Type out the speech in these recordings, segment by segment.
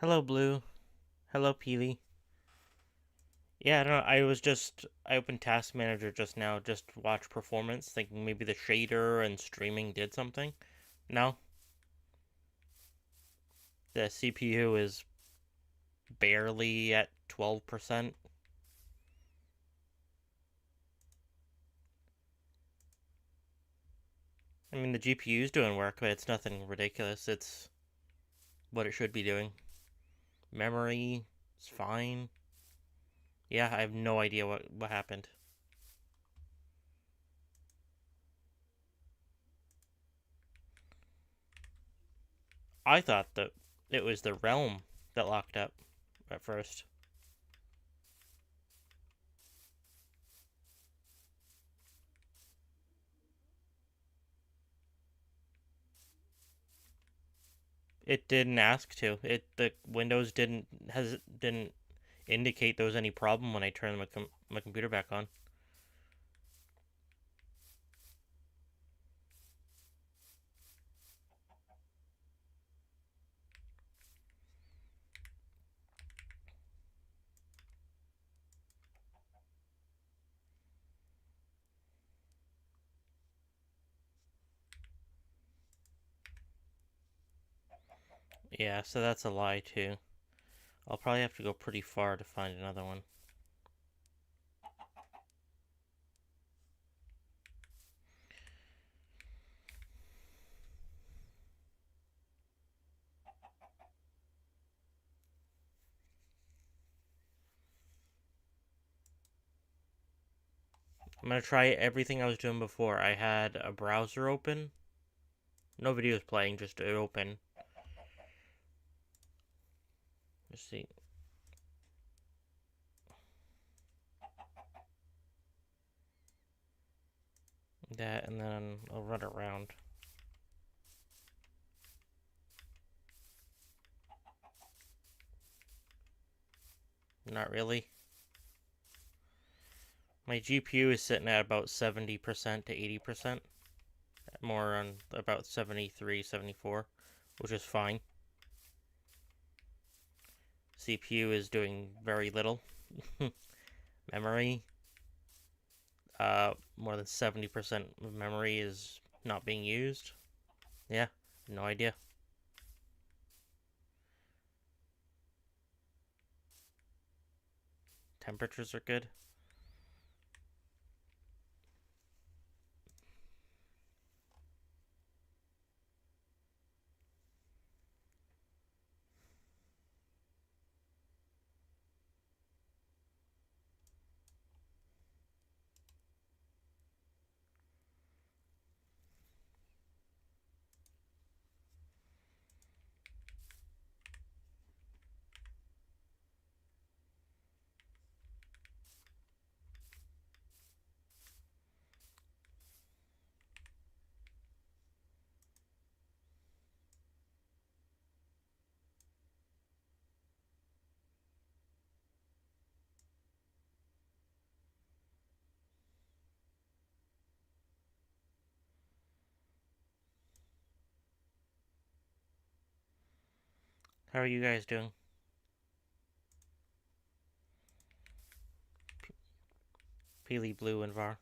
Hello, Blue. Hello, Peely. Yeah, I don't know. I opened Task Manager just now, just to watch performance, thinking maybe the shader and streaming did something. No, the CPU is barely at 12%. I mean, the GPU is doing work, but it's nothing ridiculous. It's what it should be doing. Memory is fine. Yeah, I have no idea what happened. I thought that it was the realm that locked up at first. It didn't ask to. The Windows didn't indicate there was any problem when I turned my computer back on. Yeah, so that's a lie too. I'll probably have to go pretty far to find another one. I'm gonna try everything I was doing before. I had a browser open. No video was playing, just open. Let's see. That, and then I'll run it around. Not really. My GPU is sitting at about 70% to 80%. More on about 73, 74, which is fine. CPU is doing very little. Memory, more than 70% of memory is not being used. Yeah, no idea. Temperatures are good. How are you guys doing? Peely, Blue, and Var.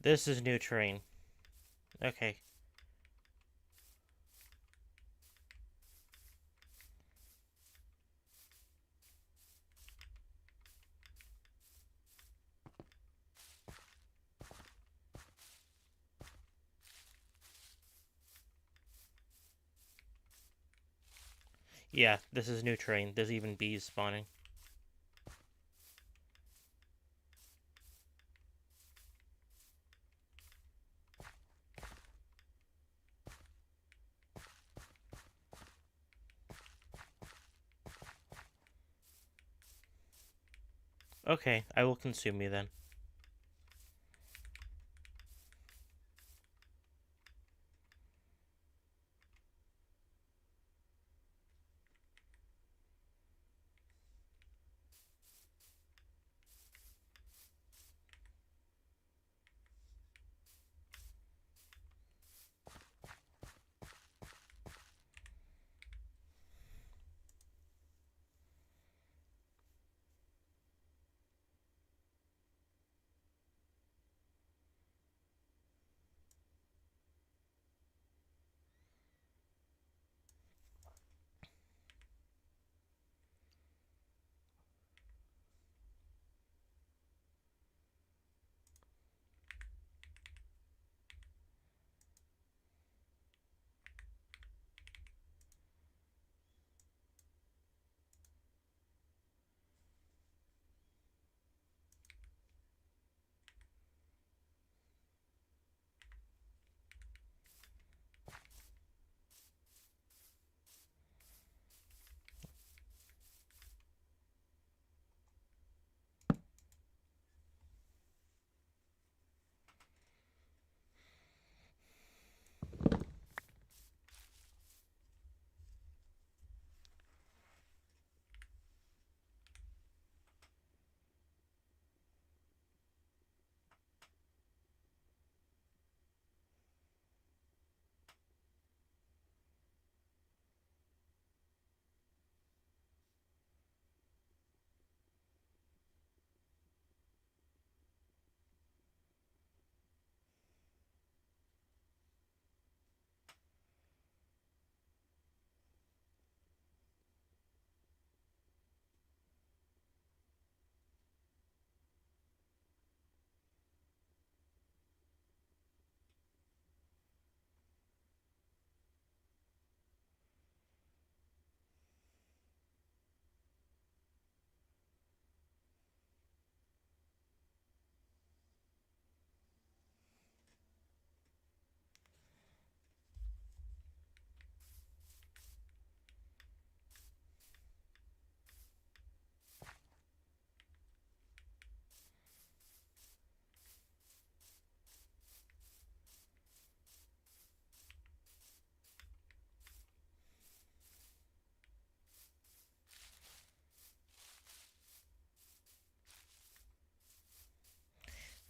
This is new terrain. Okay. Yeah, this is new terrain. There's even bees spawning. Okay, I will consume you then.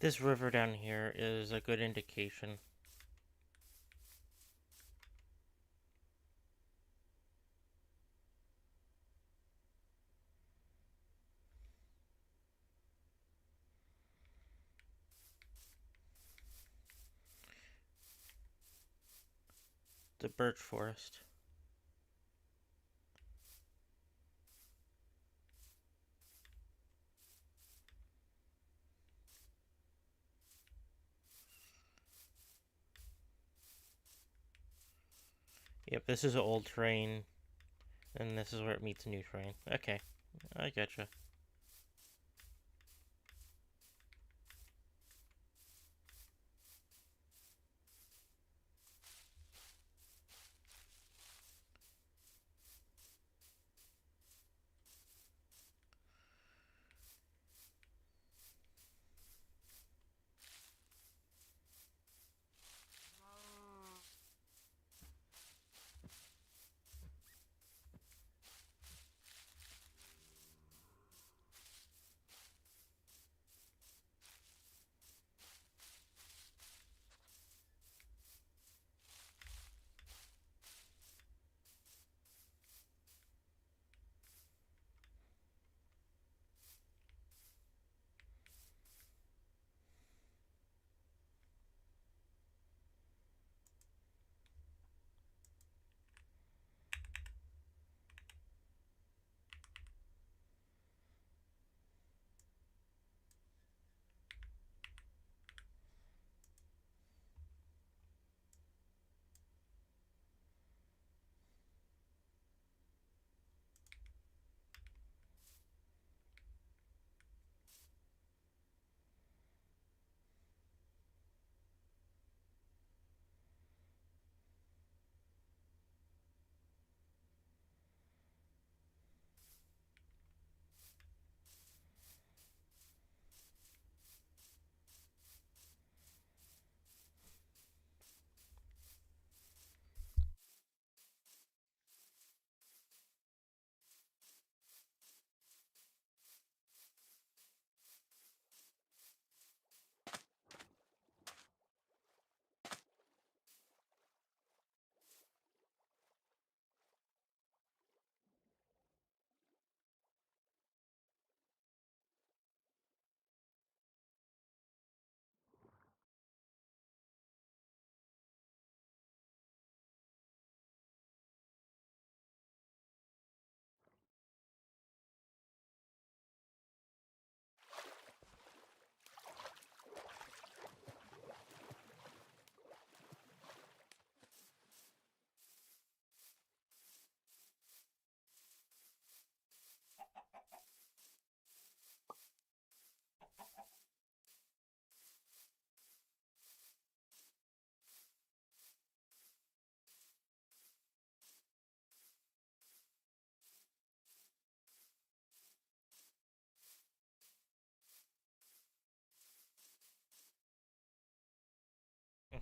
This river down here is a good indication. The birch forest. Yep, this is old terrain, and this is where it meets new terrain. Okay, I getcha.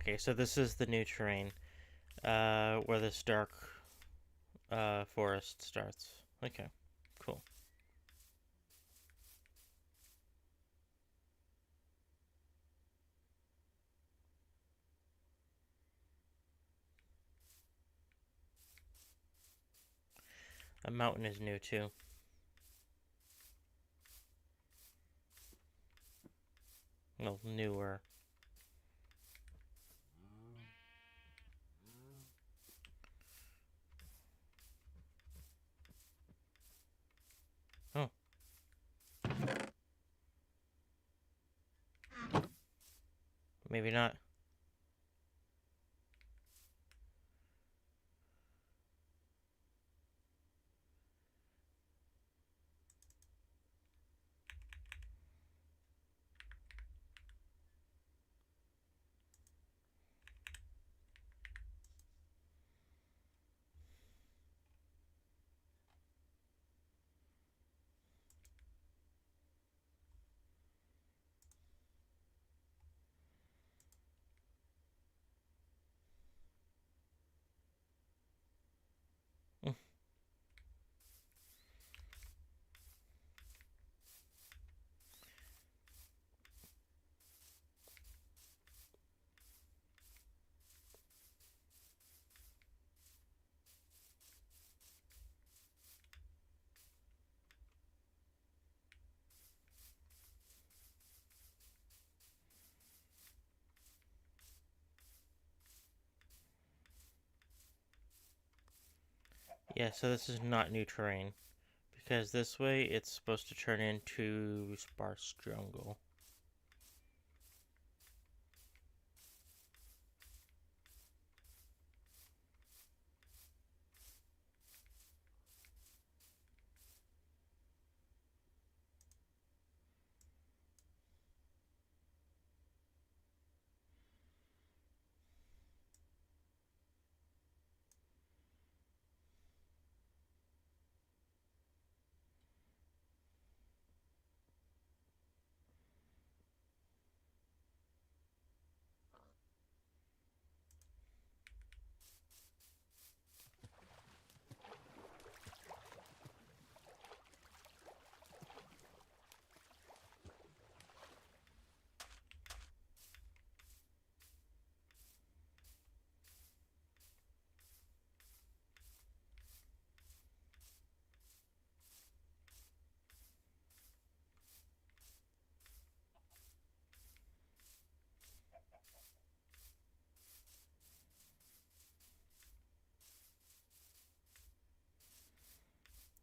Okay, so this is the new terrain, where this dark, forest starts. Okay, cool. A mountain is new too. Well, newer. Oh, maybe not. Mm. Yeah, so this is not new terrain. Because this way it's supposed to turn into sparse jungle.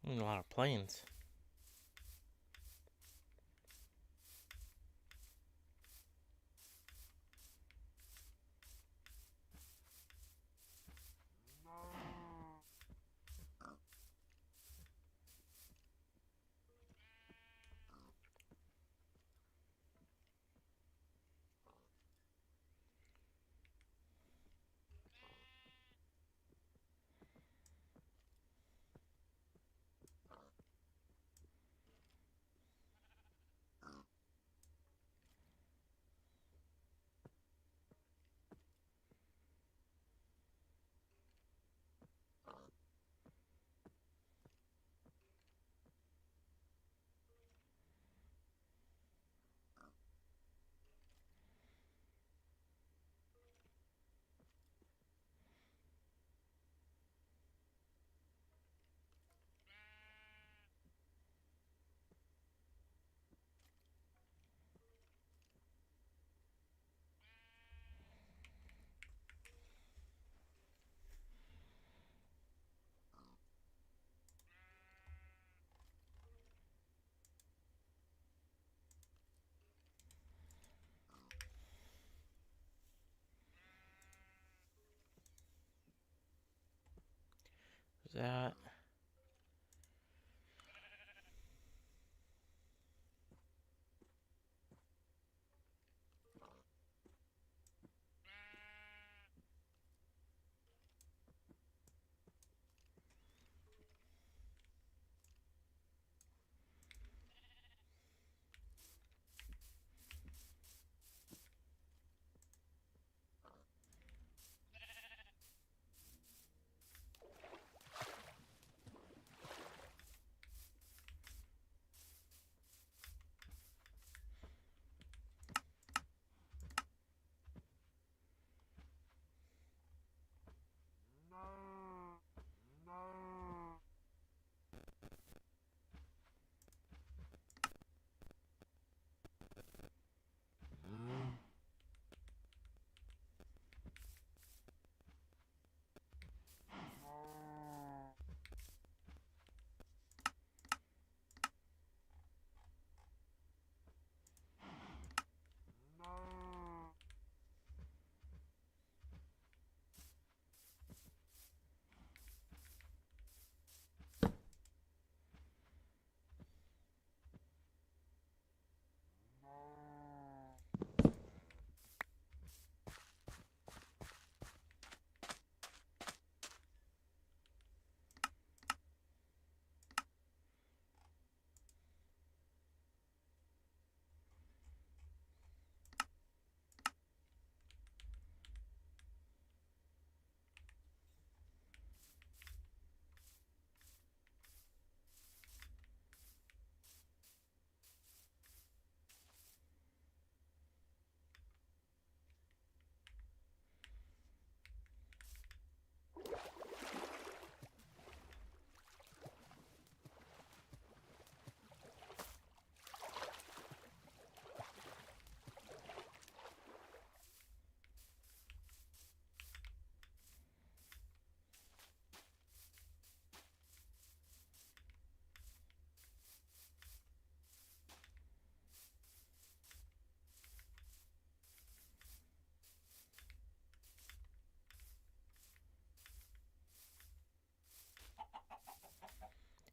A lot of plains. Is that.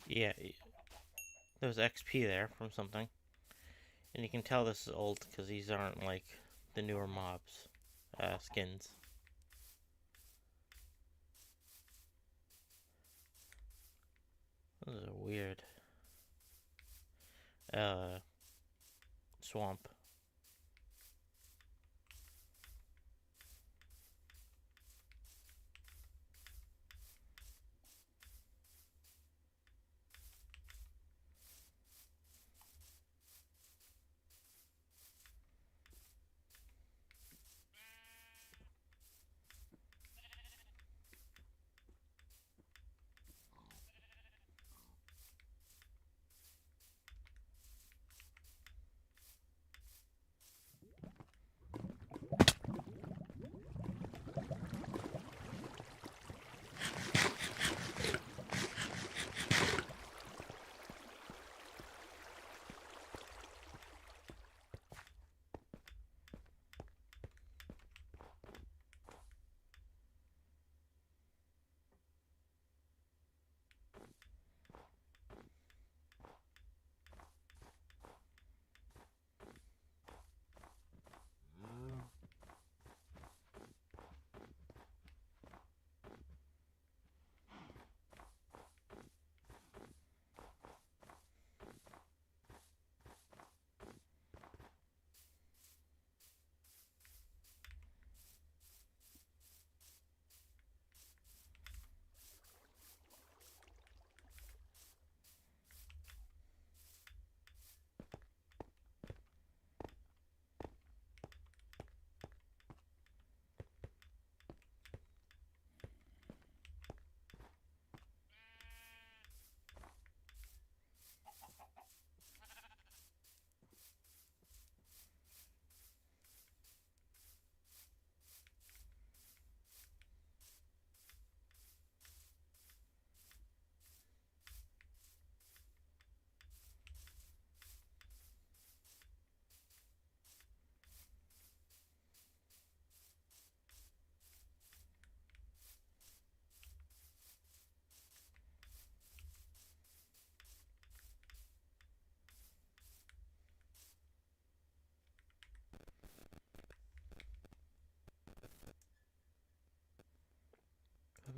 Yeah, there was XP there from something. And you can tell this is old because these aren't like the newer mobs skins. This is a weird uh, swamp.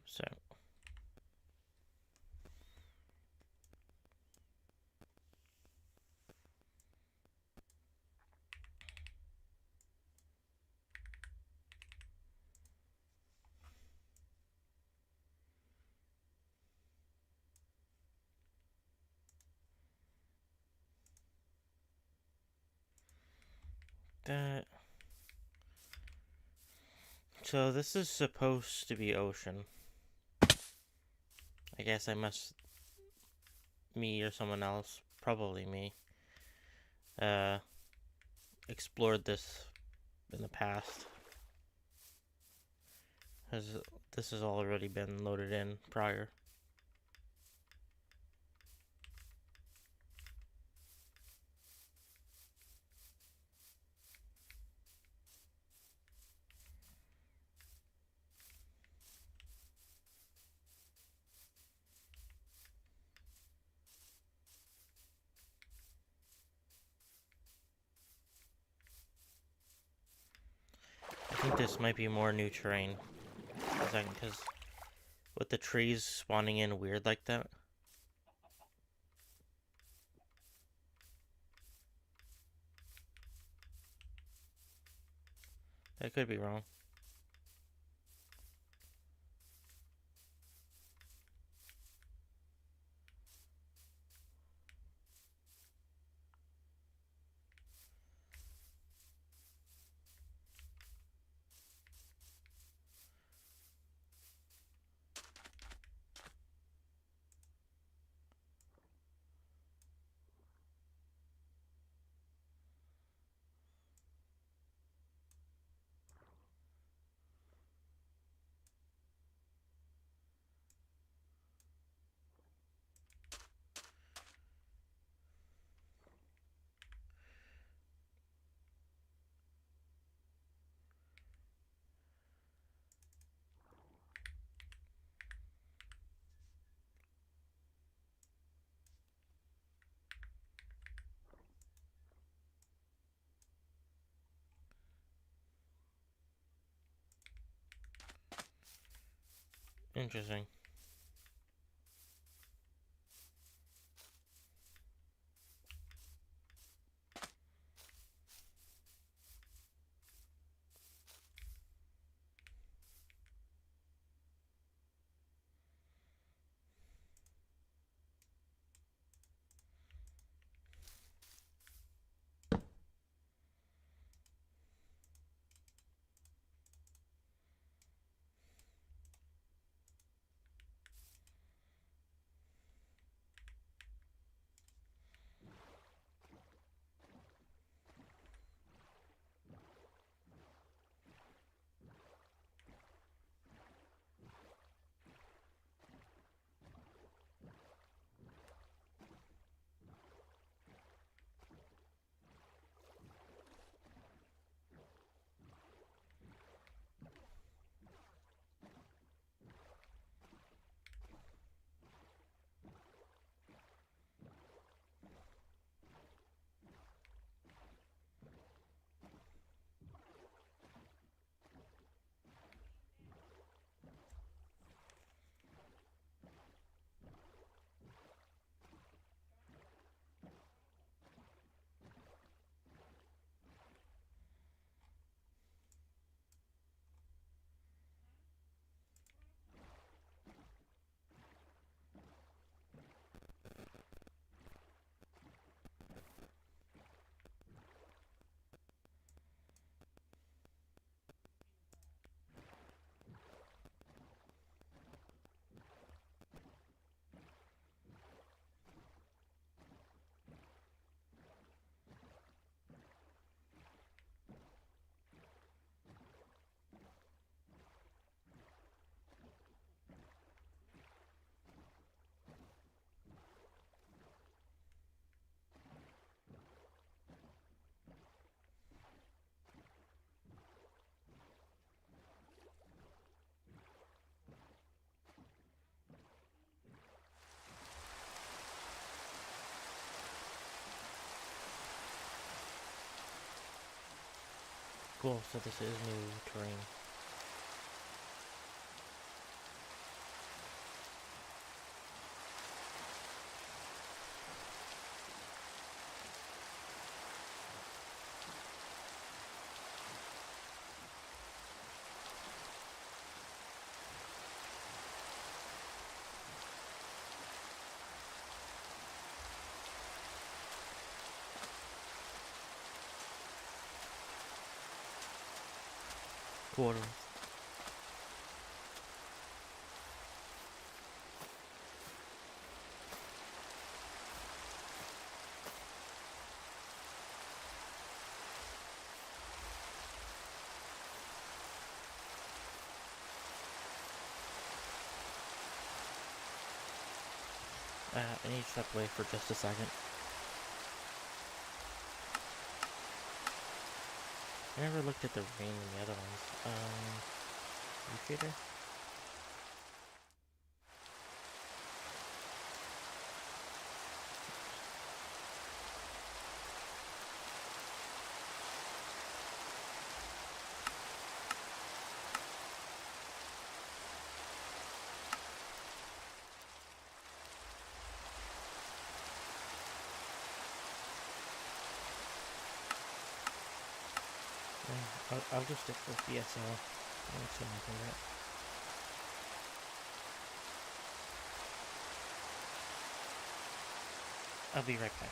So, that. So this is supposed to be ocean. I guess me or someone else, probably me, uh, explored this in the past. Has this has already been loaded in prior. I think this might be more new terrain. Because with the trees spawning in weird like that. I could be wrong. Interesting. Cool, so this is new terrain. Quarters. I need to step away for just a second. I never looked at the rain in the other ones. Repeater? I'll just stick with DSL. I don't see anything yet. I'll be right back.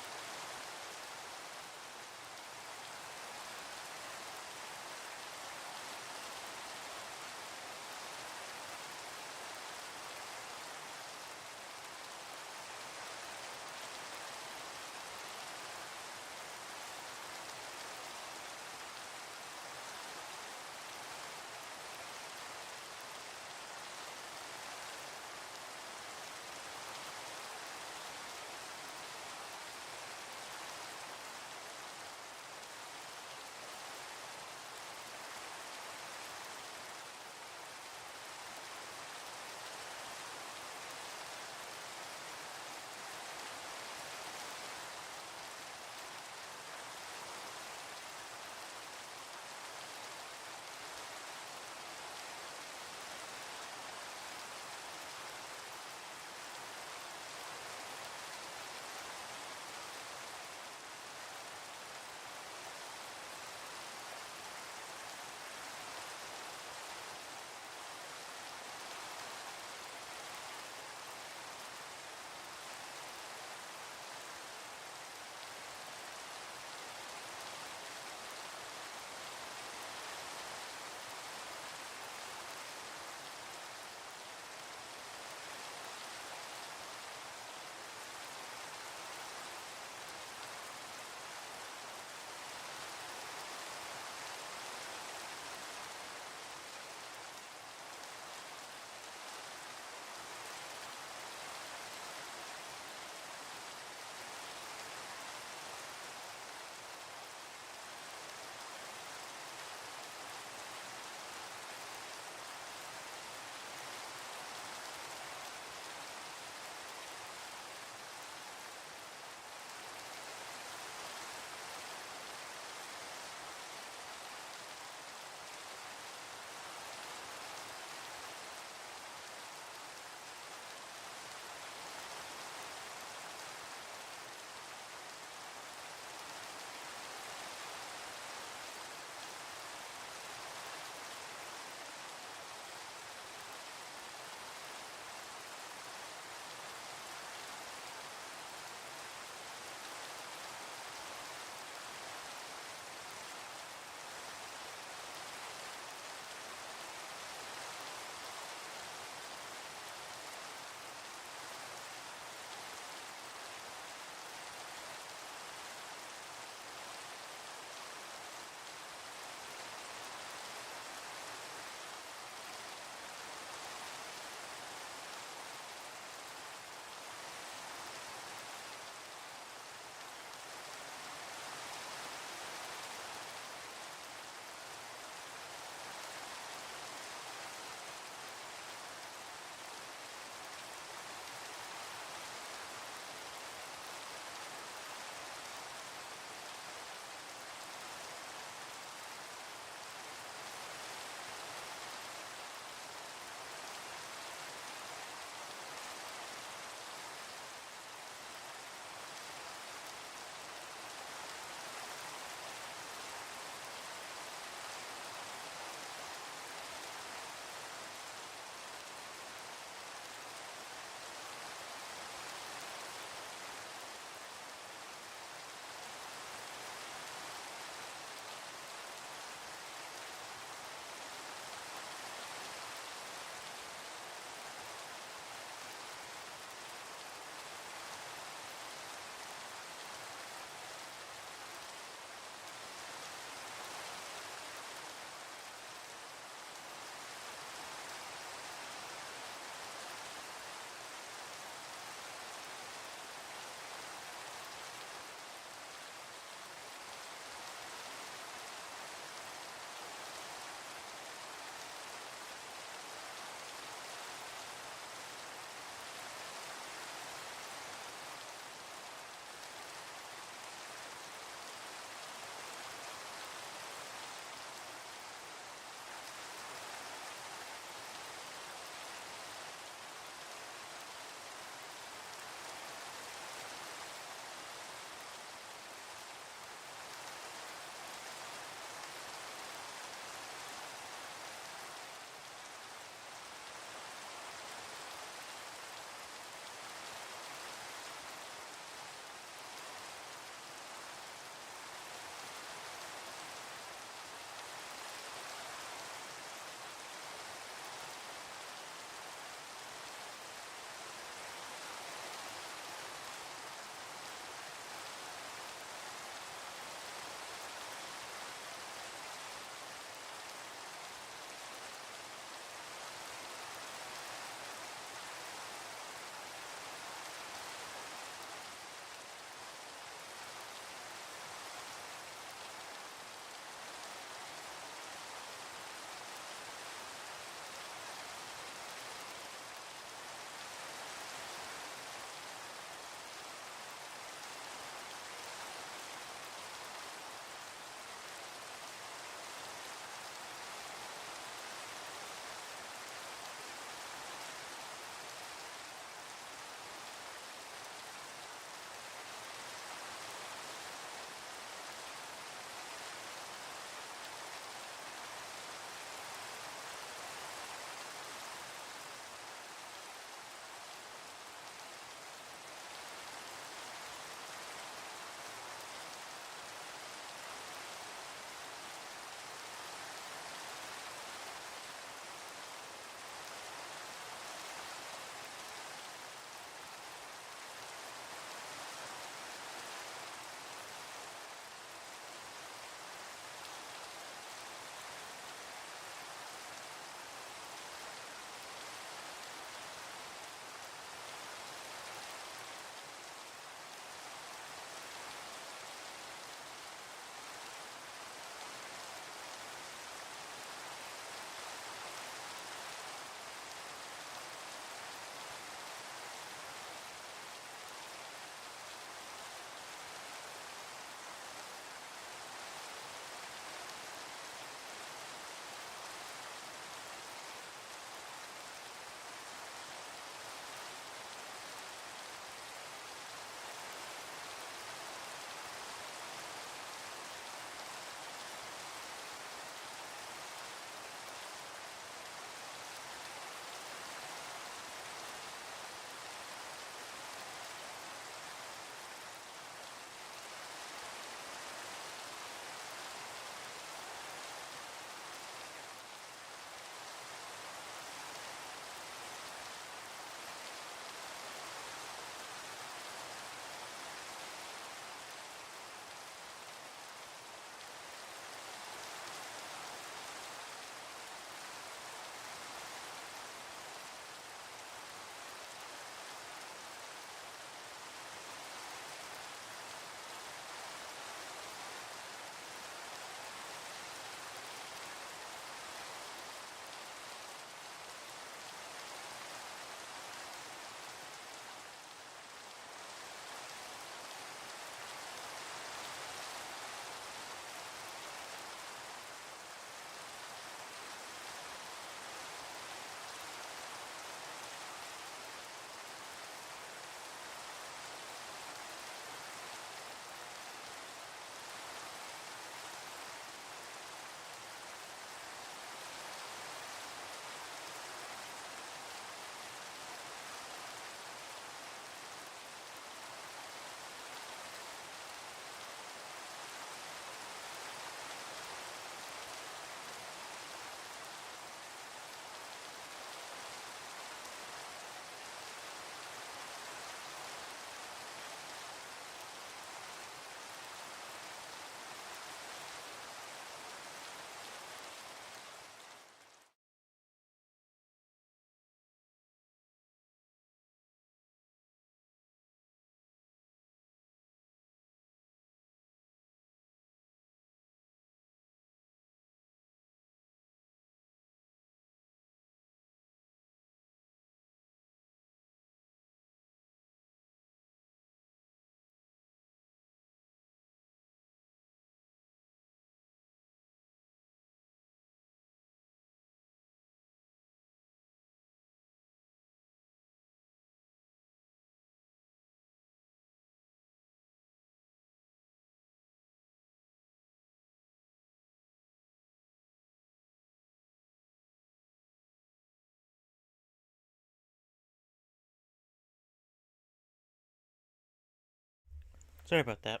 Sorry about that.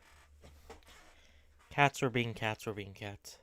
Cats were being cats were being cats.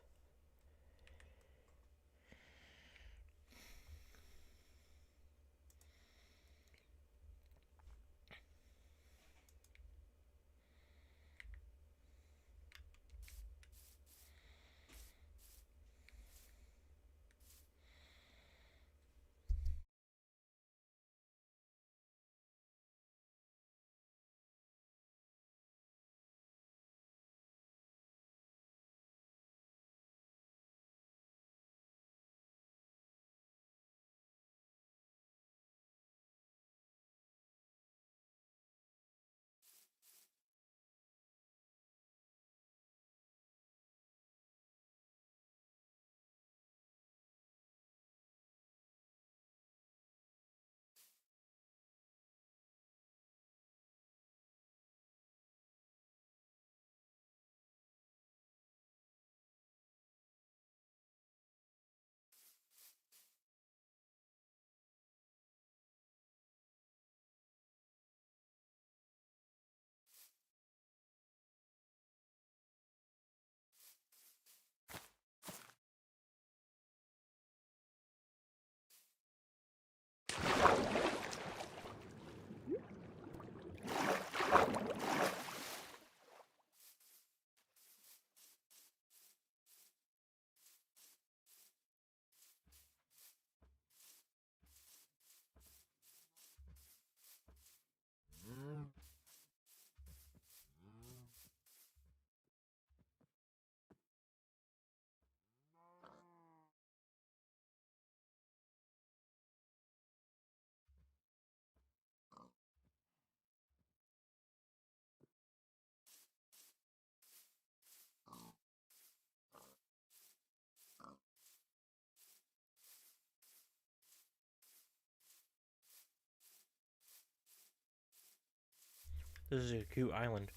This is a cute island.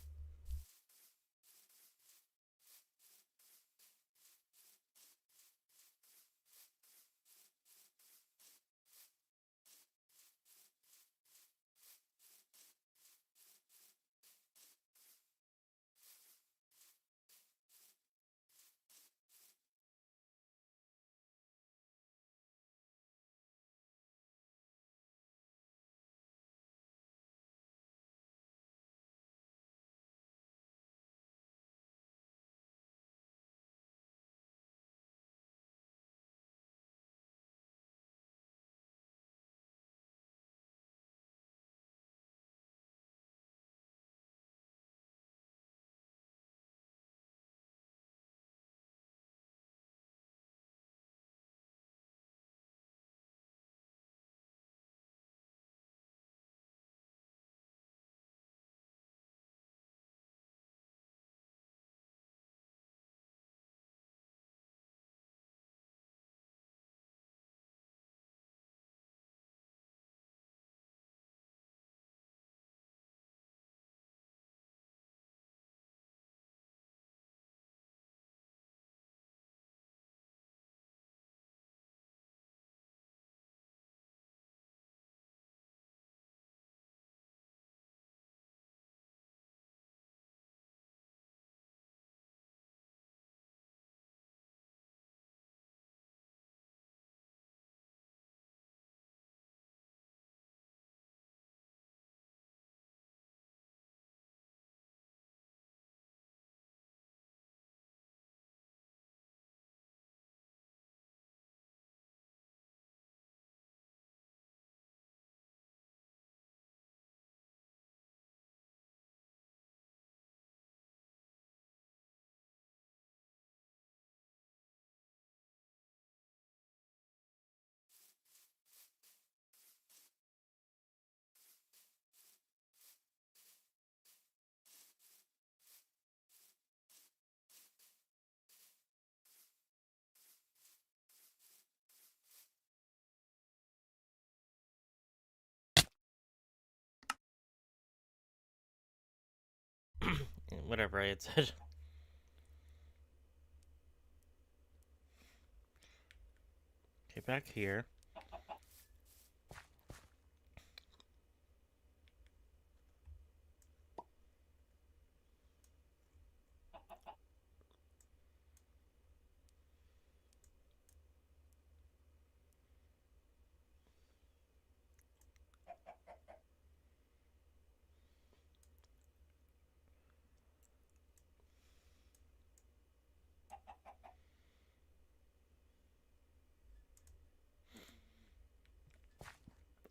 Whatever I had said. Okay, back here.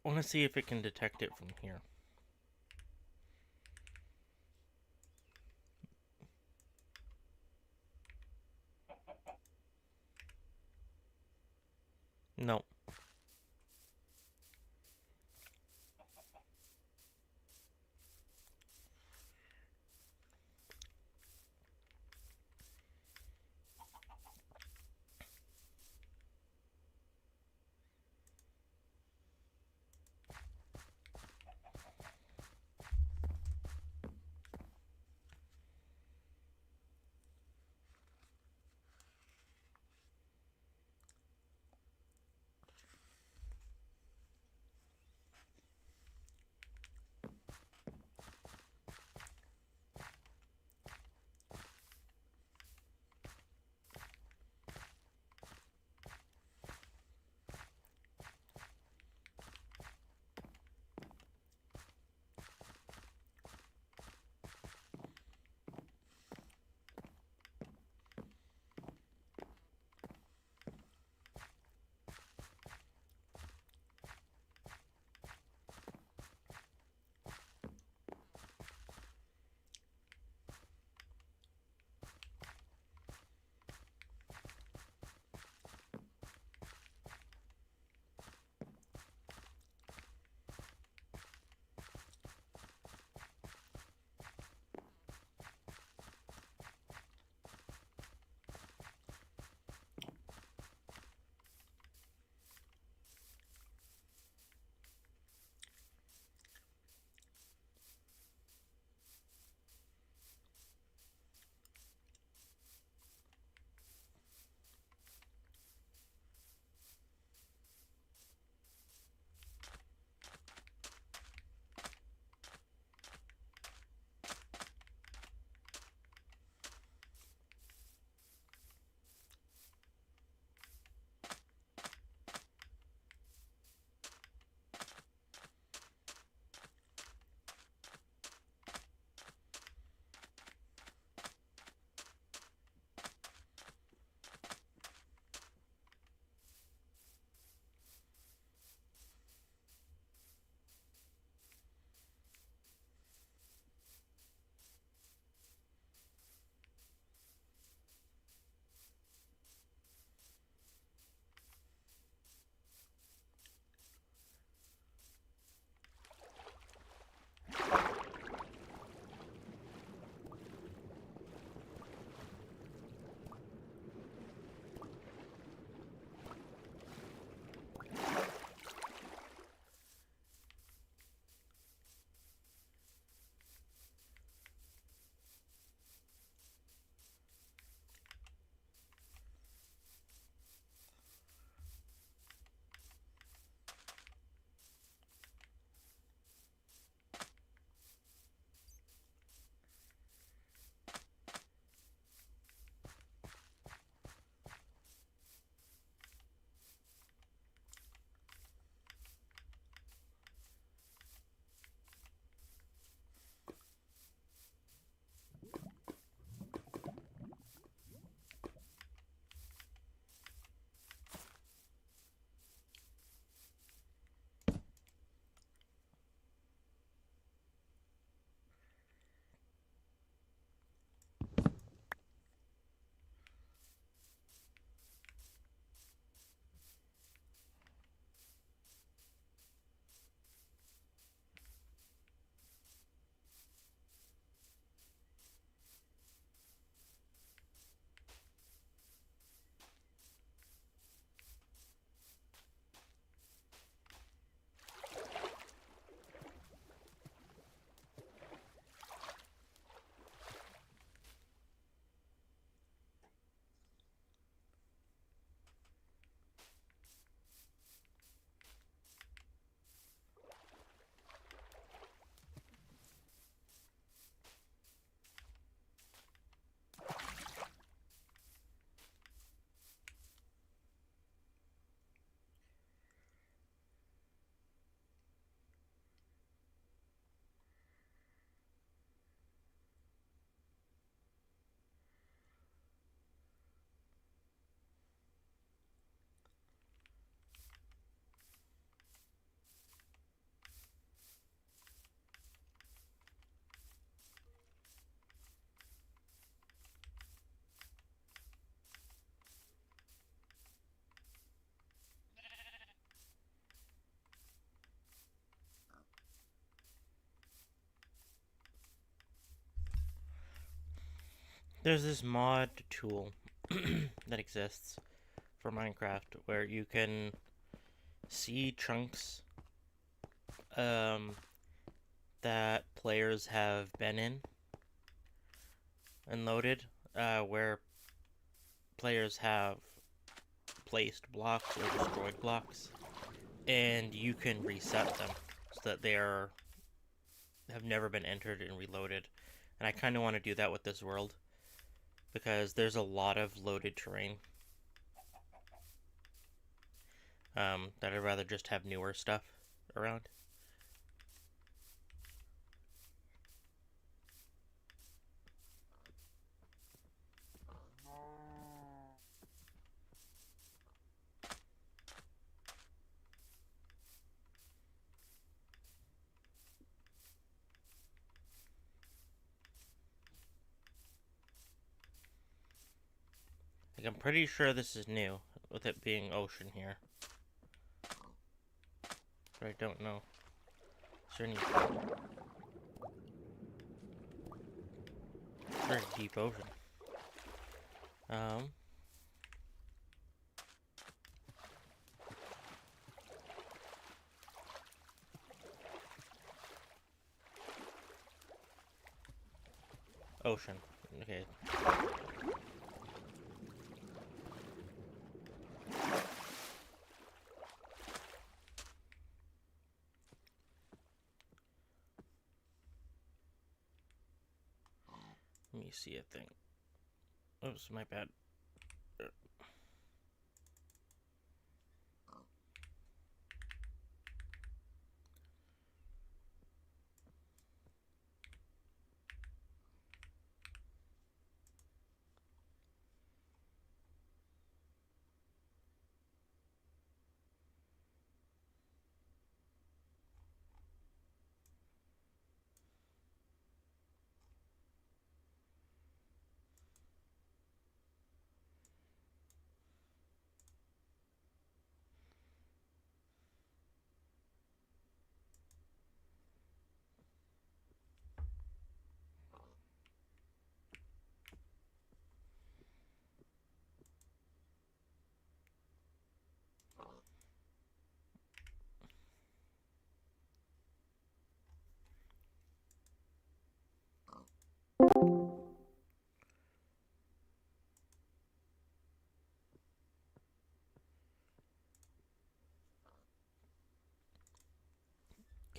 I want to see if it can detect it from here. No. There's this mod tool that exists for Minecraft where you can see chunks um, that players have been in and loaded, where players have placed blocks or destroyed blocks, and you can reset them so that they have never been entered and reloaded. And I kind of want to do that with this world because there's a lot of loaded terrain. That I'd rather just have newer stuff around. Like, I'm pretty sure this is new, with it being ocean here. But I don't know. Is there any... Very deep ocean. Um... Ocean. Okay. Let me see a thing. Oops, my bad.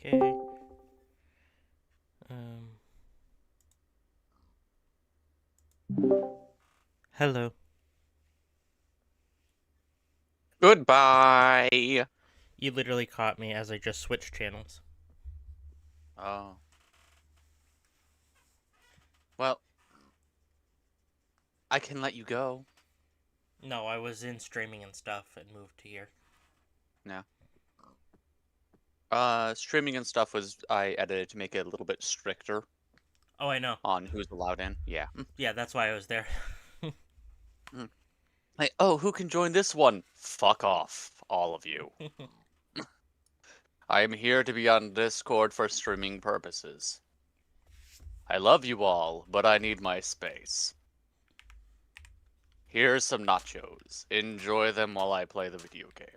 Okay. Um... Hello. Goodbye. You literally caught me as I just switched channels. Oh. Well, I can let you go. No, I was in streaming and stuff and moved to here. No. Streaming and stuff was I edited to make it a little bit stricter Oh, I know. on who's allowed in. Yeah. Yeah, that's why I was there. Like, oh, who can join this one? Fuck off, all of you. I am here to be on Discord for streaming purposes. I love you all, but I need my space. Here's some nachos. Enjoy them while I play the video game.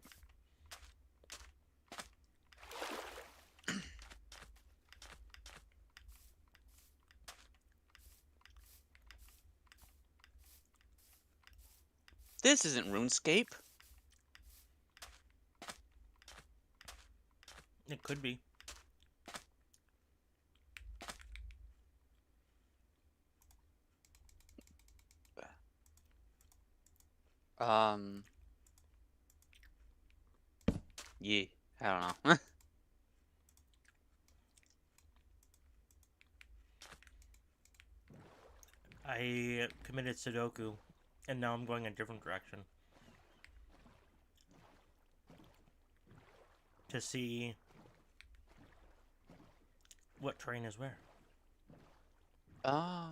This isn't RuneScape. It could be. Yeah, I don't know. I committed Sudoku, and now I'm going a different direction. To see what train is where. Oh.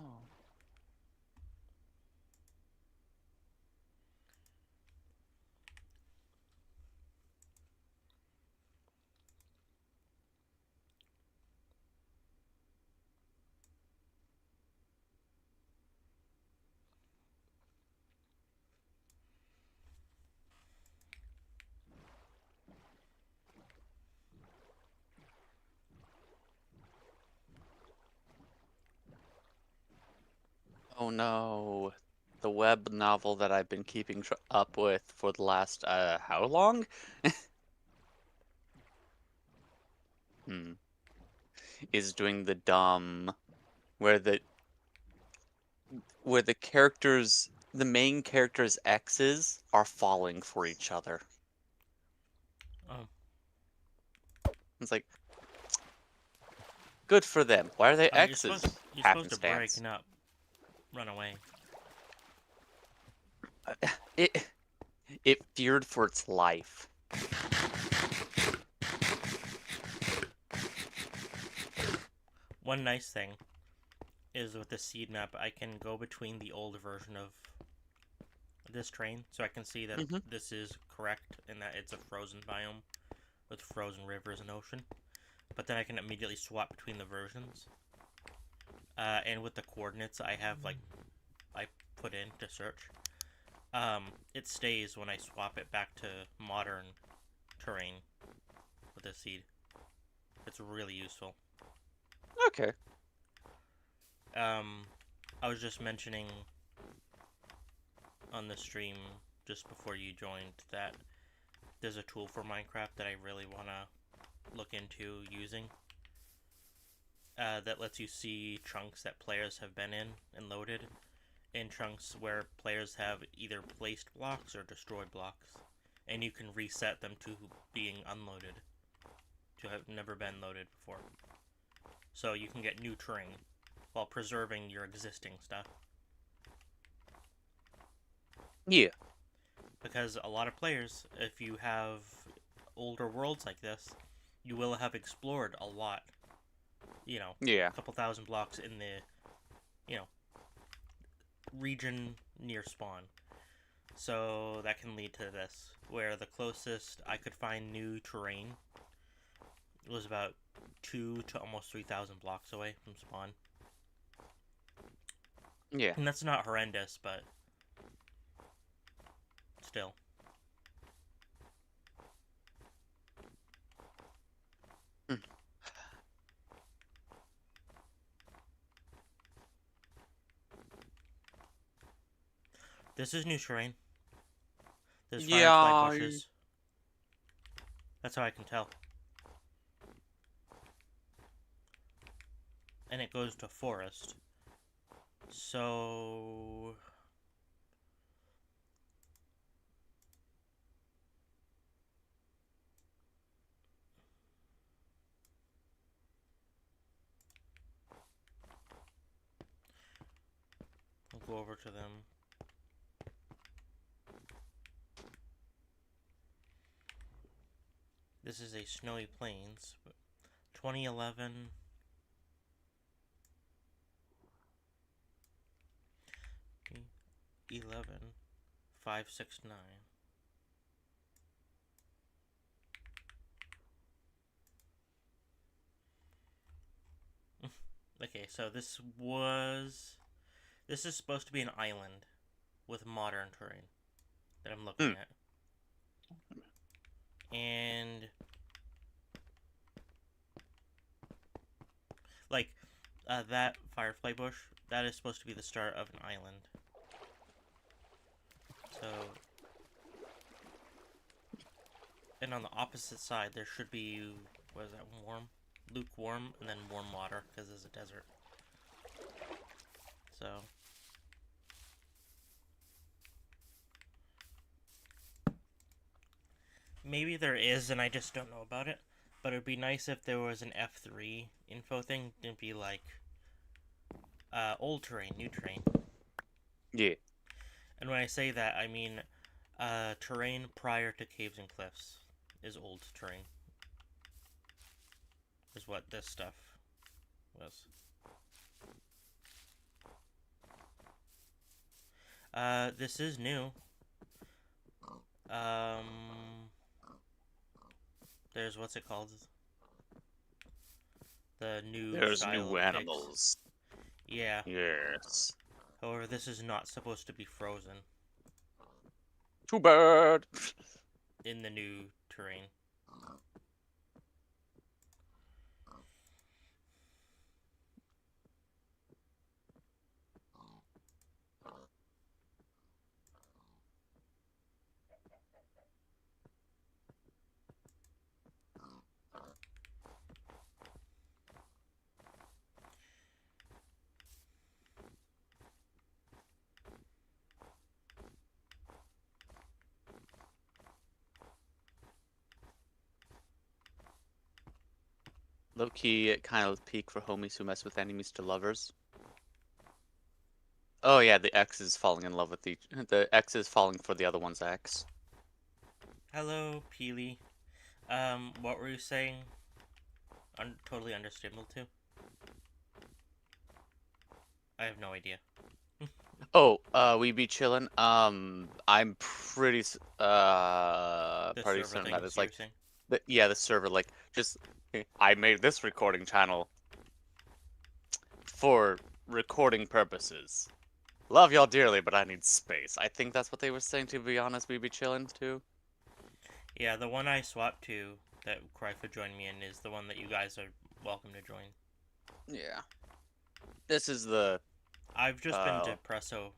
no. The web novel that I've been keeping up with for the last, how long? Hmm. Is doing the dumb, where the main character's exes are falling for each other. Oh, It's like, good for them. Why are they you're exes? supposed to break, Happenstance. not run away. It it feared for its life. One nice thing is with the seed map, I can go between the old version of this train, so I can see that Hmm. this is correct and that it's a frozen biome with frozen rivers and ocean. But then I can immediately swap between the versions. And with the coordinates I put in to search, it stays when I swap it back to modern terrain with a seed. It's really useful. Okay. Um, I was just mentioning on the stream just before you joined that there's a tool for Minecraft that I really want to look into using that lets you see chunks that players have been in and loaded, and chunks where players have either placed blocks or destroyed blocks, and you can reset them to being unloaded, to have never been loaded before. So you can get new terrain while preserving your existing stuff. Yeah. Because a lot of players, if you have older worlds like this, you will have explored a lot. You know, Yeah. a couple thousand blocks in the, you know, region near spawn. So that can lead to this, where the closest I could find new terrain was about 2 to almost 3,000 blocks away from spawn. Yeah. And that's not horrendous, but still. Hmm. This is new terrain. There's firefly Yeah. bushes. That's how I can tell. And it goes to forest. So I'll go over to them. This is a snowy plains. 2011. 11,569. Okay, so this is supposed to be an island with modern terrain that I'm looking Hmm. at. And like that firefly bush, that is supposed to be the start of an island. So, and on the opposite side there should be, what is that, warm? Lukewarm, and then warm water because it's a desert. So maybe there is, and I just don't know about it. But it'd be nice if there was an F3 info thing. It'd be like old terrain, new terrain. Yeah. And when I say that, I mean terrain prior to caves and cliffs is old terrain. Is what this stuff was. This is new. Um, there's what's it called? The new There's style new of picks. animals. Yeah. Yes. However, this is not supposed to be frozen Too bad. in the new terrain. Low-key kind of peak for homies who mess with enemies to lovers. Oh yeah, the X is falling in love with the X is falling for the other one's X. Hello, Peely. What were you saying? Totally understandable too. I have no idea. Oh, we be chillin'. I'm The pretty server certain that things it's you were like saying. the server like just I made this recording channel for recording purposes. Love y'all dearly, but I need space. I think that's what they were saying, to be honest, we be chillin' too. Yeah, the one I swapped to that Cryfa joined me in is the one that you guys are welcome to join. Yeah. This is the I've just been uh depresso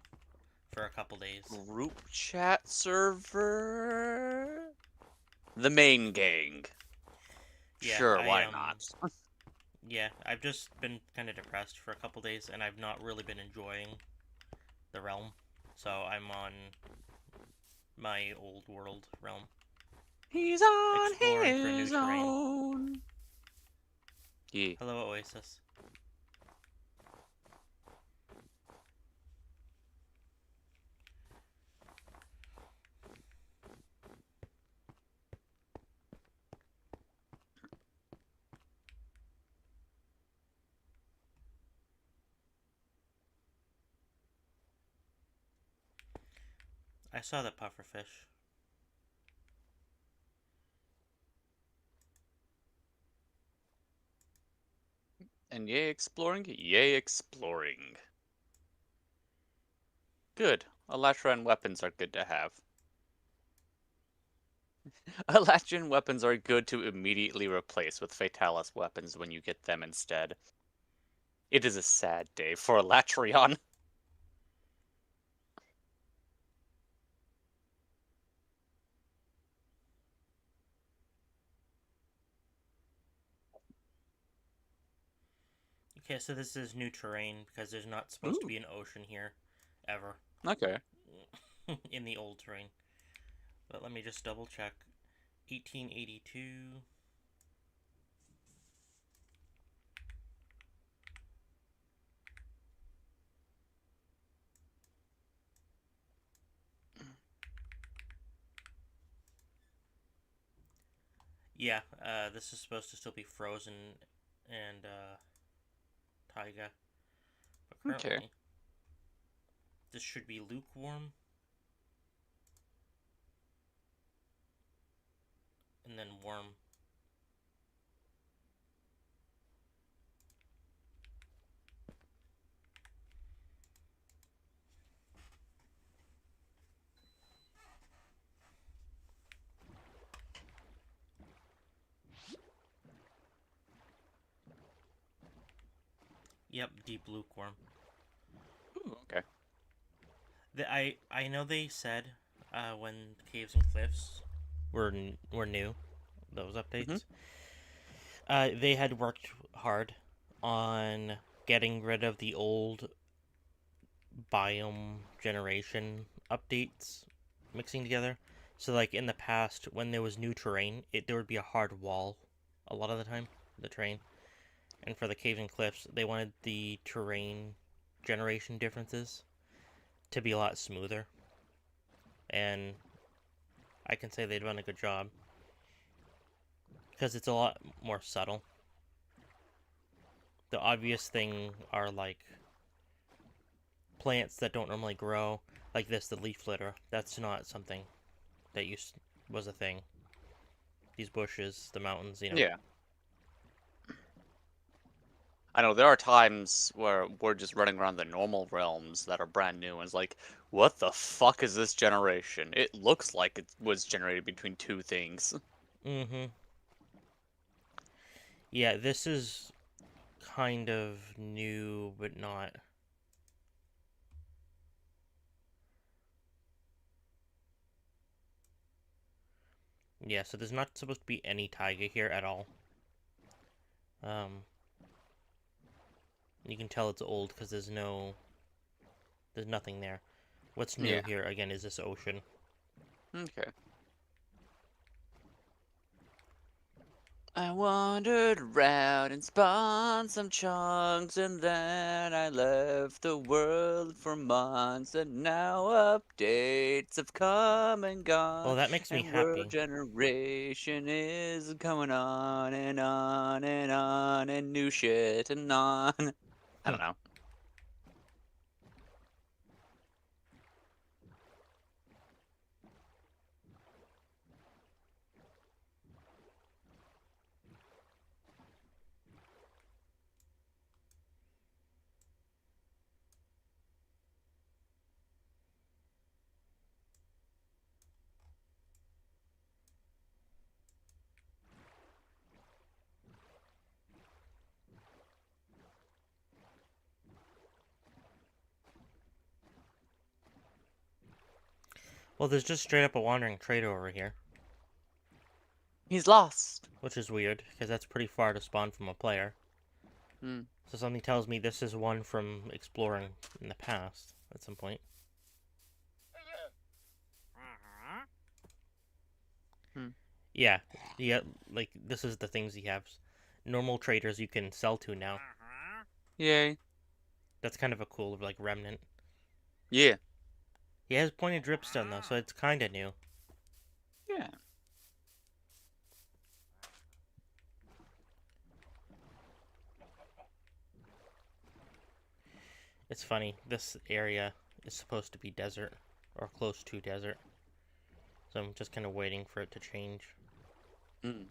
for a couple days. group chat server. The main gang. Yeah, Sure, why not? yeah, I've just been kind of depressed for a couple days, and I've not really been enjoying the realm. So I'm on my old world realm, He's on exploring for new his terrain. own. Yeah. Hello, Oasis. I saw that pufferfish. And yay exploring, yay exploring. Good. Elytra weapons are good to have. Elytra weapons are good to immediately replace with Fatalis weapons when you get them instead. It is a sad day for Elatrion. Okay, so this is new terrain because there's not supposed to Ooh, be an ocean here, ever, okay. in the old terrain. But let me just double check. 1882. Yeah, this is supposed to still be frozen and taiga, but Okay. currently this should be lukewarm and then warm. Yep, deep lukewarm. Ooh, okay. I know they said when caves and cliffs were new, those Mm-hmm. updates. They had worked hard on getting rid of the old biome generation updates mixing together. So like in the past, when there was new terrain, there would be a hard wall a lot of the time, the terrain. And for the caves and cliffs, they wanted the terrain generation differences to be a lot smoother. And I can say they'd done a good job because it's a lot more subtle. The obvious thing are like plants that don't normally grow, like this, the leaf litter. That's not something that was a thing. These bushes, the mountains. Yeah. I know there are times where we're just running around the normal realms that are brand new, and it's like, what the fuck is this generation? It looks like it was generated between two things. Mm-hmm. Yeah, this is kind of new, but not. Yeah, so there's not supposed to be any taiga here at all. Um, you can tell it's old because there's nothing there. What's new Yeah. here again is this ocean. Okay. I wandered around and spawned some chunks, and then I left the world for months, and now updates have come and Well, gone, that makes me and world happy. generation is going on and on and on, and new shit and on. I don't know. Well, there's just straight up a wandering trader over here, He's lost. which is weird because that's pretty far to spawn from a player. Hmm. So something tells me this is one from exploring in the past at some point. Hmm. Yeah, yeah, like this is the things he has. Normal traders you can sell to now. Yay. That's kind of a cool like remnant. Yeah. He has pointed dripstone though, so it's kind of new. Yeah. It's funny. This area is supposed to be desert or close to desert, so I'm just kind of waiting for it to change. Hmm.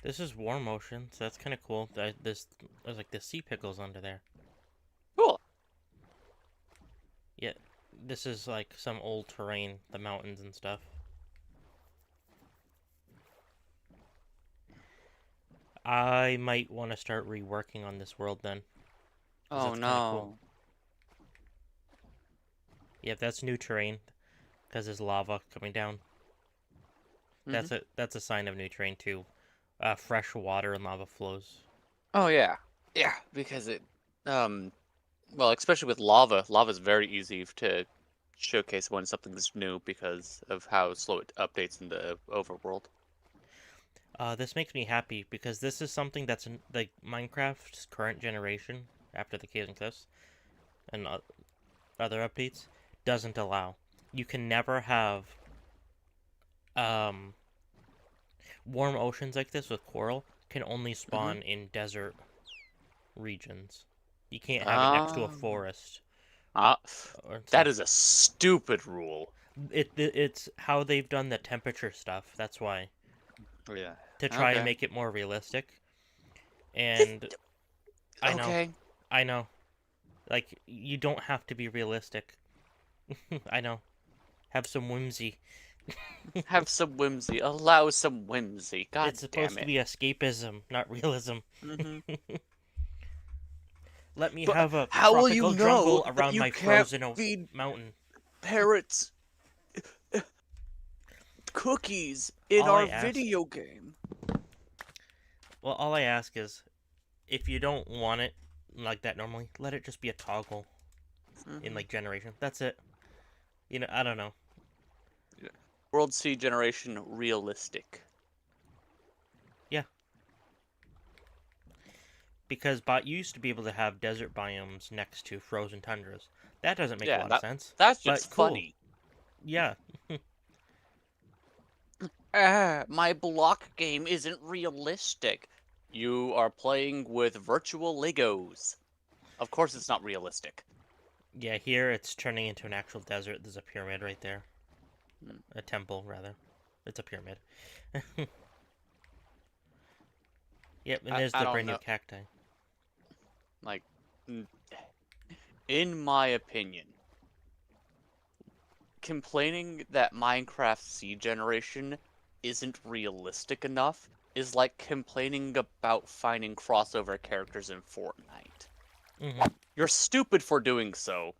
This is warm ocean, so that's kind of cool. There's like the sea pickles under there. Cool. Yeah, this is like some old terrain, the mountains and stuff. I might want to start reworking on this world then, because Oh that's kind of cool. no. Yeah, that's new terrain, because there's lava coming down. Hmm. That's a sign of new terrain too. Fresh water and lava flows. Oh yeah. Yeah, because um well, especially with lava, lava is very easy to showcase when something's new because of how slow it updates in the overworld. This makes me happy because this is something that's in like Minecraft's current generation after the Caves and Cliffs and other updates doesn't allow. You can never have um, warm oceans like this with coral can only Hmm. spawn in desert regions. You can't have it next to a Um, forest ah, or that stuff. is a stupid rule. It's how they've done the temperature stuff. That's why Yeah. to try and Okay. make it more realistic. Th- And I know, Okay. I know, like you don't have to be realistic. I know. Have some whimsy. Have some whimsy. Allow some whimsy. God It's damn supposed to it. be escapism, not realism. Hmm. Let me But have a how will you tropical know jungle that around you my can't frozen feed mountain. parrots cookies in All I our ask, video game? well, all I ask is if you don't want it like that normally, let it just be a toggle in Hmm. like generation. That's it. I don't know. World C generation realistic. because bot you used to be able to have desert biomes next to frozen tundras. That doesn't make a Yeah, lot of sense, that's but just cool. funny. Yeah. My block game isn't realistic. You are playing with virtual Legos. Of course it's not realistic. Yeah, here it's turning into an actual desert. There's a pyramid right there. Hmm. A temple, rather. It's a pyramid. Yep, and there's I the don't brand new know. cacti. Like, in my opinion, complaining that Minecraft seed generation isn't realistic enough is like complaining about finding crossover characters in Fortnite. Hmm. You're stupid for doing so.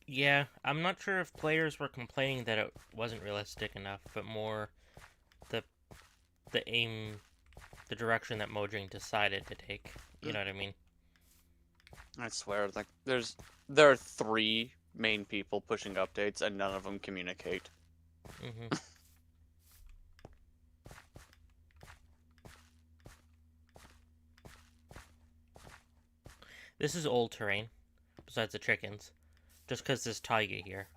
Yeah, I'm not sure if players were complaining that it wasn't realistic enough, but more the the aim, the direction that Mojang decided to take. You Mm, know what I mean? I swear, like there are three main people pushing updates and none of them communicate. Hmm. This is old terrain, besides the chickens. Just because there's taiga here.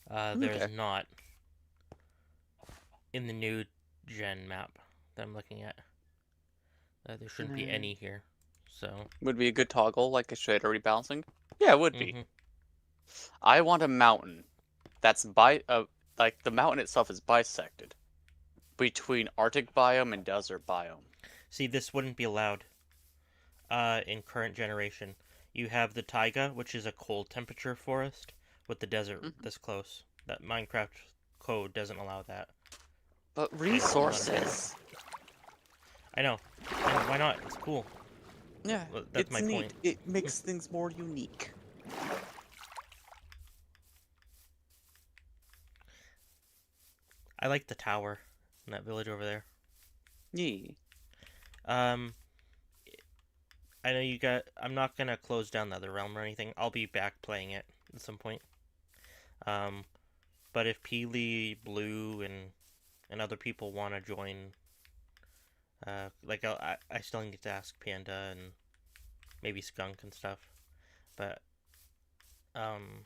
There's Okay. not in the new gen map that I'm looking at. There shouldn't be Mm, any here. So, would be a good toggle, like a shader rebalancing. Yeah, it would be. hmm. I want a mountain that's like the mountain itself is bisected between Arctic biome and desert biome. See, this wouldn't be allowed in current generation. You have the taiga, which is a cold temperature forest, with the desert Mhm. this close. That Minecraft code doesn't allow that. But It won't let us do it. resources. I know. And why not? It's cool. Yeah, That's it's my point. neat. It makes things more unique. I like the tower in that village over there. Yeah. Um, I know you got. I'm not gonna close down the other realm or anything. I'll be back playing it at some point. Um, but if Peely, Blue, and other people want to join, like I still need to ask Panda and maybe Skunk and stuff. But um,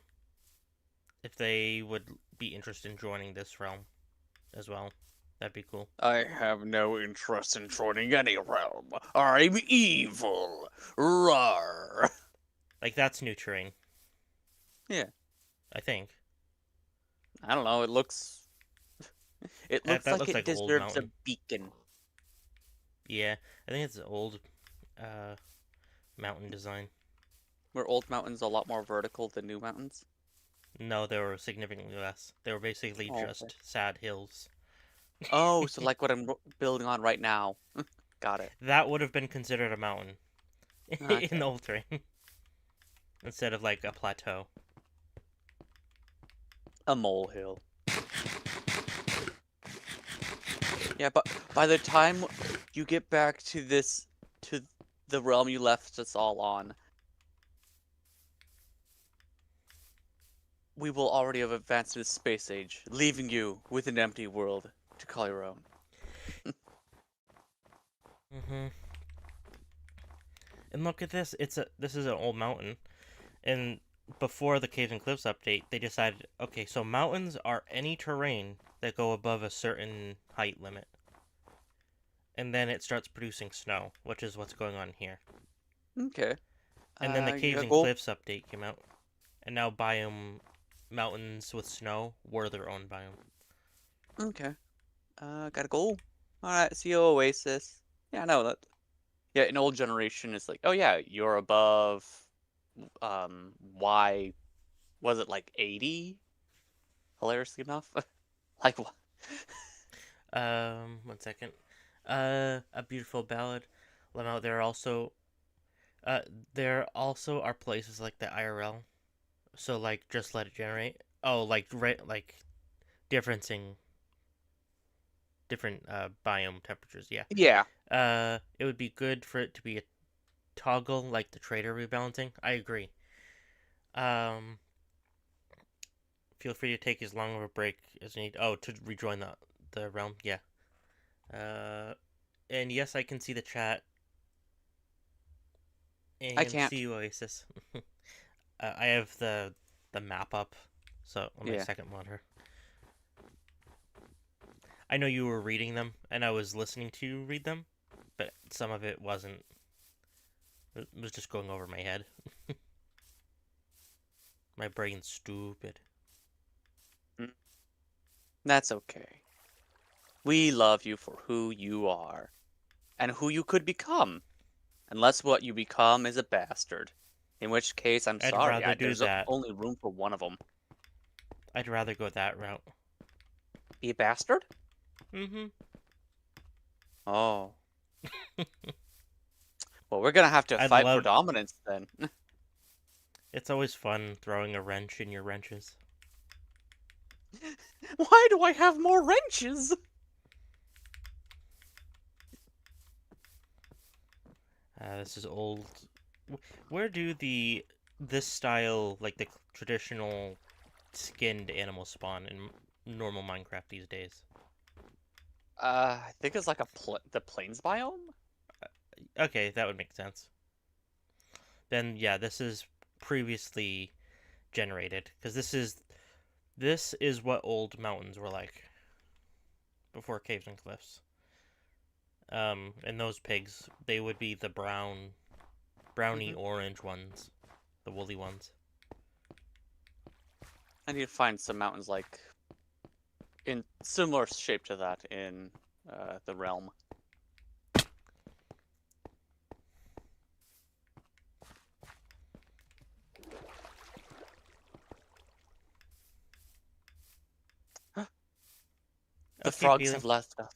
if they would be interested in joining this realm as well, that'd be cool. I have no interest in joining any realm. I'm evil. Rar. Like that's new terrain, Yeah. I think. I don't know. It looks That like looks it like old deserves a mountain. beacon. Yeah, I think it's old uh mountain design. Where old mountains a lot more vertical than new mountains. No, they were significantly less. They were basically Oh, okay. just sad hills. Oh, so like what I'm building on right now. Got it. That would have been considered a mountain in the Okay. old terrain instead of like a plateau. A molehill. Yeah, but by the time you get back to the realm you left us all on, we will already have advanced to the space age, leaving you with an empty world to call your own. Hmm. And look at this. This is an old mountain. And before the Caves and Cliffs update, they decided, okay, so mountains are any terrain that go above a certain height limit. And then it starts producing snow, which is what's going on here. Okay. And then the You Caves got and gold? Cliffs update came out, and now biome mountains with snow were their own biome. Okay. Got a goal? Alright, see you, Oasis. Yeah, I know that. Yeah, an old generation is like, oh yeah, you're above, Y, was it like 80? Hilariously enough. Like, what? 1 second. A beautiful ballad. Lemau. Uh, there also are places like the IRL. So like, just let it generate. Oh, like differencing different biome temperatures. Yeah. Yeah. It would be good for it to be a toggle like the trader rebalancing. I agree. Um, feel free to take as long of a break as you need. Oh, to rejoin the realm. Yeah. Uh, and yes, I can see the chat I and can't. see Oasis. I have the map up, so on my Yeah. second monitor. I know you were reading them, and I was listening to you read them, but some of it wasn't. It was just going over my head. My brain's stupid. Mm, that's okay. We love you for who you are and who you could become, unless what you become is a bastard. In which case, I'm I'd sorry, rather do there's that. only room for one of them. I'd rather go that route. Be a bastard? Mm-hmm. Oh. Well, we're gonna have to I'd fight for love. dominance then. It's always fun throwing a wrench in your wrenches. Why do I have more wrenches? This is old. Where do this style, like the traditional skinned animals, spawn in normal Minecraft these days? I think it's like the plains biome? Okay, that would make sense. Then yeah, this is previously generated because this is what old mountains were like before caves and cliffs. And those pigs, they would be the browny Hmm. orange ones, the woolly ones. I need to find some mountains like in similar shape to that in the realm. The Okay, frogs Peely. have left us.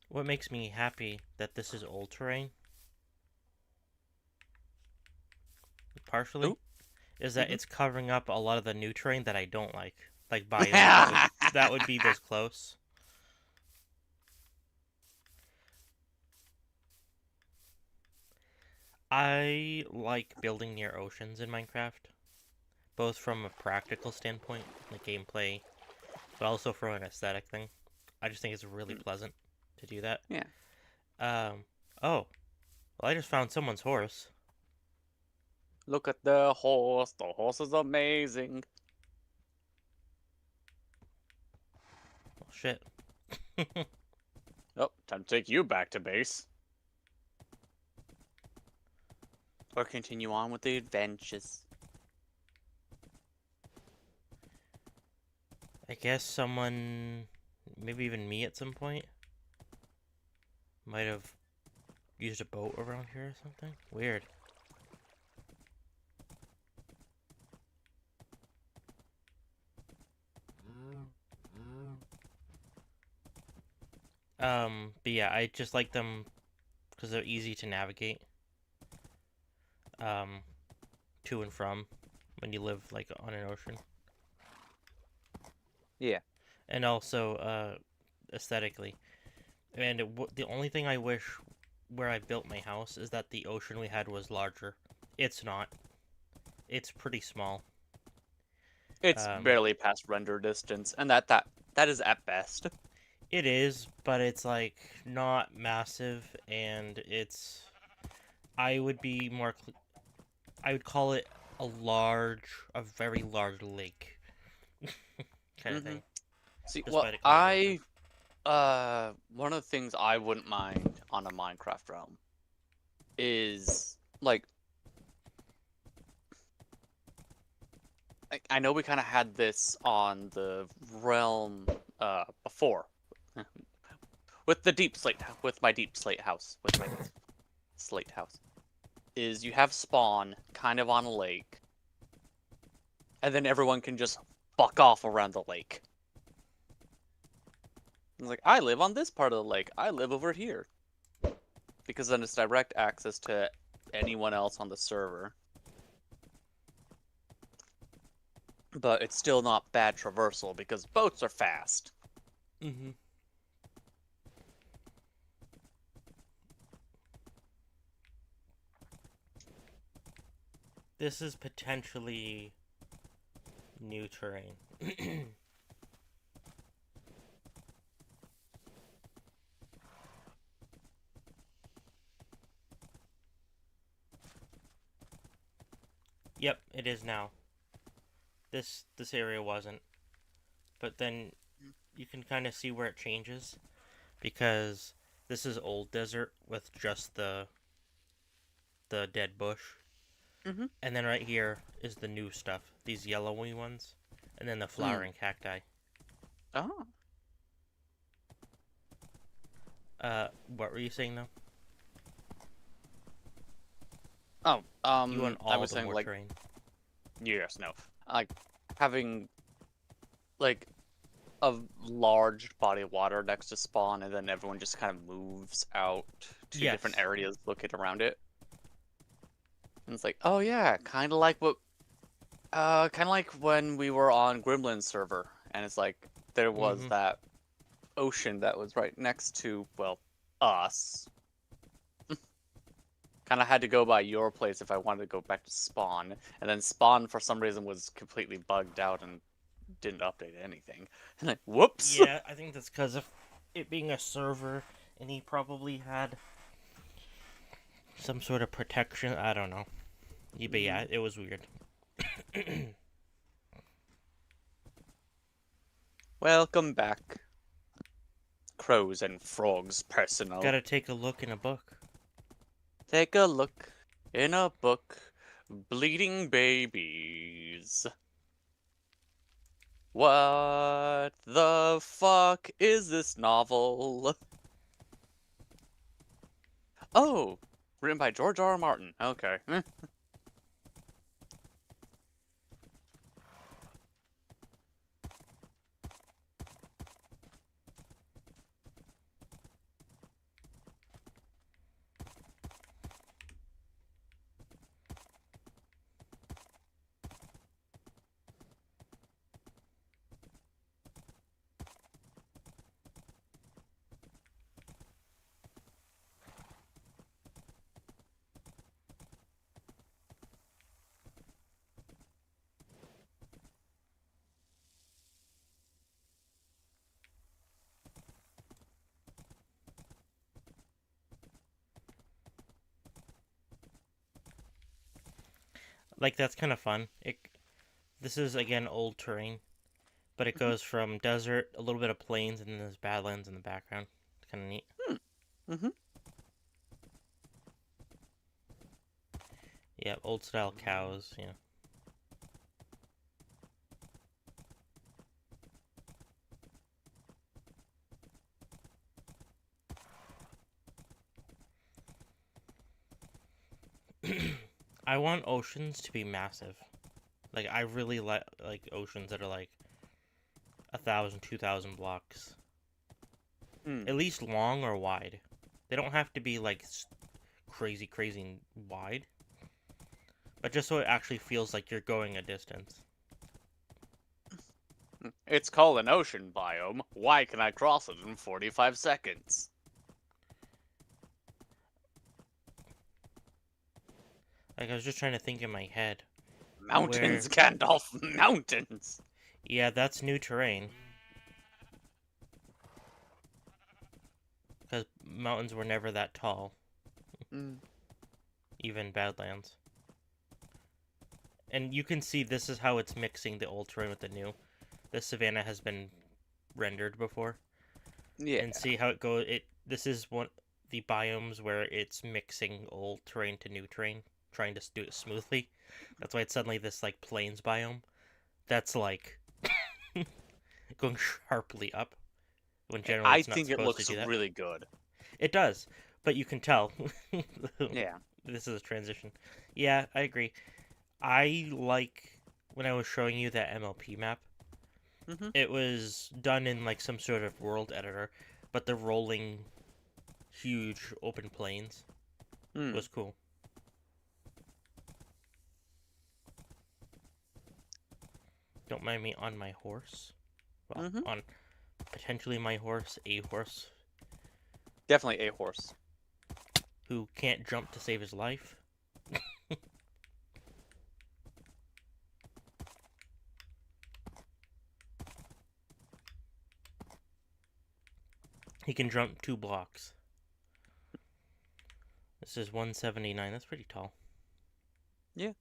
What makes me happy that this is old terrain, partially, Ooh. is that Hmm. it's covering up a lot of the new terrain that I don't like biomes that would be this close. I like building near oceans in Minecraft, both from a practical standpoint, like gameplay, but also from an aesthetic thing. I just think it's really pleasant to do that. Yeah. Um, oh, well, I just found someone's horse. Look at the horse. The horse is amazing. Oh, shit. Oh, time to take you back to base. Or continue on with the adventures. I guess someone, maybe even me at some point, might have used a boat around here or something. Weird. But yeah, I just like them because they're easy to navigate. um, to and from when you live like on an ocean, Yeah. and also aesthetically. And the only thing I wish where I built my house is that the ocean we had was larger. It's not. It's pretty small. It's Um, barely past render distance, and that is at best. it is, but it's like not massive, and it's. I would be more. I would call it a very large lake kind of Hmm. thing, See, well, despite it calling it ocean. one of the things I wouldn't mind on a Minecraft realm is like I know we kind of had this on the realm before with the deep slate with my deep slate house with my slate house is you have spawn kind of on a lake and then everyone can just fuck off around the lake. It's like I live on this part of the lake. I live over here because then it's direct access to anyone else on the server. But it's still not bad traversal because boats are fast. Mm-hmm. This is potentially new terrain. Yep, it is now. This area wasn't, but then you can kind of see where it changes because this is old desert with just the dead bush, Mm-hmm. and then right here is the new stuff, these yellowy ones, and then the Mm. flowering cacti. Oh. What were you saying though? Oh, You want I all was the saying more like terrain? yes, no. Like having like a large body of water next to spawn and then everyone just kind of moves out to different Yes. areas located around it. And it's like, oh yeah, kind of like when we were on Gremlin server and it's like there was Mm-hmm. that ocean that was right next to, well, us. Kind of had to go by your place if I wanted to go back to spawn, and then spawn for some reason was completely bugged out and didn't update anything. And like, whoops. Yeah, I think that's because of it being a server, and he probably had some sort of protection. I don't know. Yeah, but Mm. yeah, it was weird. Welcome back, crows and frogs personal. Gotta take a look in a book. Take a look in a book, bleeding babies. What the fuck is this novel? Oh, written by George R. R. Martin. Okay. Like that's kind of fun. This is again old terrain, but it goes from desert, a little bit of plains, and then there's badlands in the background. It's kind of neat. Mm-hmm. Yeah, old style cows. Yeah. I want oceans to be massive. Like I really like oceans that are like 1,000, 2,000 blocks, Hmm. at least long or wide. They don't have to be like crazy, crazy wide. but just so it actually feels like you're going a distance. It's called an ocean biome. Why can I cross it in 45 seconds? Like, I was just trying to think in my head Mountains, where. Gandalf, mountains! Yeah, that's new terrain. Because mountains were never that tall, Mm. even Badlands. And you can see this is how it's mixing the old terrain with the new. This savanna has been rendered before. Yeah. And see how it goes. This is one the biomes where it's mixing old terrain to new terrain, trying to do it smoothly. That's why it's suddenly this like plains biome. That's like going sharply up when generally I it's not think it supposed to looks do that. really good. It does, but you can tell Yeah. this is a transition. Yeah, I agree. I like when I was showing you that MLP map. Mm-hmm. It was done in like some sort of world editor, but the rolling huge open plains Mm. was cool. Don't mind me on my horse. Well, Mm-hmm. on potentially my horse, a horse Definitely a horse. who can't jump to save his life. He can jump 2 blocks. This is 179. That's pretty tall. Yeah.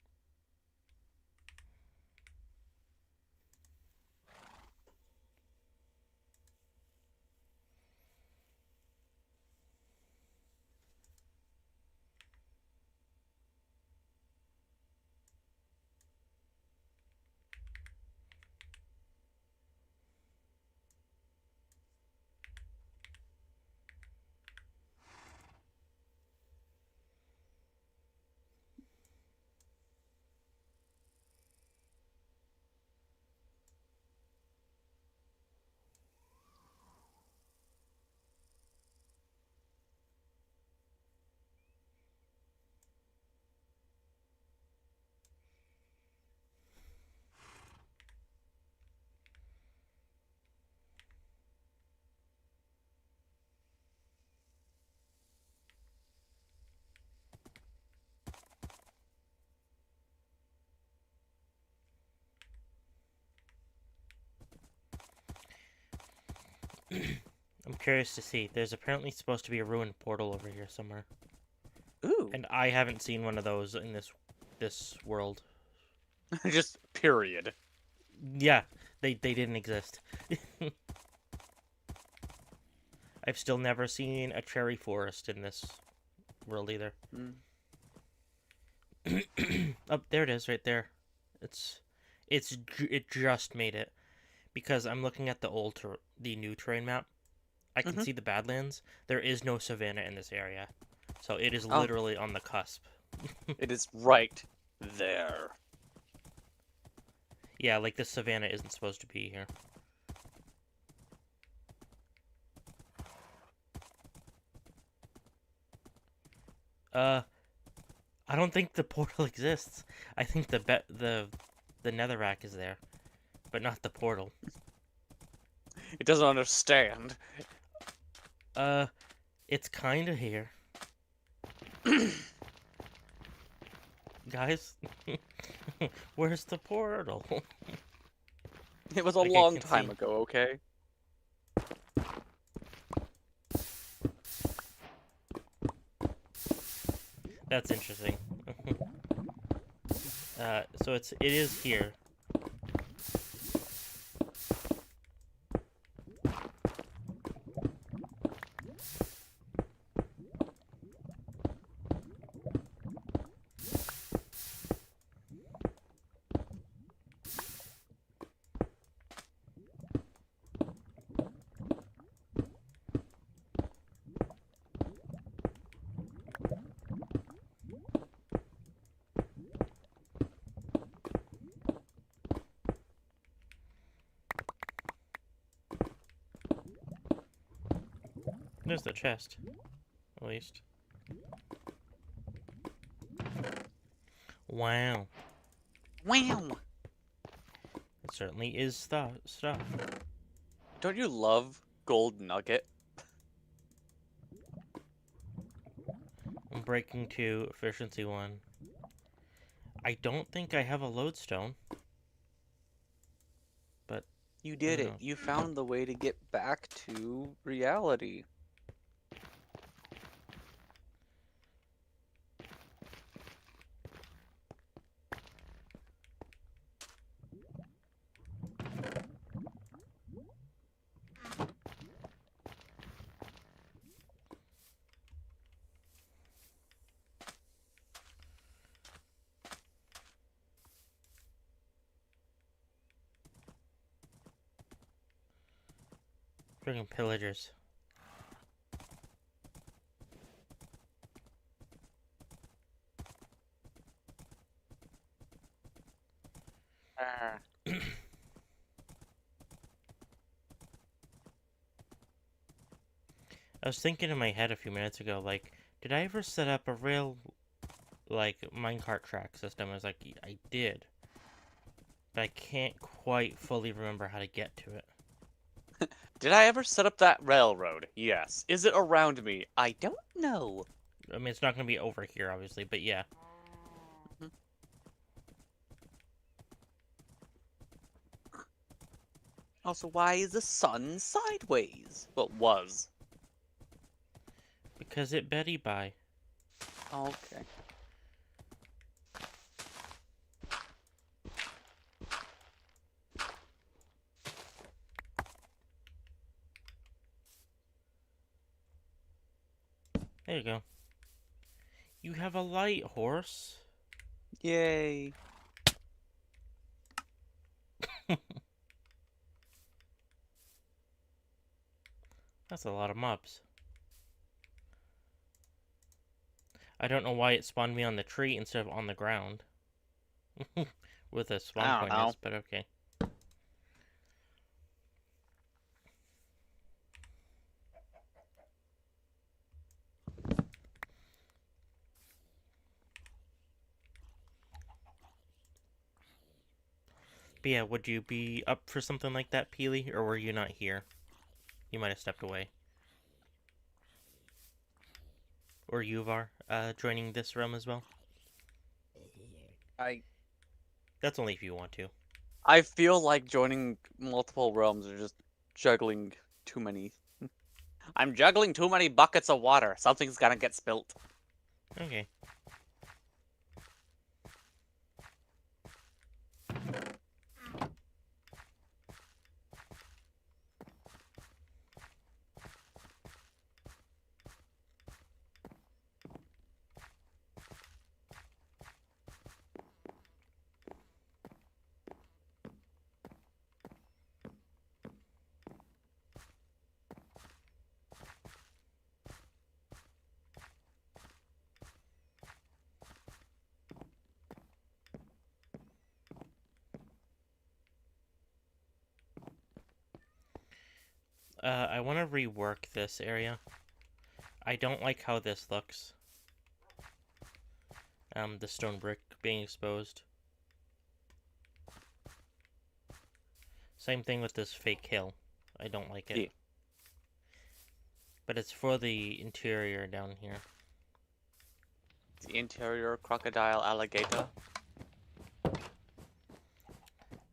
I'm curious to see. There's apparently supposed to be a ruined portal over here somewhere, Ooh. and I haven't seen one of those in this world. Just period. Yeah, they didn't exist. I've still never seen a cherry forest in this world either. Mm. Oh, there it is, right there. It's it just made it because I'm looking at the new terrain map. I can Mm-hmm. see the Badlands. There is no savanna in this area, so it is Oh, literally on the cusp. it is right there. Yeah, like the savanna isn't supposed to be here. Uh, I don't think the portal exists. I think the netherrack is there, but not the portal. It doesn't understand. Uh, it's kind of here, guys. Where's the portal? It was a Like I long can time see. ago, okay? That's interesting. So it is here. There's the chest, at least. Wow. Wow. It certainly is stuff. Don't you love gold nugget? I'm breaking 2, efficiency 1. I don't think I have a lodestone, but You who did it. knows? You found the way to get back to reality. Freaking pillagers. Ah. I was thinking in my head a few minutes ago, like, did I ever set up a real, like, minecart track system? I was like, I did. But I can't quite fully remember how to get to it. Did I ever set up that railroad? Yes. Is it around me? I don't know. I mean, it's not going to be over here, obviously, but yeah. Mhm. Also, why is the sun sideways? Well, was. Because it Betty by. Okay. There you go. You have a light horse. Yay. That's a lot of mobs. I don't know why it spawned me on the tree instead of on the ground. With a spawn I don't point know. is, but okay. But yeah, would you be up for something like that, Peely? Or were you not here? You might have stepped away. Or Yuvar, joining this realm as well? I That's only if you want to. I feel like joining multiple realms are just juggling too many. I'm juggling too many buckets of water. Something's gonna get spilt. Okay. I want to rework this area. I don't like how this looks. The stone brick being exposed. Same thing with this fake hill. I don't like it. Yeah. But it's for the interior down here. The interior crocodile alligator.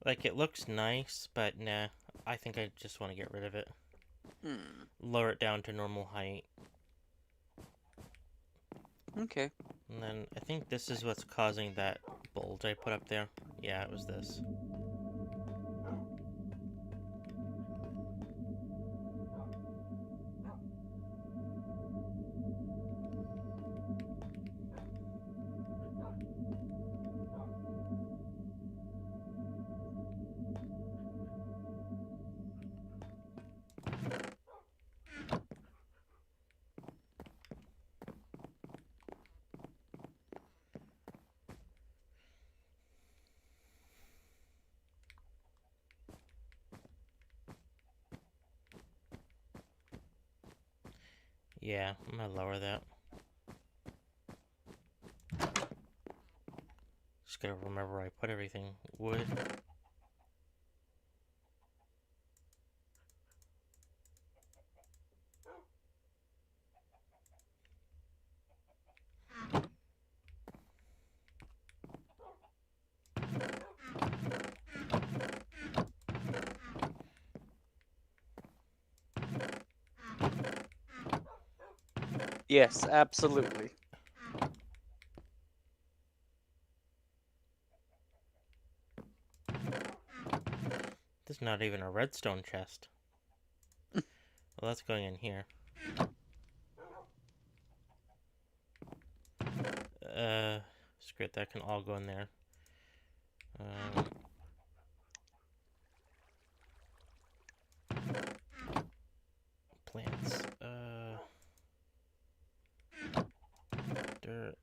Like, it looks nice, but nah. I think I just want to get rid of it. Hmm. Lower it down to normal height. Okay. And then I think this is what's causing that bulge I put up there. Yeah, it was this. Yeah, I'm gonna lower that. Just gotta remember where I put everything. Wood. Yes, absolutely. This is not even a redstone chest. Well, that's going in here. Uh, screw it, that can all go in there. Um, plants. Dirt.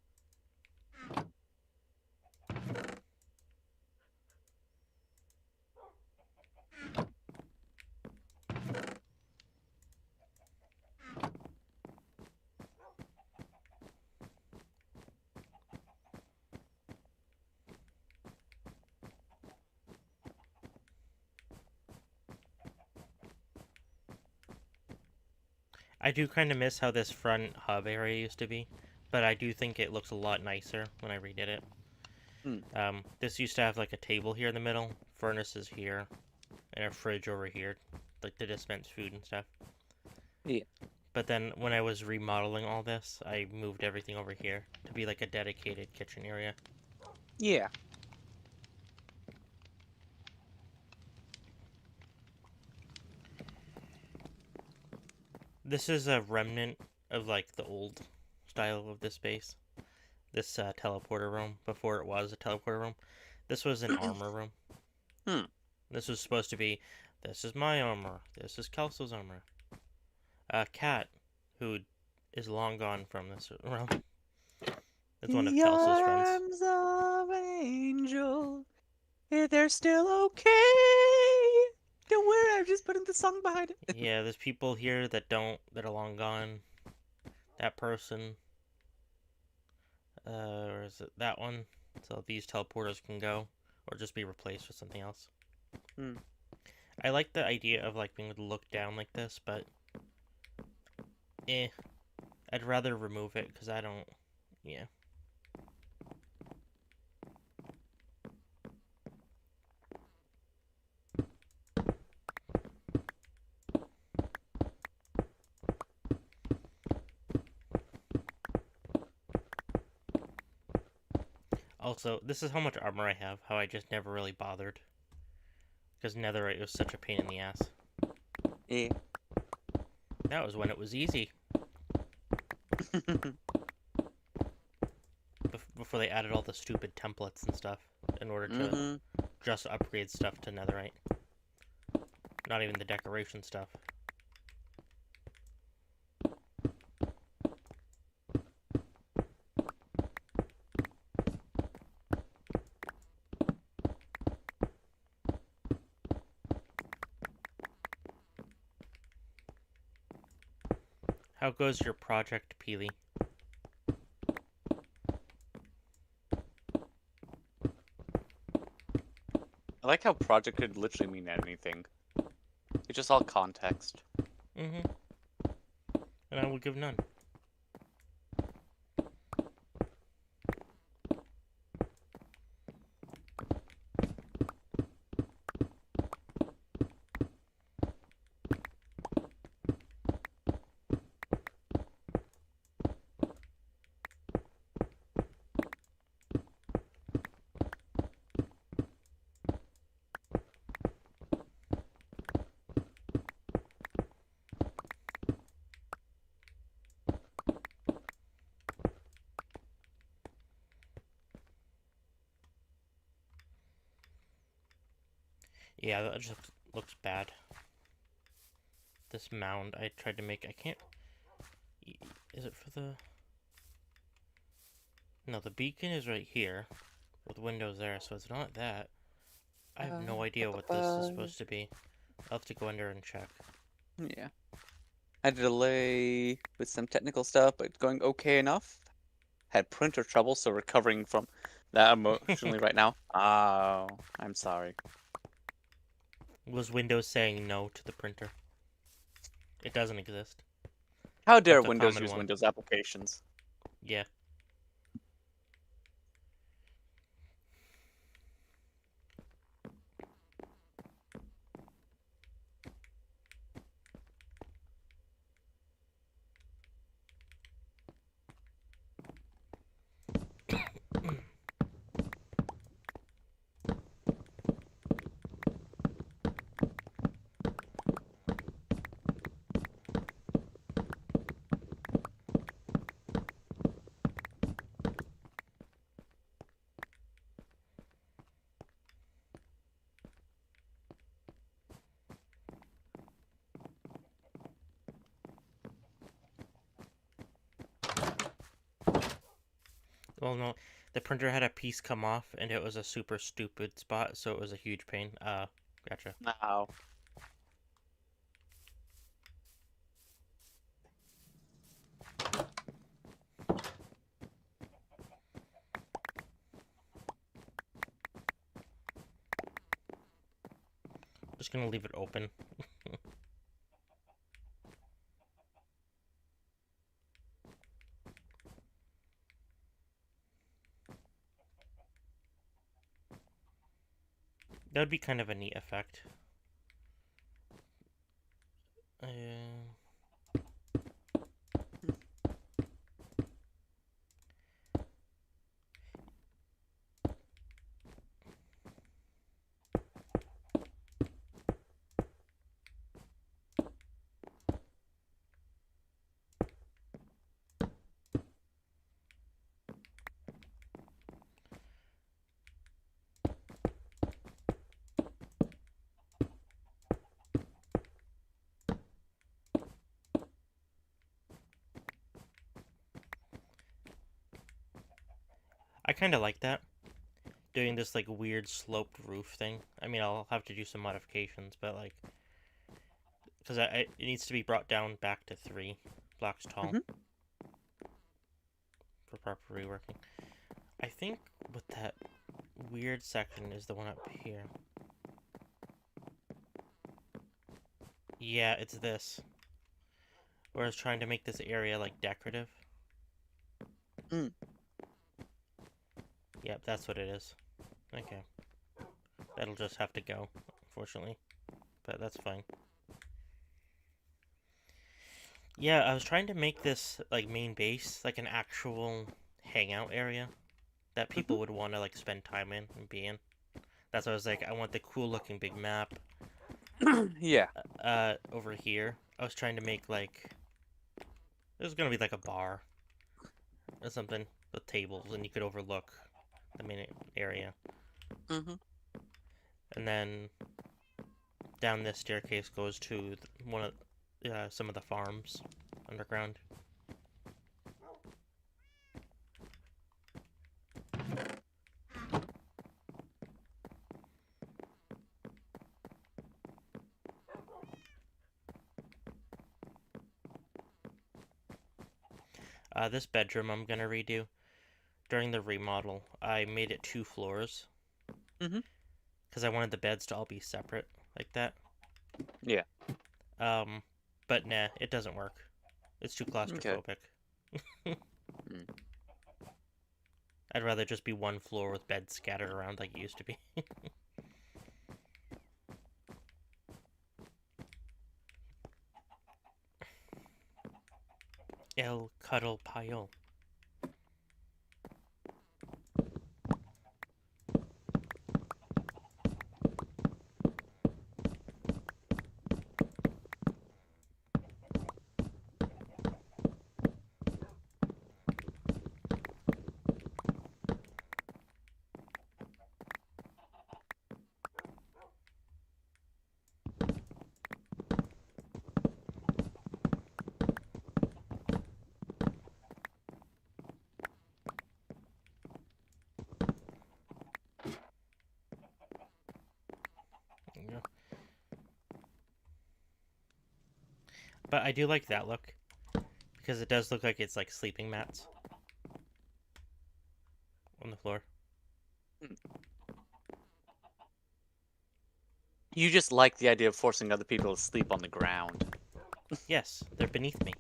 I do kind of miss how this front hub area used to be, but I do think it looks a lot nicer when I redid it. Hmm. This used to have like a table here in the middle, furnaces here, and a fridge over here, like to dispense food and stuff. Yeah. But then when I was remodeling all this, I moved everything over here to be like a dedicated kitchen area. Yeah. This is a remnant of like the old style of this base. This teleporter room, before it was a teleporter room. This was an armor room. Hmm. This was supposed to be, this is my armor, this is Kelso's armor. Cat, who is long gone from this realm. It's one of The Kelso's friends. arms of an angel, they're still okay. Don't worry, I'm just putting the song behind it. Yeah, there's people here that are long gone. That person, or is it that one? So these teleporters can go, or just be replaced with something else. Hmm. I like the idea of like being able to look down like this, but I'd rather remove it because I don't. Yeah. Also, this is how much armor I have. How I just never really bothered because netherite was such a pain in the ass. Yeah. That was when it was easy. Before they added all the stupid templates and stuff in order to Mm-hmm. just upgrade stuff to netherite. Not even the decoration stuff. How goes your project, Peely? I like how project could literally mean anything. It's just all context. Mm-hmm. And I will give none. Yeah, that just looks bad. This mound I tried to make, I can't. Is it for the. No, the beacon is right here with windows there, so it's not that. I have no idea what this is supposed to be. I'll have to go under and check. Yeah. Had a delay with some technical stuff, but going okay enough. Had printer trouble, so recovering from that emotionally right now. Oh, I'm sorry. Was Windows saying no to the printer? It doesn't exist. How dare Like a Windows common use one. Windows applications? Yeah. Well, no, the printer had a piece come off, and it was a super stupid spot, so it was a huge pain. Gotcha. Now, Just gonna leave it open. That would be kind of a neat effect. I kind of like that. Doing this like weird sloped roof thing. I mean, I'll have to do some modifications, but like, because it needs to be brought down back to 3 blocks tall hmm for proper reworking. I think with that weird section is the one up here. Yeah, it's this. Where I was trying to make this area like decorative. Mm. Yep, that's what it is. Okay. That'll just have to go, unfortunately. But that's fine. Yeah, I was trying to make this like main base like an actual hangout area that people would want to like spend time in and be in. That's why I was like, I want the cool looking big map. Yeah. Over here, I was trying to make like there's gonna be like a bar or something with tables, and you could overlook the main area. hmm And then down this staircase goes to one of some of the farms underground. This bedroom I'm gonna redo. During the remodel, I made it 2 floors hmm because I wanted the beds to all be separate like that. Yeah. Um, but nah, it doesn't work. It's too Okay. claustrophobic. Mm. I'd rather just be one floor with beds scattered around like it used to be. El Cuddle Pile. Yeah. But I do like that look because it does look like it's like sleeping mats on the floor. You just like the idea of forcing other people to sleep on the ground. Yes, they're beneath me.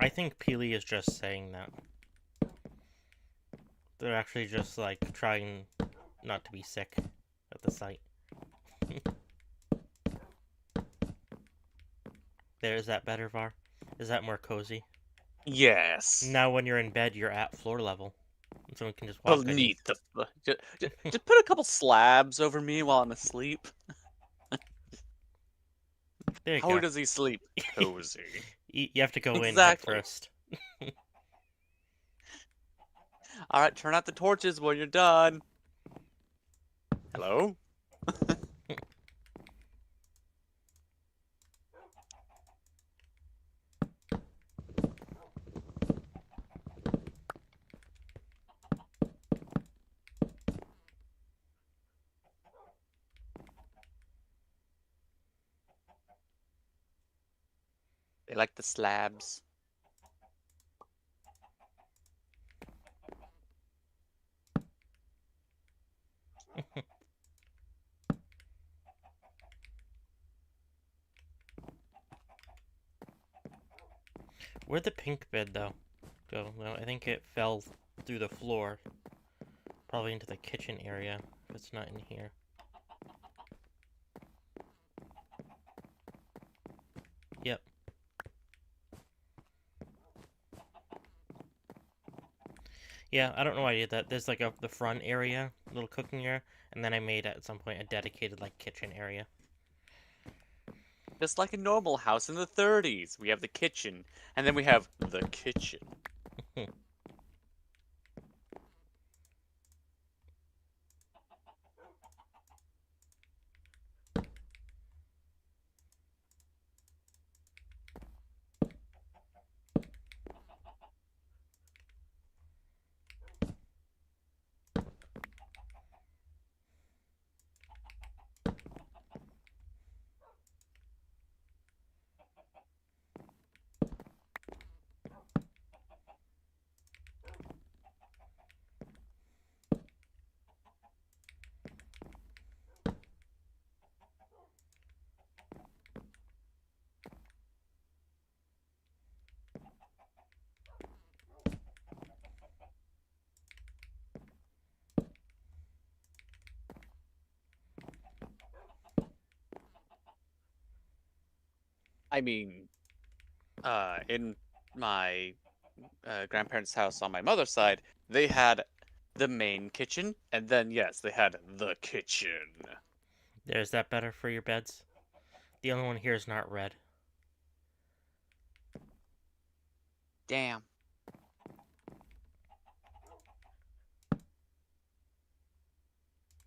I think Peely is just saying that. They're actually just like trying not to be sick at the sight. There, is that better, Var? Is that more cozy? Yes. Now when you're in bed, you're at floor level. And someone can just walk on you. Beneath the. Just put a couple slabs over me while I'm asleep. There you How go. does he sleep? Cozy. You have to go in head Exactly. first. Alright, turn out the torches when you're done. Hello? They like the slabs. Where'd the pink bed, though, go? Well, I think it fell through the floor. Probably into the kitchen area, if it's not in here. Yep. Yeah, I don't know why I did that. There's like the front area, little cooking area, and then I made at some point a dedicated like kitchen area. Just like a normal house in the 30s. We have the kitchen, and then we have the kitchen. I mean, in my grandparents' house on my mother's side, they had the main kitchen, and then, yes, they had the kitchen. There's that better for your beds? The only one here is not red. Damn.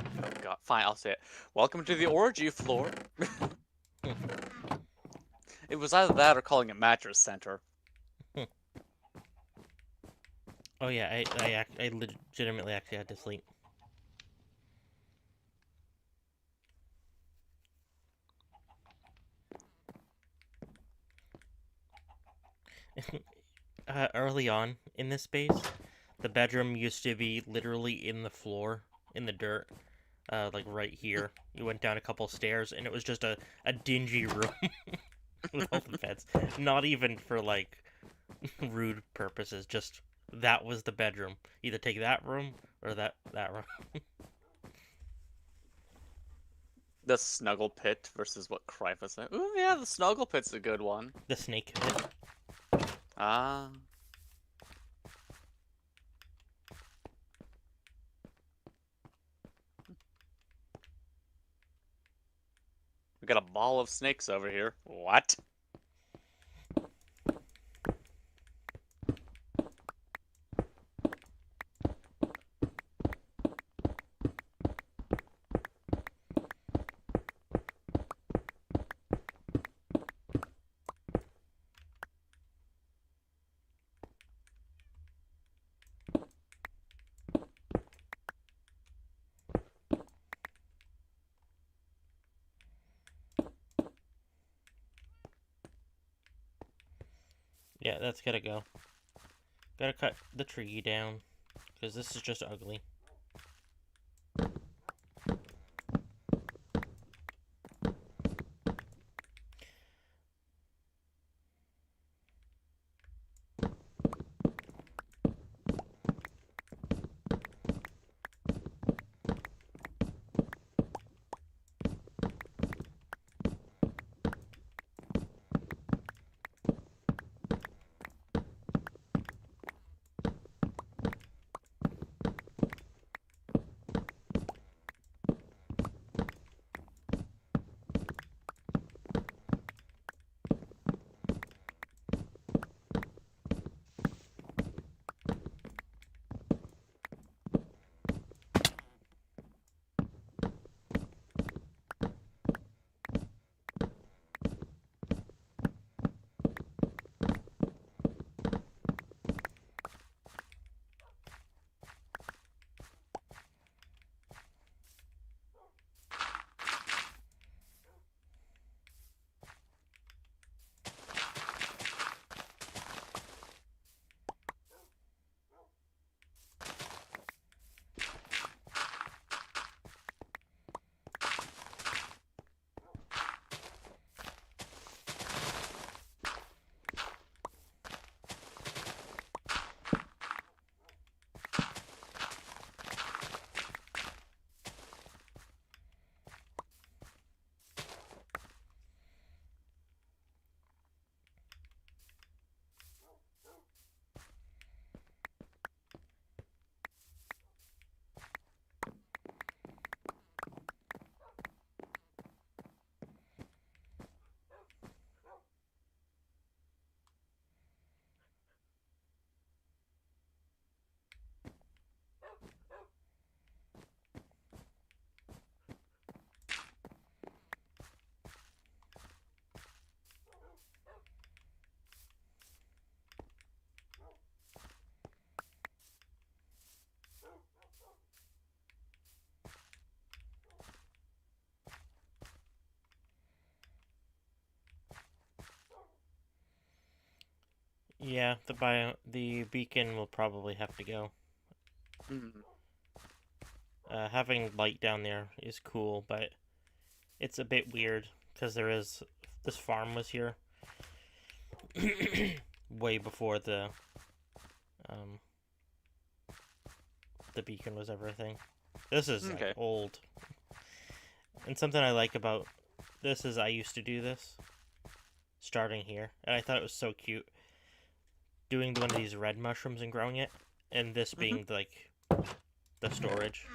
Oh god, fine, I'll say it. Welcome to the orgy floor. It was either that or calling it mattress center. Oh yeah, I legitimately actually had to sleep. Early on in this space, the bedroom used to be literally in the floor, in the dirt, like right here. You went down a couple stairs, and it was just a dingy room with all the beds. Not even for like rude purposes. Just that was the bedroom. Either take that room or that room. The snuggle pit versus what Cripe said. Ooh, yeah, the snuggle pit's a good one. The snake pit. Ah, we got a ball of snakes over here. What? Yeah, that's gotta go. Gotta cut the tree down. Because this is just ugly. Yeah, the beacon will probably have to go. Hmm. Having light down there is cool, but it's a bit weird because this farm was here way before um the beacon was everything. This is like Okay. old, and something I like about this is I used to do this starting here, and I thought it was so cute doing one of these red mushrooms and growing it, and this Hmm. being like the storage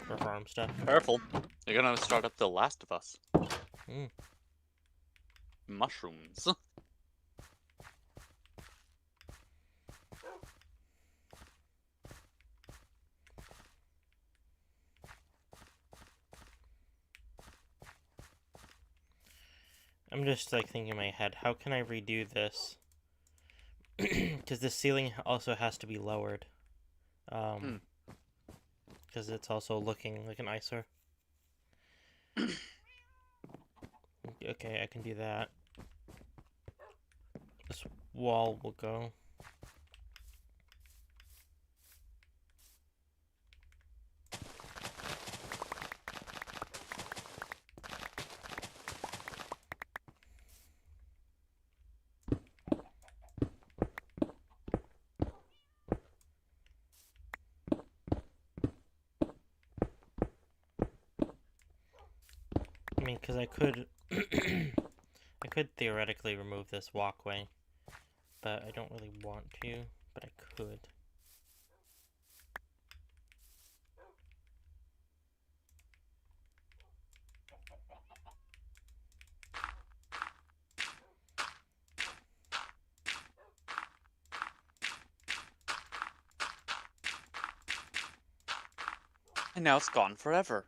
for farm stuff. Careful. You're gonna start up The Last of Us. Mm. Mushrooms. I'm just like thinking in my head, how can I redo this? Because the ceiling also has to be lowered. Hmm. Because it's also looking like an eyesore. Okay, I can do that. This wall will go. mean, because I could, I could theoretically remove this walkway, but I don't really want to. But I could. And now it's gone forever.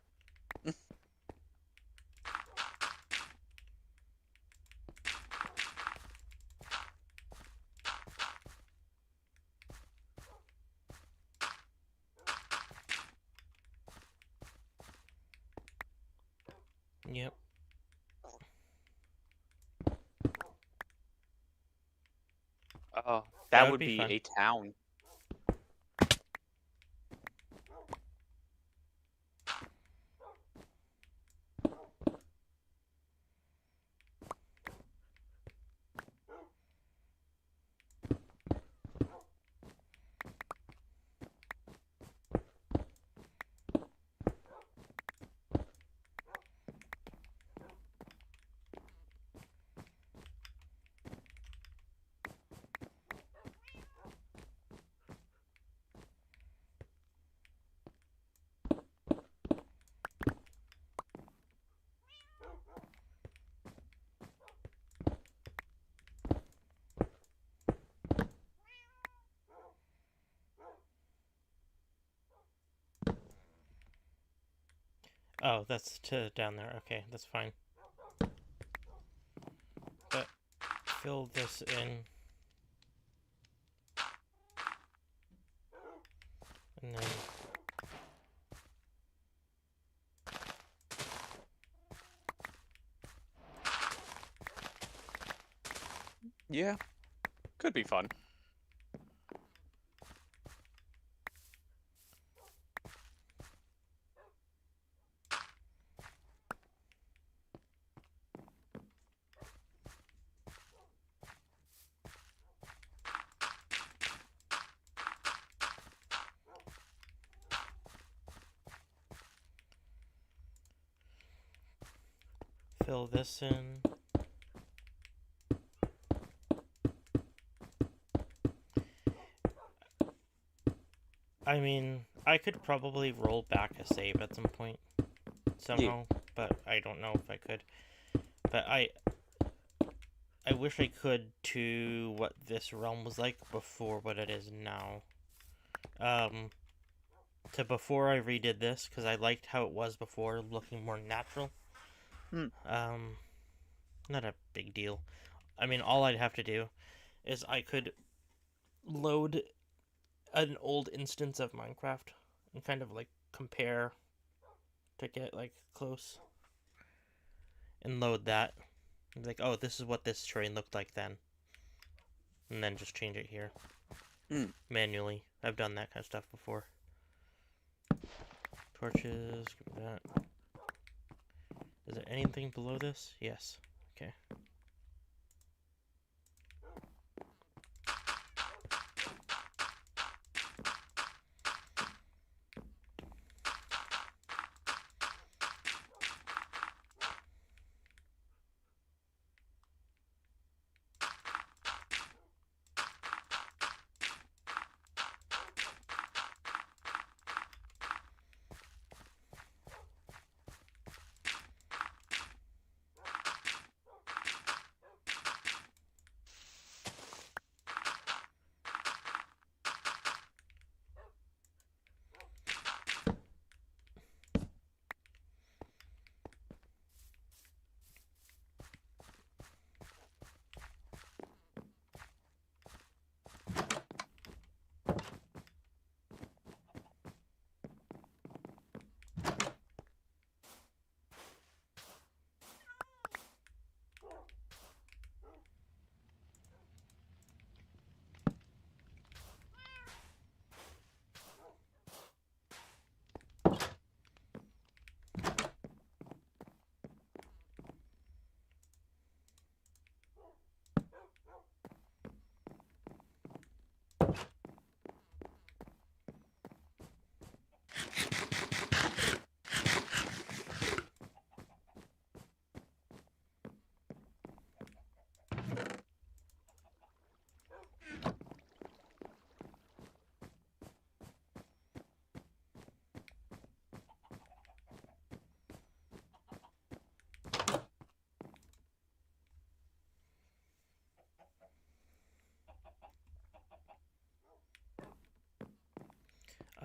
Yep. Oh, That that would would be be fun. a town. Oh, that's to down there. Okay, that's fine. But fill this in. And then Yeah, could be fun. fill this in. I mean, I could probably roll back a save at some point Yeah. somehow, but I don't know if I could. But I wish I could to what this realm was like before what it is now. Um, to before I redid this because I liked how it was before, looking more natural. Hmm. Um, not a big deal. I mean, all I'd have to do is I could load an old instance of Minecraft and kind of like compare to get like close and load that. And be like, oh, this is what this terrain looked like then, and then just change it here Hmm. manually. I've done that kind of stuff before. Torches, give me that. Is there anything below this? Yes. Okay.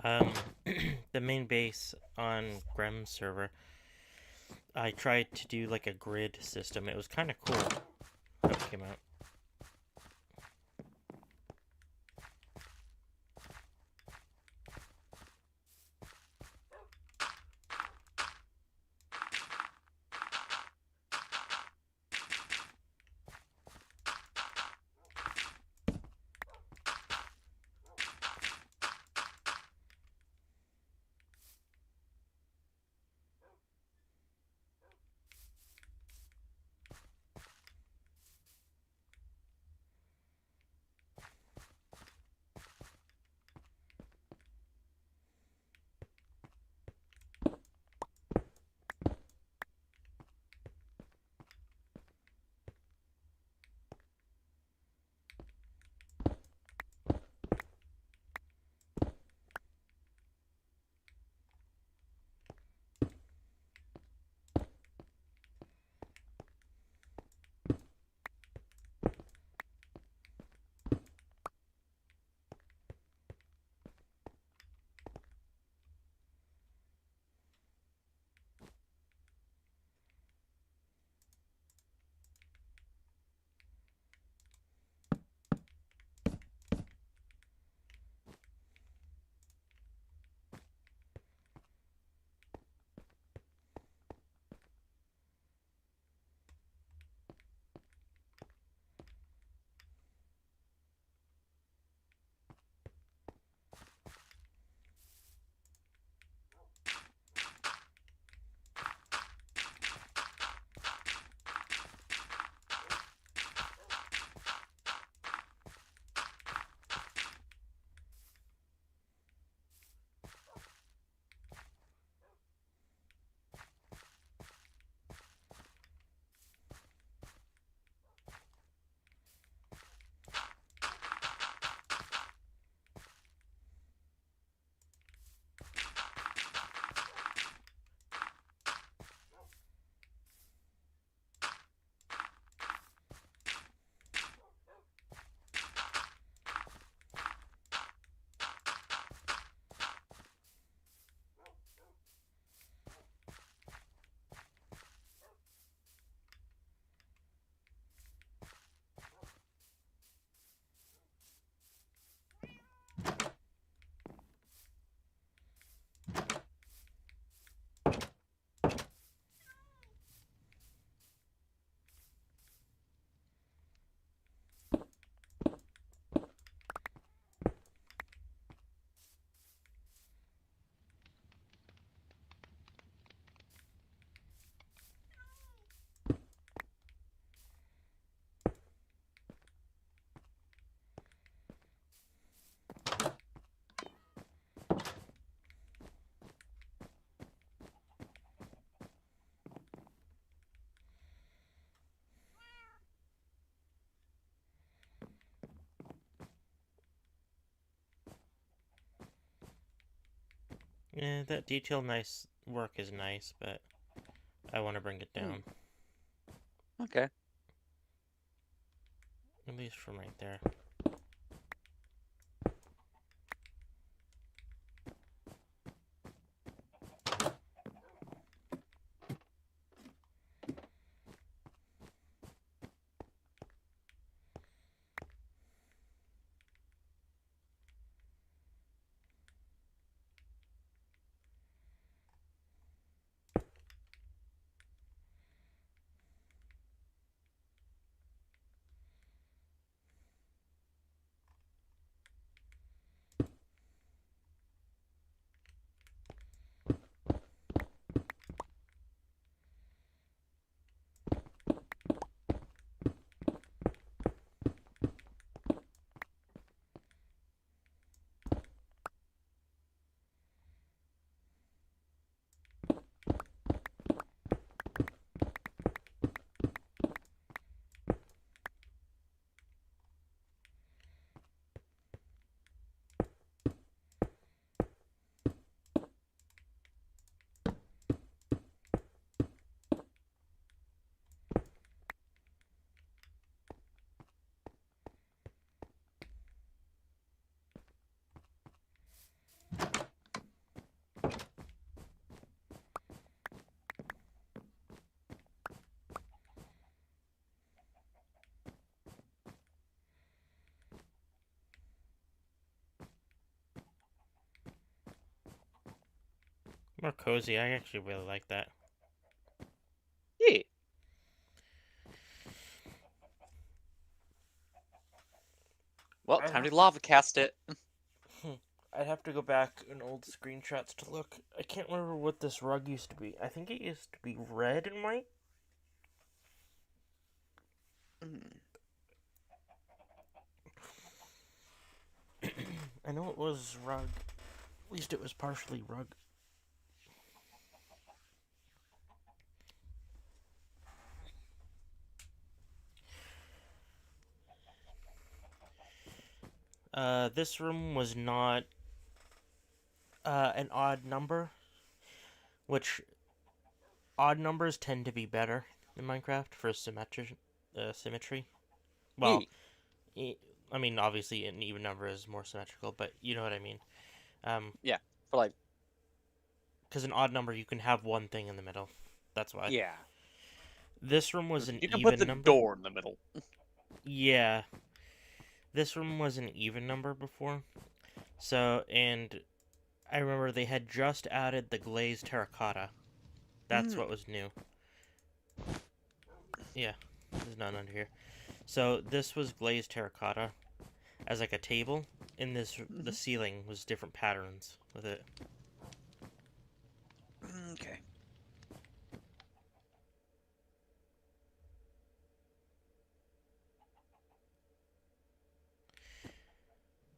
The main base on Grem's server, I tried to do like a grid system. It was kind of cool how it came out. Yeah, that detail nice work is nice, but I want to bring it Hmm. down. Okay. At least from right there. More cozy. I actually really like that. Yeah. Well, I time have to to. lava cast it. I'd have to go back in old screenshots to look. I can't remember what this rug used to be. I think it used to be red and white. Mm. I know it was rug. At least it was partially rug. This room was not an odd number, which odd numbers tend to be better in Minecraft for symmetry. Yeah. Well, I mean, obviously an even number is more symmetrical, but you know what I mean. Um, Yeah. For like, because an odd number you can have one thing in the middle. That's why. yeah. This room was an You can put even the number. door in the middle. Yeah, this room was an even number before. So, and I remember they had just added the glazed terracotta. That's Mm. what was new. Yeah, there's none under here. So this was glazed terracotta as like a table. In this, the Mhm. ceiling was different patterns with it. Okay.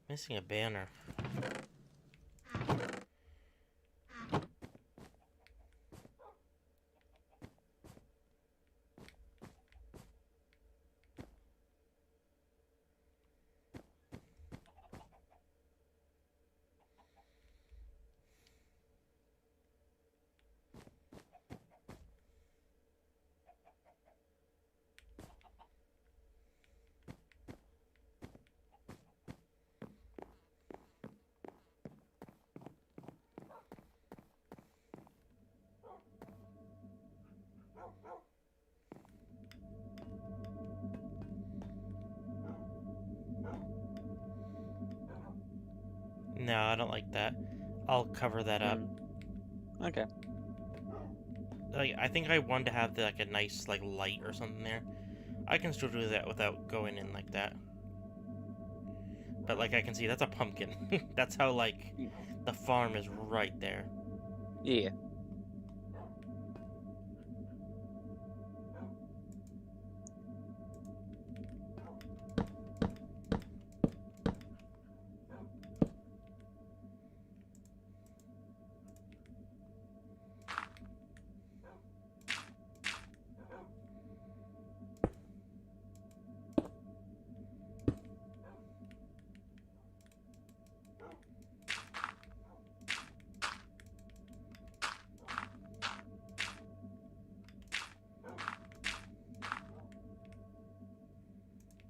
Missing a banner. No, I don't like that. I'll cover that up. Mm. Okay. Like, I think I wanted to have like a nice like light or something there. I can still do that without going in like that. But like I can see, that's a pumpkin. That's how like Mm. the farm is right there. Yeah.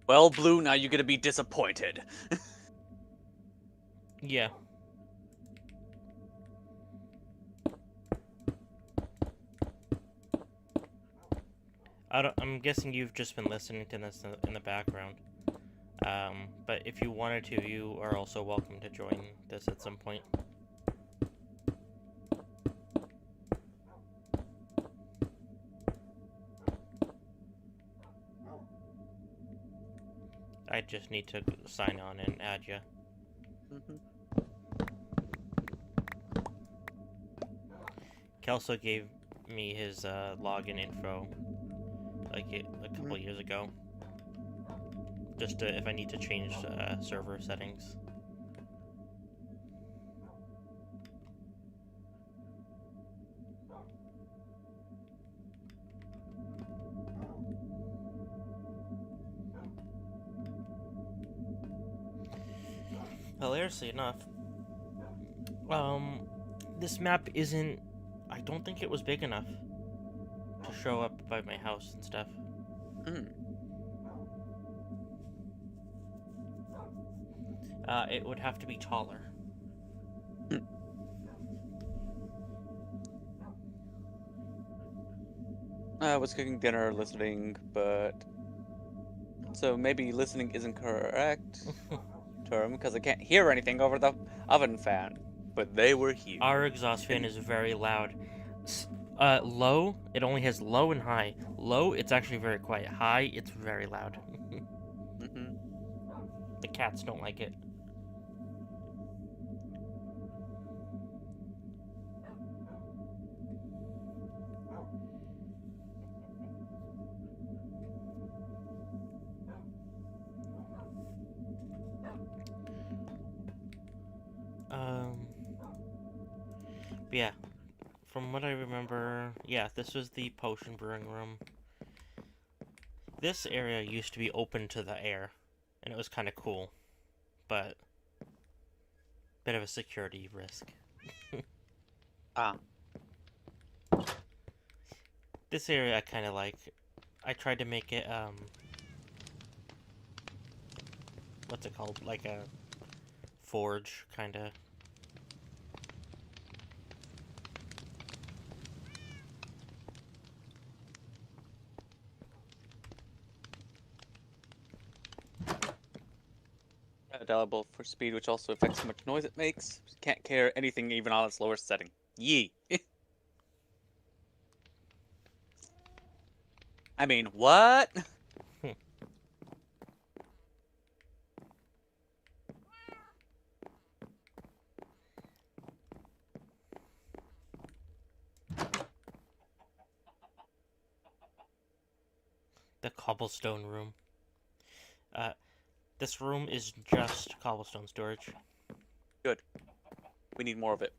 Well, Blue, now you're gonna be disappointed. Yeah. I'm guessing you've just been listening to this in the background. But if you wanted to, you are also welcome to join this at some point. I just need to sign on and add you. Mhm. Kelso gave me his login info like a couple Mhm. years ago. Just if I need to change server settings. Hilariously enough, um, this map isn't. I don't think it was big enough to show up by my house and stuff. Mm. It would have to be taller. Mm. I was cooking dinner, listening, but so maybe listening isn't correct term because I can't hear anything over the oven fan. but they were here. Our exhaust fan And is very loud. Low, it only has low and high. Low, it's actually very quiet. High, it's very loud. mhm. The cats don't like it. Um, but yeah, from what I remember, yeah, this was the potion brewing room. This area used to be open to the air, and it was kind of cool, but bit of a security risk. Ah, This area I kind of like. I tried to make it, what's it called? Like a forge, kind of. Adaptable for speed, which also affects how much noise it makes. Can't care anything even on its lowest setting. Yee. I mean, what? The cobblestone room. Uh, this room is just cobblestone storage. Good. We need more of it.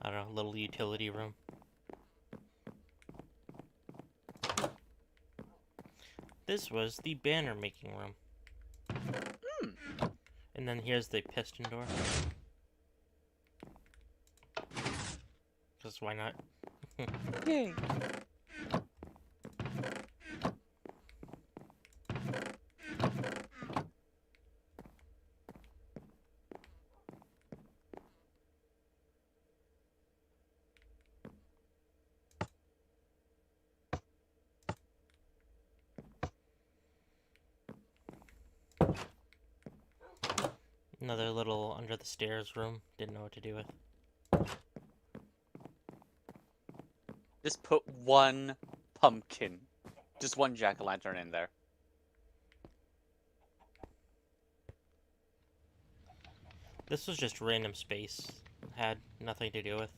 I don't know, little utility room. This was the banner making room. Hmm. And then here's the piston door. Because why not? Yay. Another little under the stairs room. Didn't know what to do with. Just put one pumpkin. Just one jack-o'-lantern in there. This was just random space. Had nothing to do with.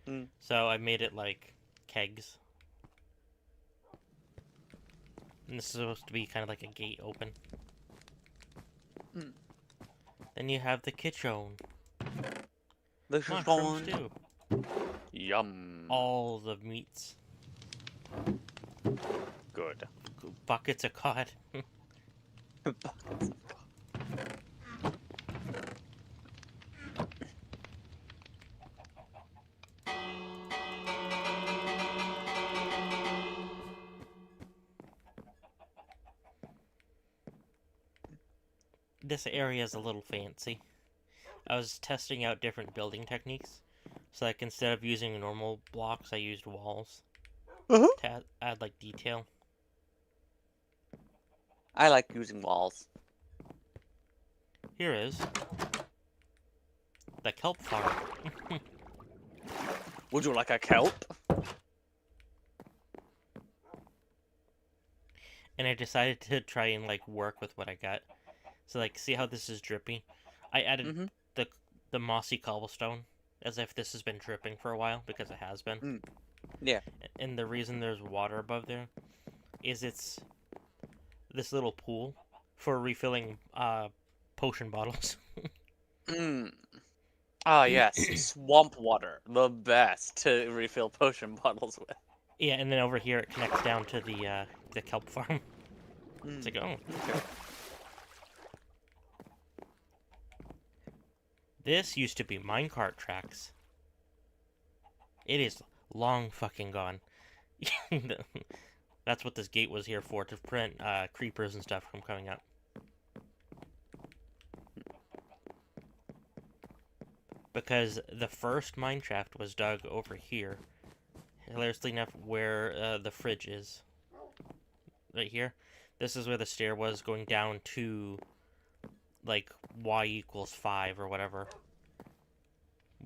Hmm. So I made it like kegs. And this is supposed to be kind of like a gate open. Hmm. Then you have the kitchen. This is Mushroom gone. stew. Yum. All the meats. Good. Buckets of cod. This area is a little fancy. I was testing out different building techniques. So like instead of using normal blocks, I used walls Uh-huh. to add like detail. I like using walls. Here is the kelp farm. Would you like a kelp? And I decided to try and like work with what I got. So like see how this is drippy? I added Mm-hmm. the mossy cobblestone as if this has been dripping for a while because it has been. Mm. Yeah. And the reason there's water above there is it's this little pool for refilling potion bottles. Mm. Ah, yes. Swamp water. The best to refill potion bottles with. Yeah, and then over here it connects down to the kelp farm. It's Mm. like, oh, Okay. this used to be minecart tracks. It is long fucking gone. That's what this gate was here for, to prevent creepers and stuff from coming up. Because the first mine shaft was dug over here. Hilariously enough, where the fridge is. Right here. This is where the stair was going down to, like, y equals 5 or whatever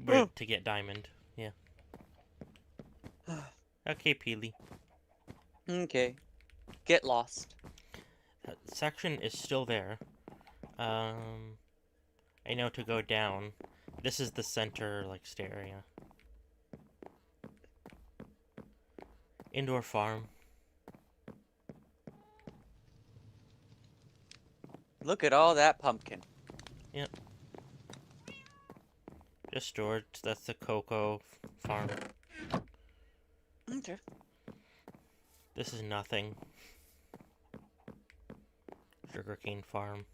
Oh. to get diamond. Yeah. Okay, Peely. Okay. Get lost. That section is still there. Um, I know to go down. This is the center, like, stair area. Indoor farm. Look at all that pumpkin. Yep. Just storage. That's the cocoa farm. Okay. This is nothing. Sugarcane farm.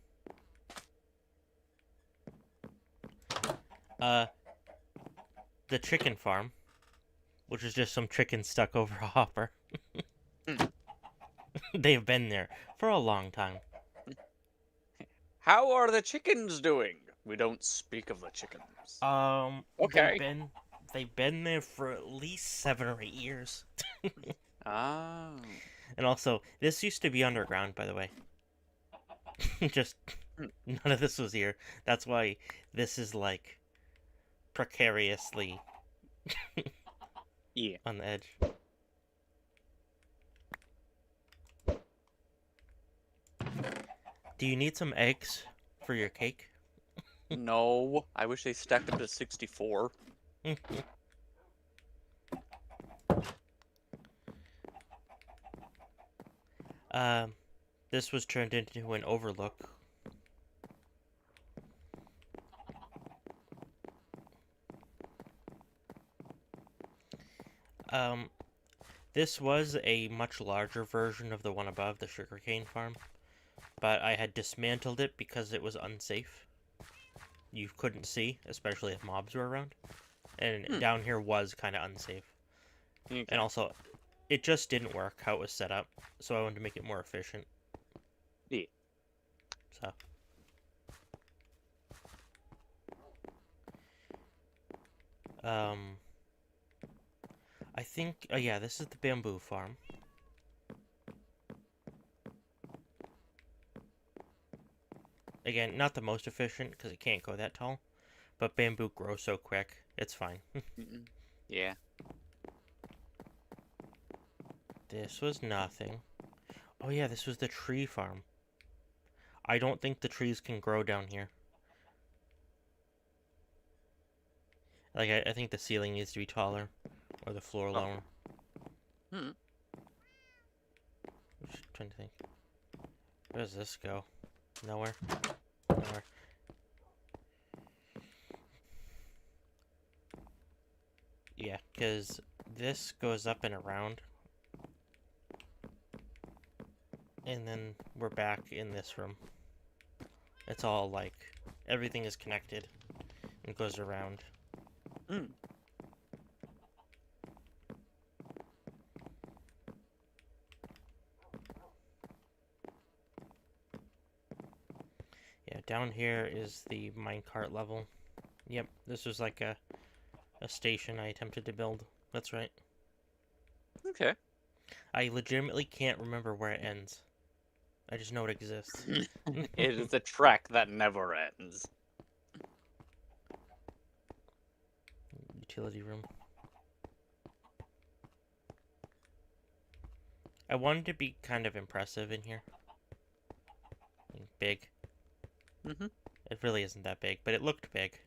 The chicken farm, which is just some chicken stuck over a hopper. They've been there for a long time. How are the chickens doing? We don't speak of the chickens. They've Okay. been there for at least 7 or 8 years. Oh. And also, this used to be underground, by the way. Just Hmm. none of this was here. That's why this is like precariously Yeah. on the edge. Do you need some eggs for your cake? No. I wish they stacked up to 64. um, this was turned into an overlook. Um, this was a much larger version of the one above, the sugarcane farm, but I had dismantled it because it was unsafe. You couldn't see, especially if mobs were around. And Hmm. down here was kind of unsafe. Okay. And also, it just didn't work how it was set up, so I wanted to make it more efficient. Yeah. So. I think, oh yeah, this is the bamboo farm. Again, not the most efficient, because it can't go that tall, but bamboo grows so quick, it's fine. Yeah. This was nothing. Oh yeah, this was the tree farm. I don't think the trees can grow down here. Like, I think the ceiling needs to be taller, or the floor Oh. lower. Hmm. I'm just trying to think. Where does this go? Nowhere. Nowhere. Yeah, because this goes up and around. And then we're back in this room. It's all like, everything is connected and goes around. Hmm. Yeah, down here is the minecart level. Yep, this was like a station I attempted to build. That's right. Okay. I legitimately can't remember where it ends. I just know it exists. It is a track that never ends. Utility room. I wanted to be kind of impressive in here. Big. Mm-hmm. It really isn't that big, but it looked big.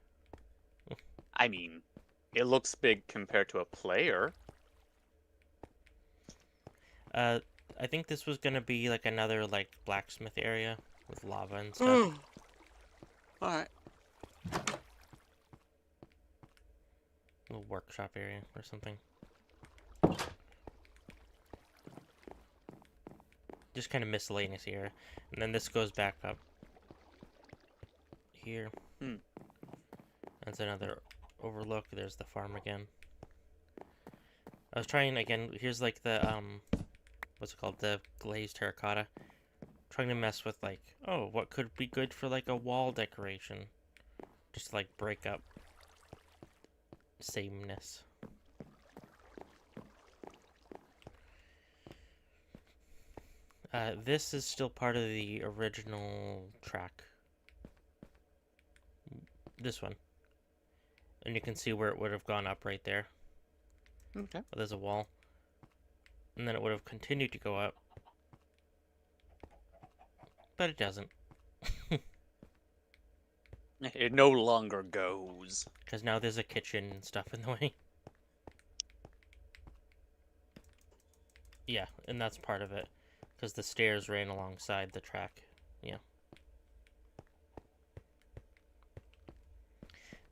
I mean, it looks big compared to a player. I think this was gonna be like another like blacksmith area with lava and stuff. Alright. Little workshop area or something. Just kind of miscellaneous here. And then this goes back up here. Hmm. That's another overlook. There's the farm again. I was trying again. Here's like the what's it called? The glazed terracotta. Trying to mess with like, oh, what could be good for like a wall decoration? Just like break up sameness. This is still part of the original track. This one. And you can see where it would have gone up right there. Okay. But there's a wall. And then it would have continued to go up. But it doesn't. It no longer goes. Because now there's a kitchen and stuff in the way. Yeah, and that's part of it. Because the stairs ran alongside the track. Yeah.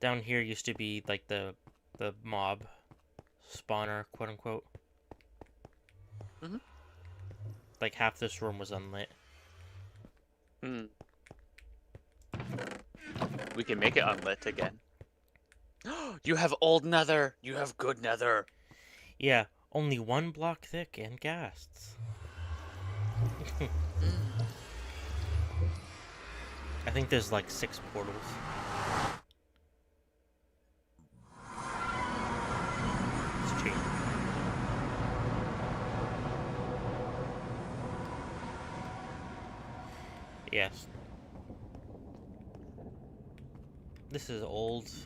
Down here used to be like the mob spawner, quote unquote. Mhm. Like half this room was unlit. Hmm. We can make it unlit again. You have old nether. You have good nether. Yeah, only 1 block thick and ghasts. I think there's like 6 portals. It's cheap. Yes. This is oldish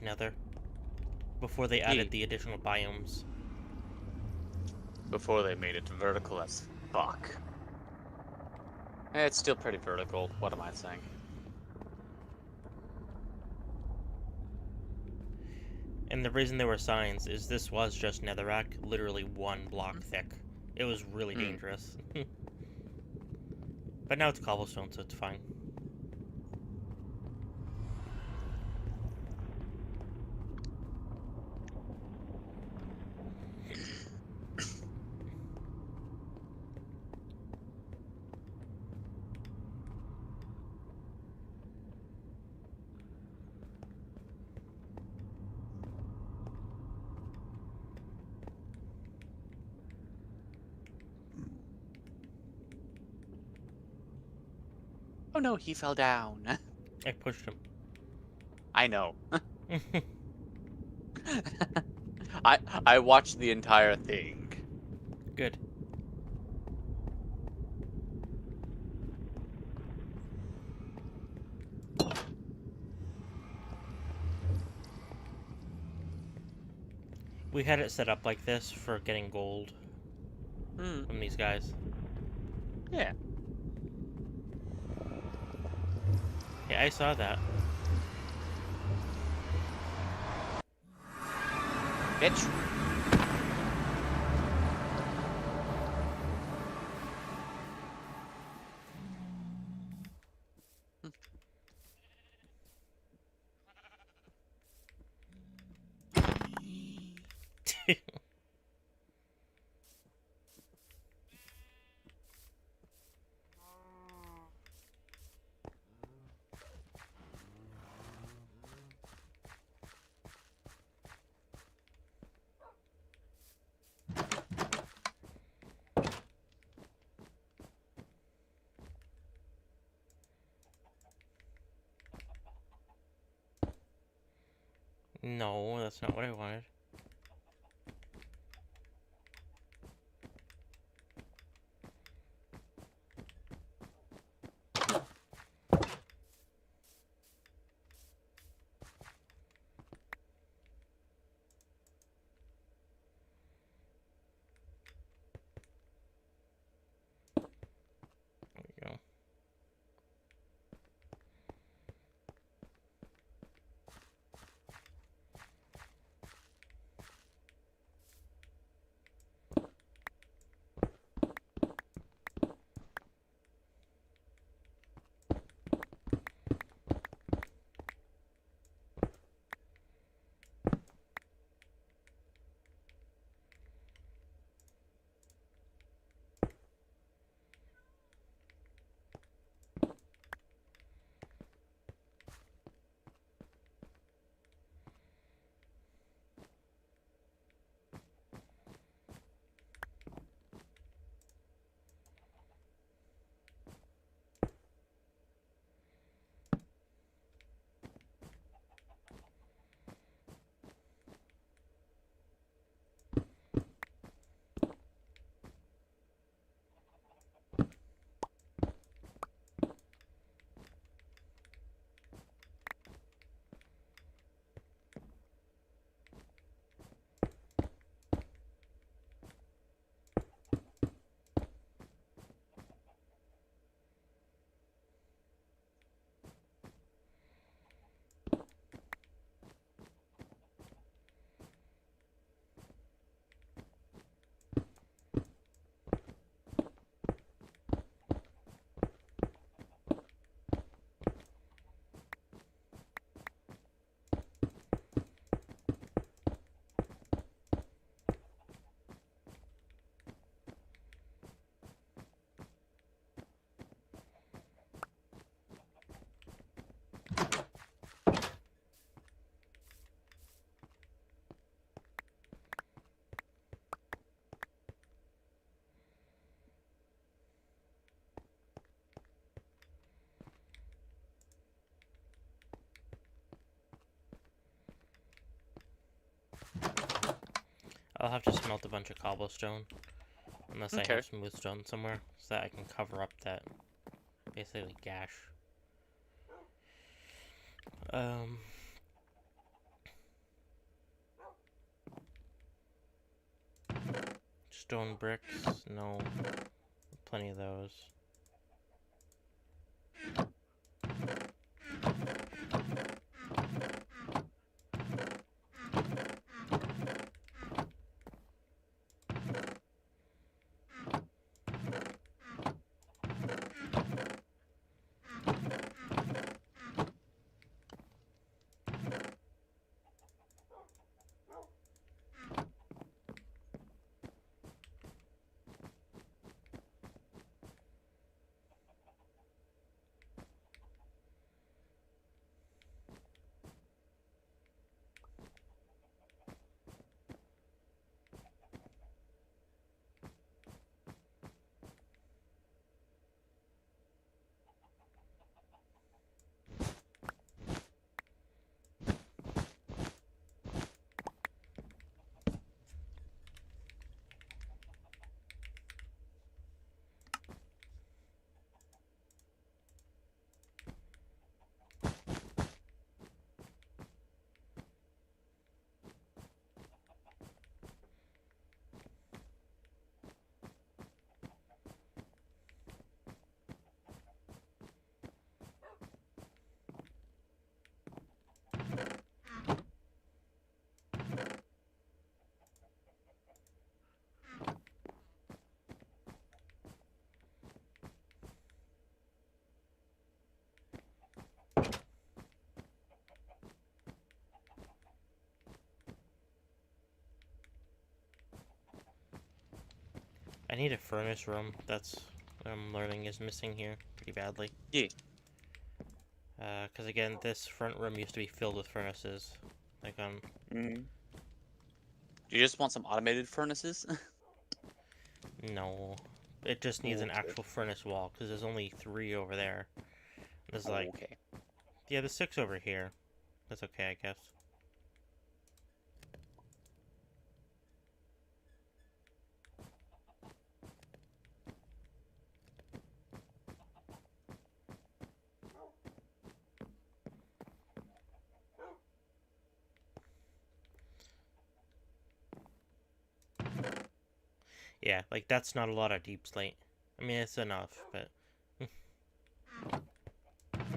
nether. Before they added the additional biomes. Before they made it vertical as fuck. It's still pretty vertical. What am I saying? And the reason there were signs is this was just netherrack, literally 1 block thick. It was really dangerous. But now it's cobblestone, so it's fine. Oh no, he fell down. I pushed him. I know. I watched the entire thing. Good. We had it set up like this for getting gold from these guys. Yeah. Yeah, I saw that. Bitch. No, that's not what I wanted. There we go. I'll have to smelt a bunch of cobblestone. Unless I Okay. have smooth stone somewhere. So that I can cover up that, basically, gash. Um... Stone bricks? No. Plenty of those. I need a furnace room. That's what I'm learning is missing here pretty badly. Yeah. Because again, this front room used to be filled with furnaces. Like, Mm. You just want some automated furnaces? no. It just needs an Okay. actual furnace wall, because there's only 3 over there. There's like, Okay. yeah, there's 6 over here. That's okay, I guess. Yeah, like, that's not a lot of deep slate. I mean, it's enough, but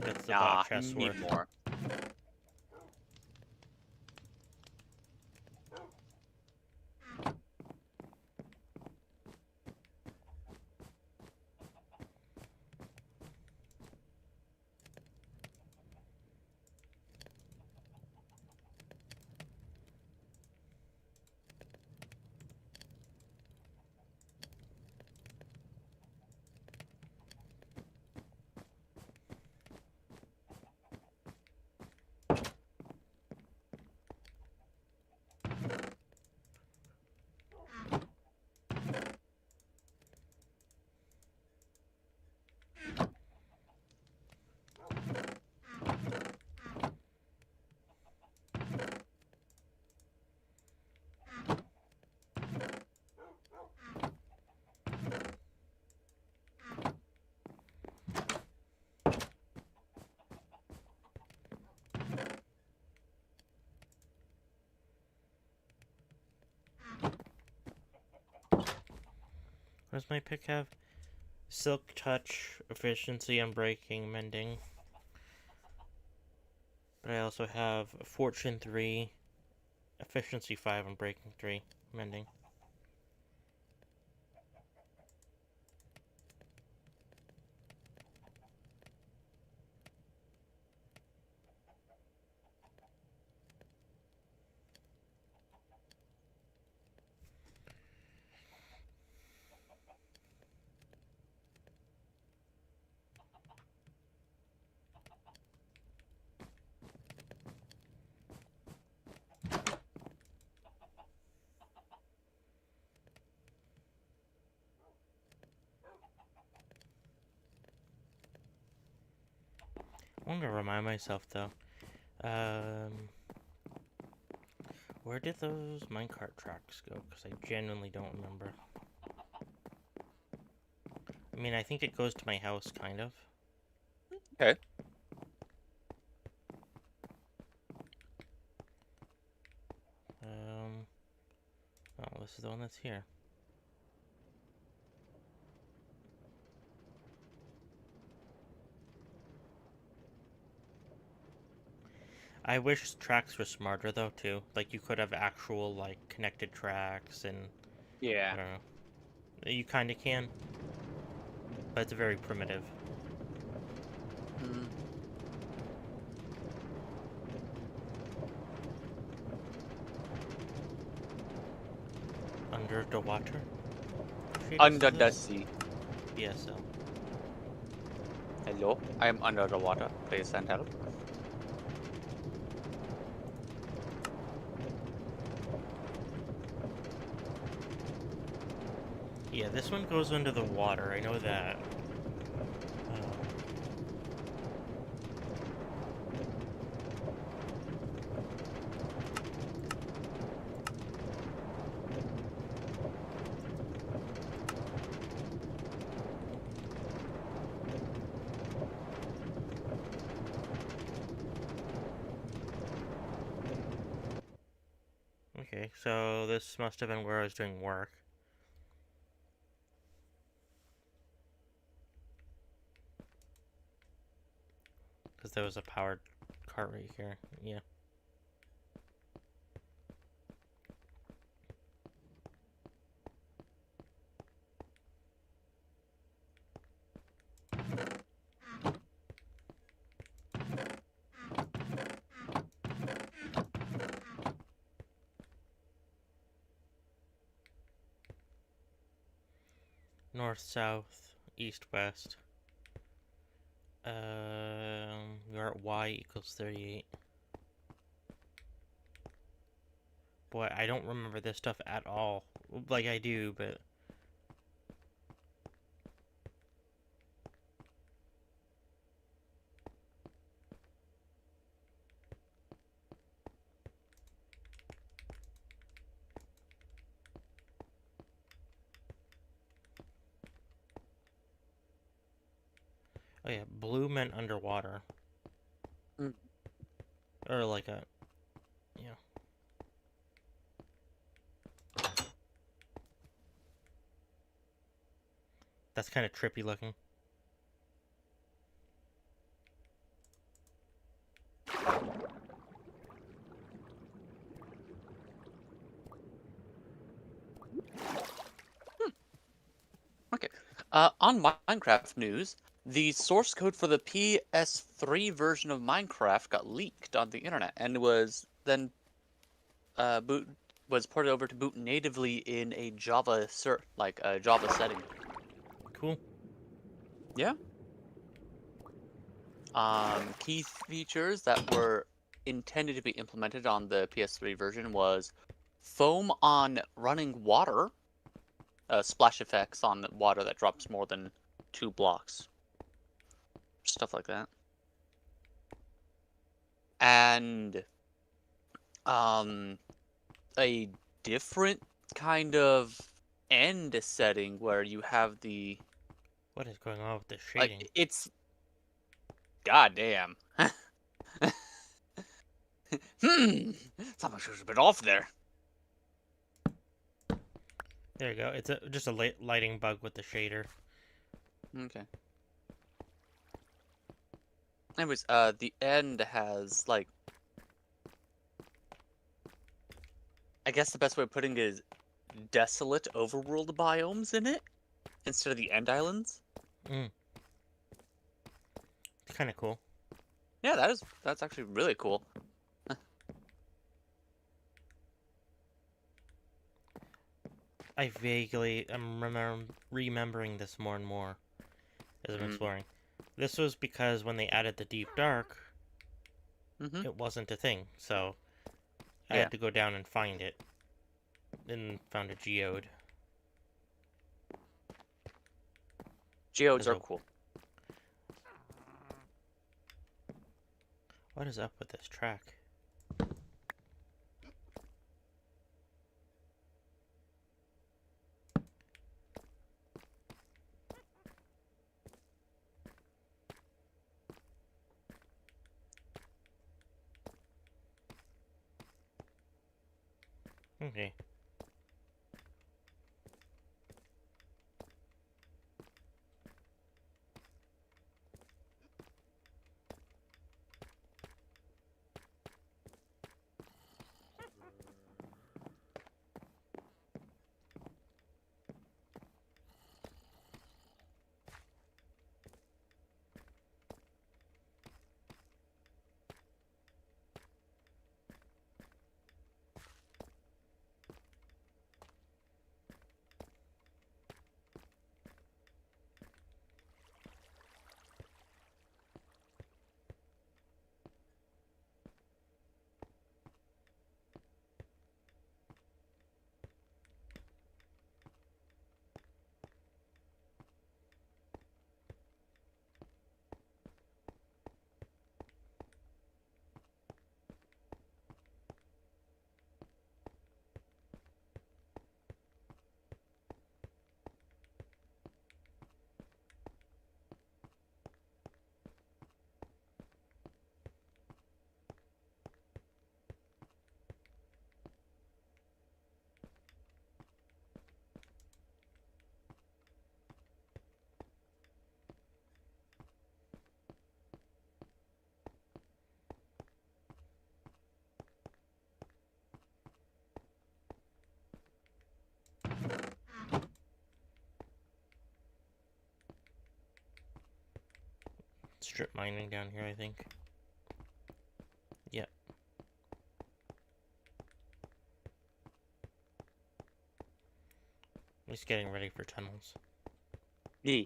that's about a Nah, chest's need worth. more. What does my pick have? Silk touch, efficiency on breaking, mending. But I also have fortune 3, efficiency 5 on breaking 3, mending. I want to remind myself though. Um, Where did those minecart tracks go? Because I genuinely don't remember. I mean, I think it goes to my house, kind of. Okay. Oh, this is the one that's here. I wish tracks were smarter though too. Like you could have actual like connected tracks and I Yeah. don't know. You kind of can, but it's very primitive. Mm. Under the water. Shaders Under is the this? sea. BSL. Hello, I am under the water. Please send help. Yeah, this one goes under the water. I know that. Okay, so this must have been where I was doing work. Because there was a powered cart right here. Yeah. North, south, east, west. You're at y equals 38. Boy, I don't remember this stuff at all. Like I do, but oh yeah, blue meant underwater. Mm. Or like a yeah. That's kind of trippy looking. Okay. On Minecraft news, the source code for the PS3 version of Minecraft got leaked on the internet and was then boot was ported over to boot natively in a Java setting. Cool. Yeah. Key features that were intended to be implemented on the PS3 version was foam on running water, splash effects on water that drops more than 2 blocks, stuff like that, and um, a different kind of end setting where you have the What is going on with the like shading? it's goddamn. Something was a bit off there. There you go. It's just a lighting bug with the shader. Okay. Anyways, the end has like I guess the best way of putting it is desolate overworld biomes in it instead of the end islands. Mm, it's kind of cool. Yeah, that's actually really cool. I vaguely am remembering this more and more as I'm Mm. exploring. This was because when they added the deep dark, Mhm. it wasn't a thing, so I Yeah. had to go down and find it, and found a geode. Geodes As are a cool. what is up with this track? Okay. Strip mining down here, I think. Yep. Just getting ready for tunnels. Yeah.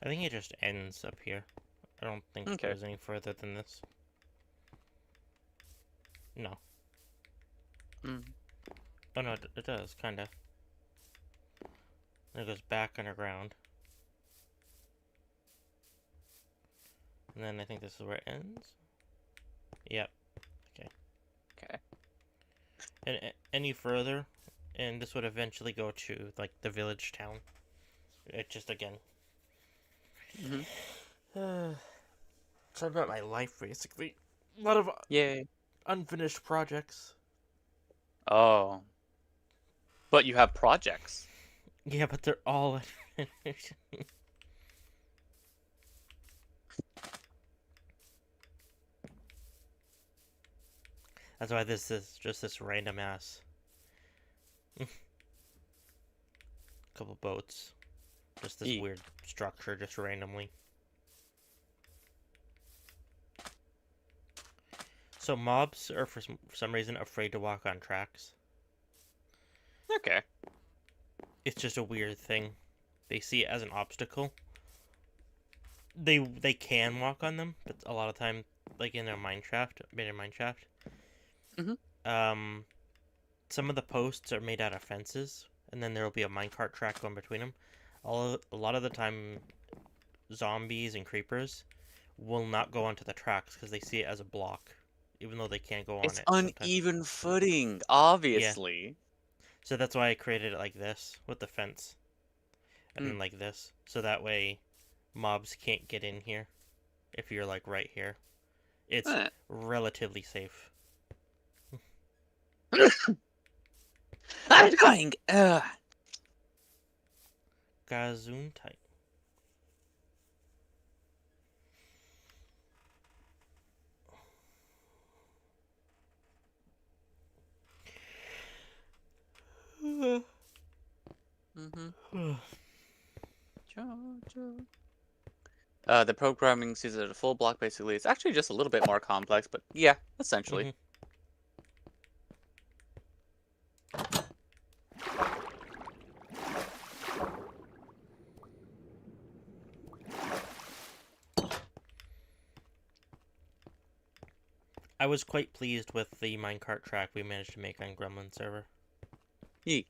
I think it just ends up here. I don't think it Okay. goes any further than this. No. Mm. Oh no, it does, kinda. It goes back underground. And then I think this is where it ends. Yep. Okay. Okay. And any further, and this would eventually go to like the village town. It just again. Mm-hmm. So about my life basically. A lot of Yay. unfinished projects. Oh. But you have projects. Yeah, but they're all unfinished. That's why this is just this random ass couple boats. Just this E. weird structure just randomly. So mobs are for some reason afraid to walk on tracks. Okay. It's just a weird thing. They see it as an obstacle. They can walk on them, but a lot of time like in their Minecraft. Hmm. Um, some of the posts are made out of fences, and then there will be a minecart track going between them. A lot of the time, zombies and creepers will not go onto the tracks because they see it as a block, even though they can't go on It's it sometimes. uneven footing, Yeah, obviously. so that's why I created it like this with the fence, and Hmm. then like this, so that way mobs can't get in here if you're like right here. It's Eh. relatively safe. I'm dying. Ugh. Gazoon type. Mm-hmm. The programming sees it as a full block, basically. It's actually just a little bit more complex, but yeah, essentially. Hmm. I was quite pleased with the minecart track we managed to make on Gremlin server. Yee.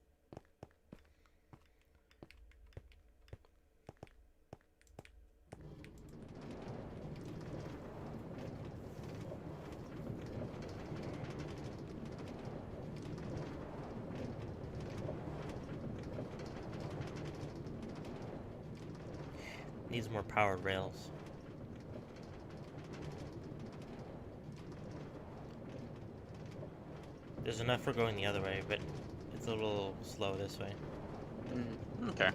Needs more powered rails. There's enough for going the other way, but it's a little slow this way. Okay.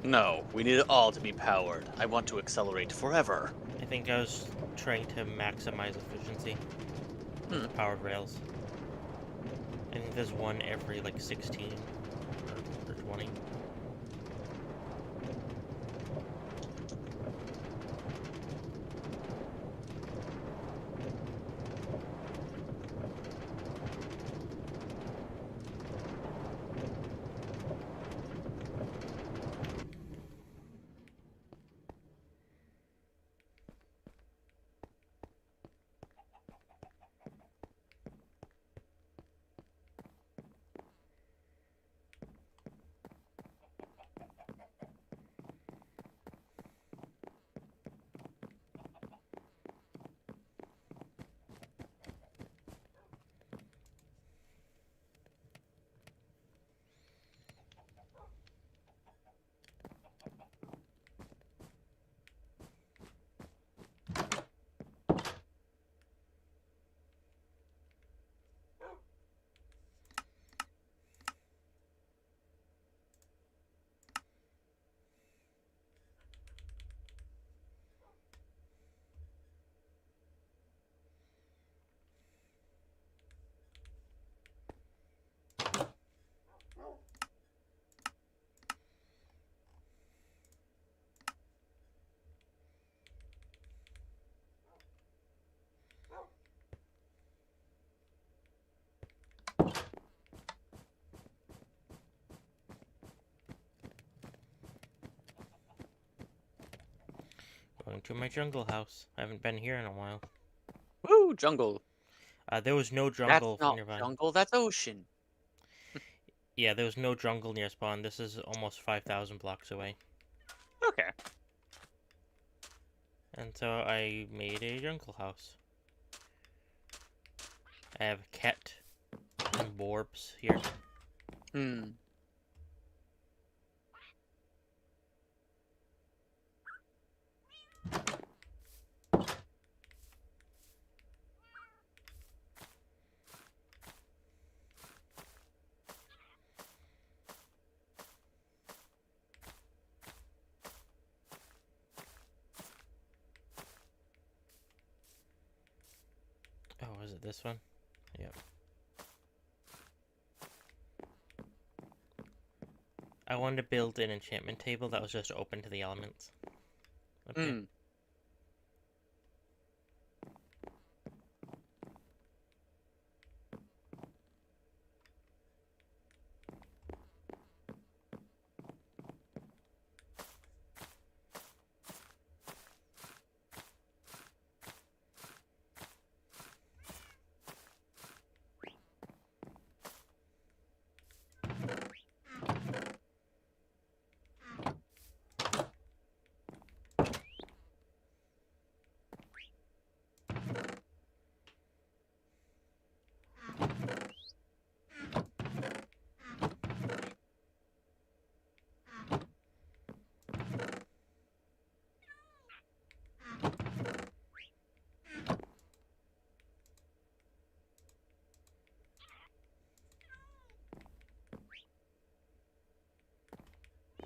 No, we need it all to be powered. I want to accelerate forever. I think I was trying to maximize efficiency with Hmm. the powered rails. I think there's one every like 16 or 20. Going to my jungle house. I haven't been here in a while. Woo, jungle. There was no That's jungle not nearby. jungle, that's ocean. Yeah, there was no jungle near spawn. This is almost 5,000 blocks away. Okay. And so I made a jungle house. I have cat and borbs here. Hmm. Oh, is it this one? Yep. I wanted to build an enchantment table that was just open to the elements. Up here. Hmm.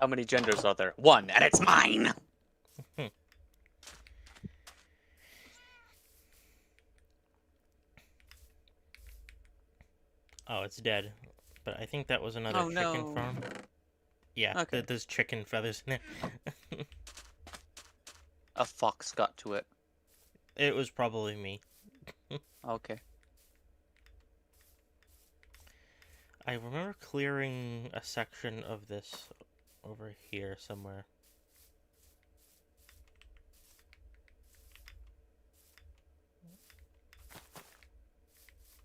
How many genders are there? One, and it's mine! Oh, it's dead. But I think that was another Oh chicken no. farm. Yeah, Okay. there's chicken feathers in it. A fox got to it. It was probably me. Okay. I remember clearing a section of this over here somewhere.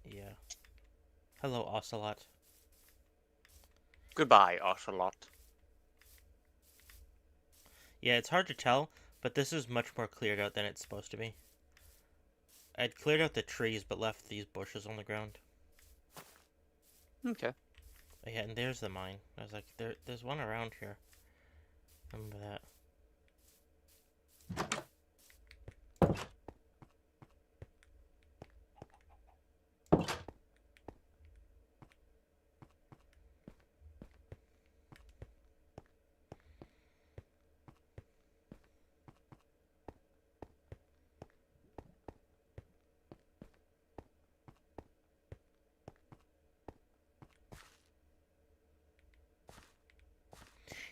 Yeah. Hello, Ocelot. Goodbye, Ocelot. Yeah, it's hard to tell, but this is much more cleared out than it's supposed to be. I'd cleared out the trees, but left these bushes on the ground. Okay. Oh, yeah, and there's the mine. I was like, there's one around here. Remember that.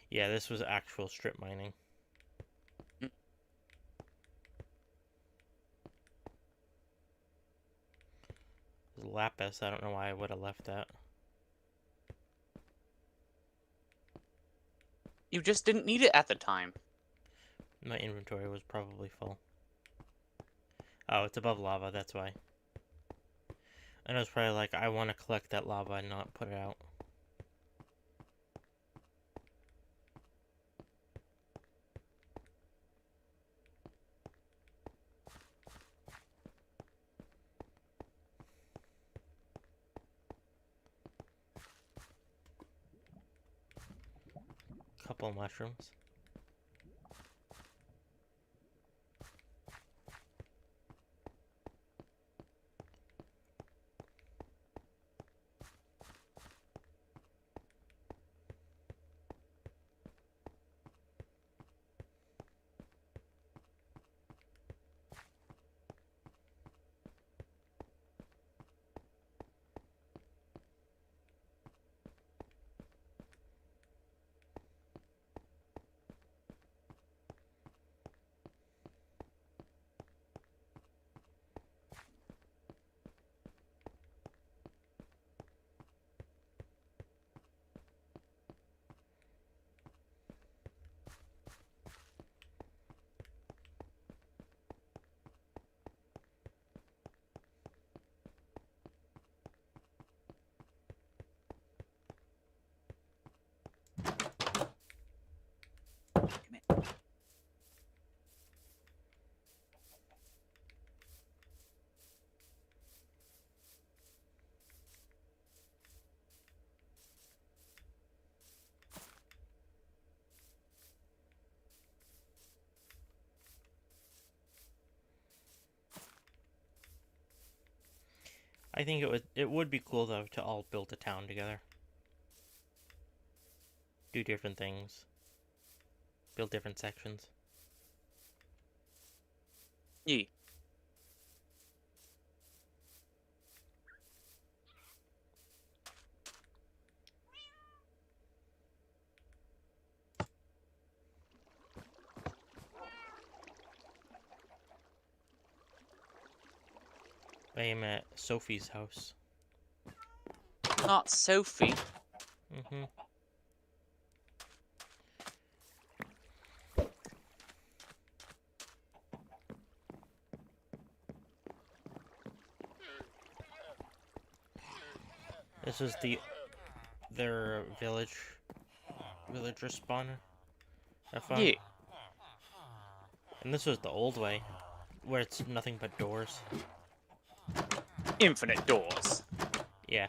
Yeah, this was actual strip mining. Mm. Lapis, I don't know why I would have left that. You just didn't need it at the time. My inventory was probably full. Oh, it's above lava, that's why. And I was probably like, I want to collect that lava and not put it out. Couple of mushrooms. I think it would be cool though to all build a town together. Do different things. Build different sections. Yee. I am at Sophie's house. Not Sophie. Mm-hmm. This is their villager spawner I found. Yeah. And this was the old way, where it's nothing but doors. Infinite doors. Yeah.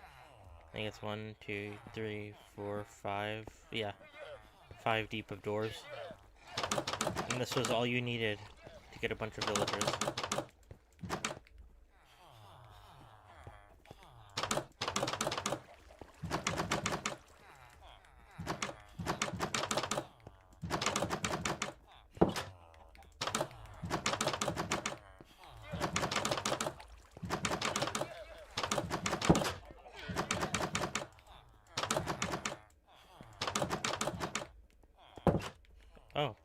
I think it's 1, 2, 3, 4, 5. Yeah. 5 deep of doors. And this was all you needed to get a bunch of villagers.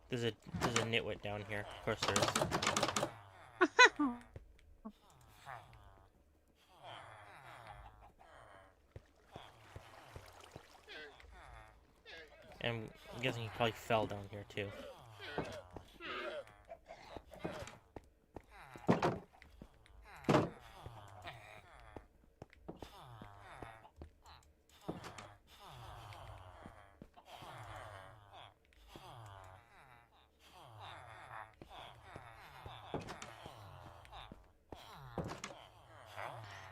There's a nitwit down here. Of course there is. And I'm guessing he probably fell down here too.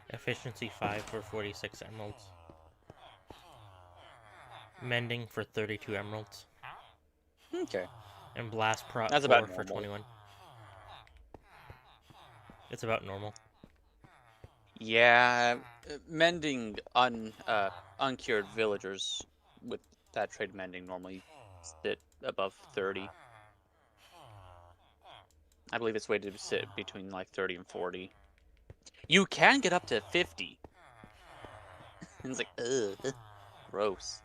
Efficiency 5 for 46 emeralds. Mending for 32 emeralds. Okay. And blast prot That's 4 about for normal. 21. It's about normal. Yeah, mending uncured villagers with that trade mending normally sit above 30. I believe it's weighted to sit between like 30 and 40. You can get up to 50. And it's like, ugh, gross.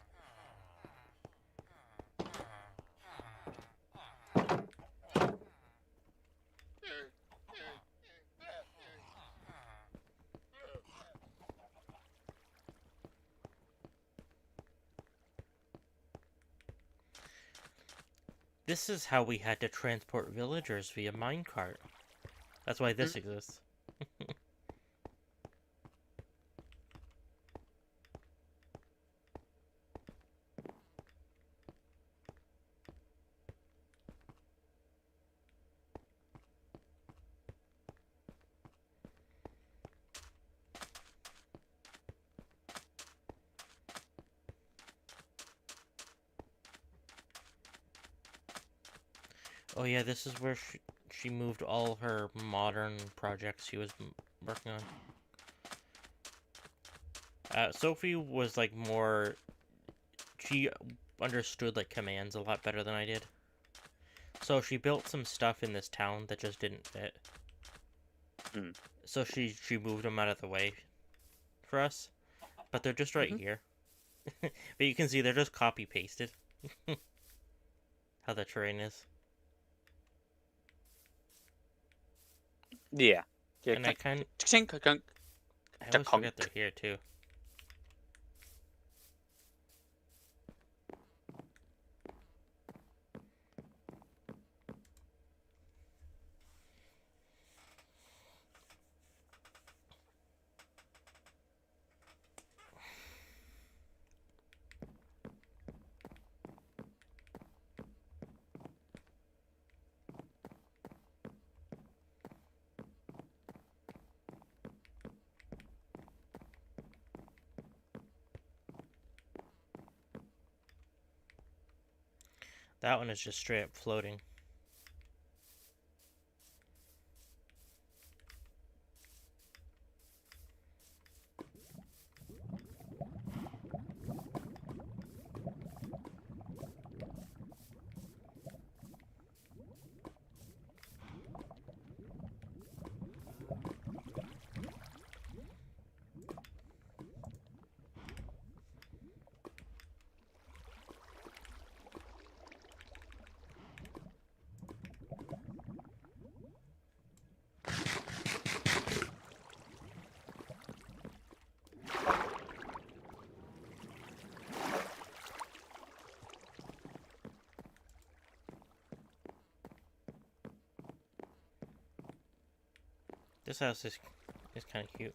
This is how we had to transport villagers via minecart. That's why this exists. Oh yeah, this is where she moved all her modern projects she was working on. Sophie was like more... She understood like commands a lot better than I did. So she built some stuff in this town that just didn't fit. So she moved them out of the way for us. But they're just right here. But you can see they're just copy pasted. How the terrain is. Yeah. And I always forget they're here too. That one is just straight up floating. This house is kind of cute.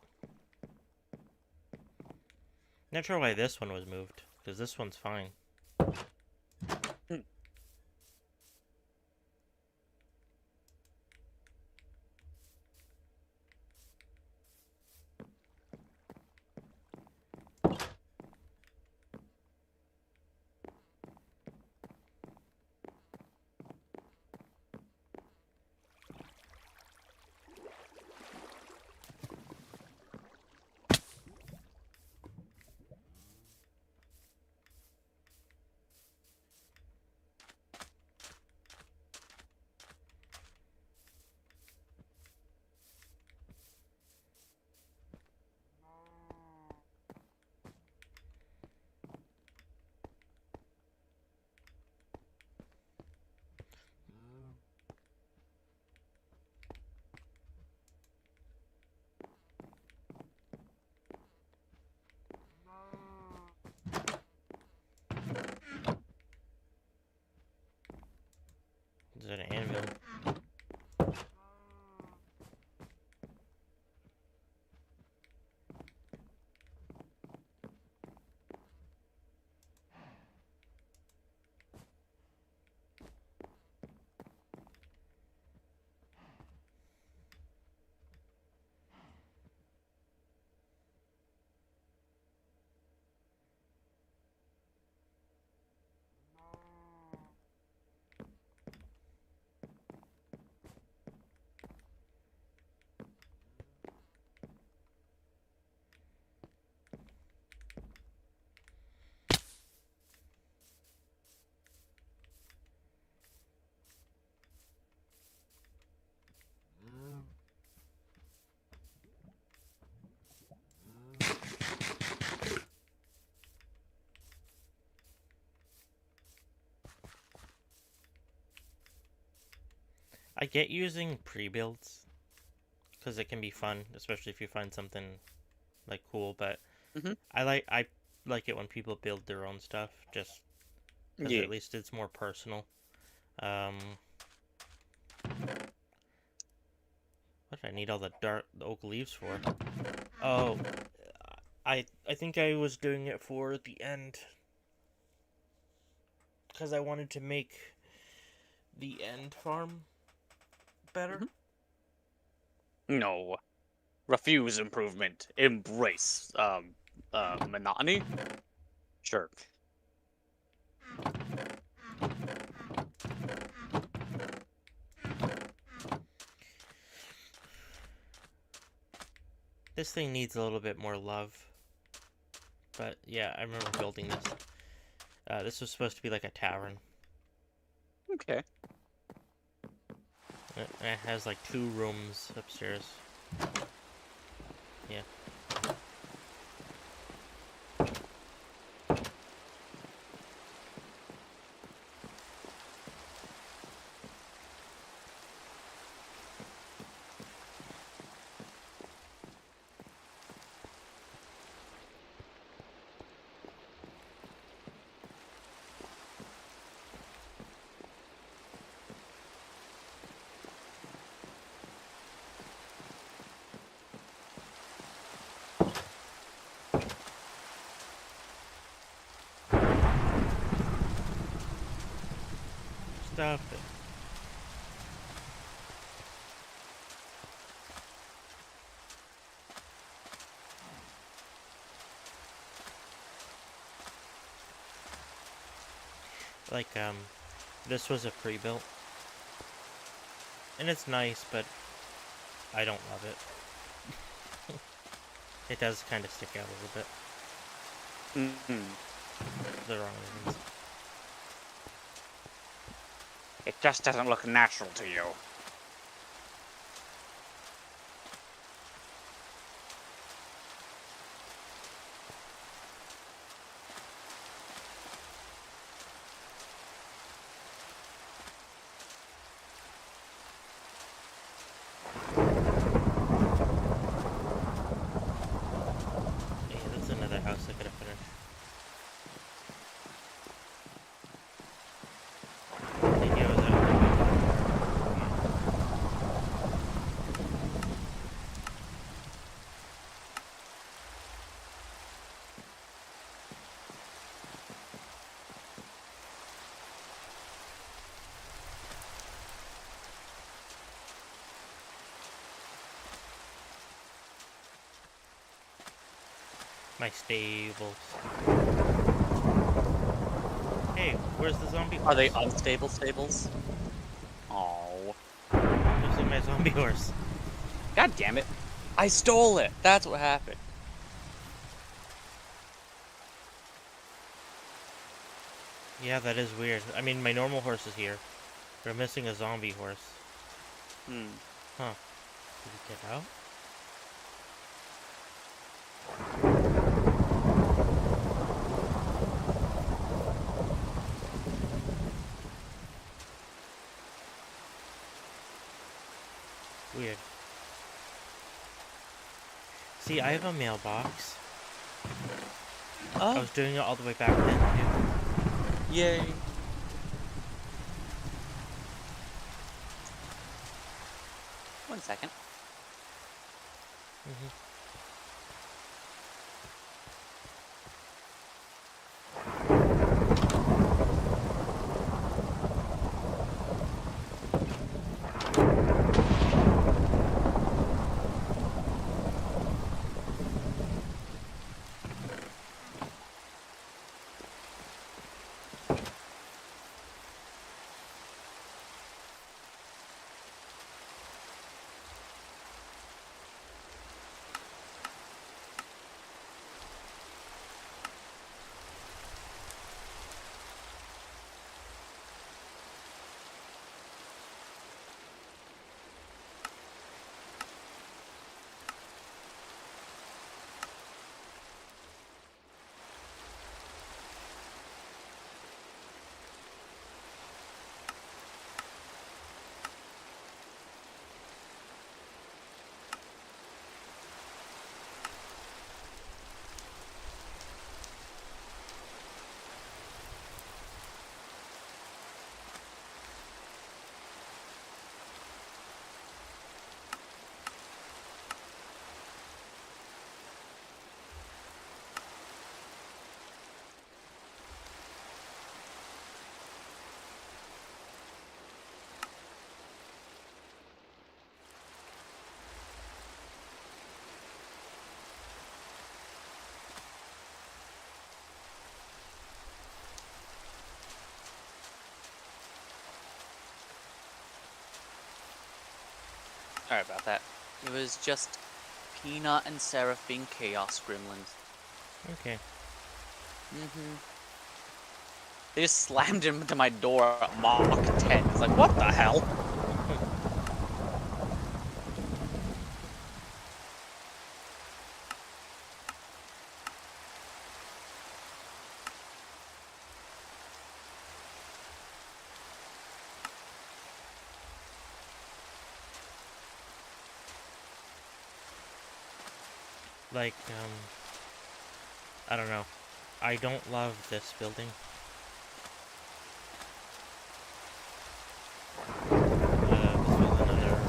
Not sure why this one was moved, because this one's fine. get using pre-builds because it can be fun, especially if you find something like cool. But Mm-hmm. I like it when people build their own stuff, just because Yeah. at least it's more personal. Um, what did I need all the oak leaves for? Oh, I think I was doing it for the end because I wanted to make the end farm better. Mm-hmm. No. Refuse improvement. Embrace monotony. Sure. This thing needs a little bit more love, but yeah, I remember building this. This was supposed to be like a tavern. Okay. It has like 2 rooms upstairs. Yeah. Stop it. Like, this was a pre-built. And it's nice, but I don't love it. It does kind of stick out a little bit. Mm-hmm. For the wrong reasons. It just doesn't look natural to you. Yeah, that's another house I could have finished. I think it was my stables. Hey, where's the zombie Are they horse? unstable stables? Oh. Where's my zombie horse? God damn it. I stole it. That's what happened. Yeah, that is weird. I mean, my normal horse is here. We're missing a zombie horse. Hmm. Huh. Did he get out? Weird. See, I have a mailbox. I Oh. was doing it all the way back then, Yay. One second. too. Sorry about that. It was just Peanut and Seraph being chaos gremlins. Okay. They just slammed into my door at Mach 10. It's like, what the hell? Like, I don't know. I don't love this building. This was another,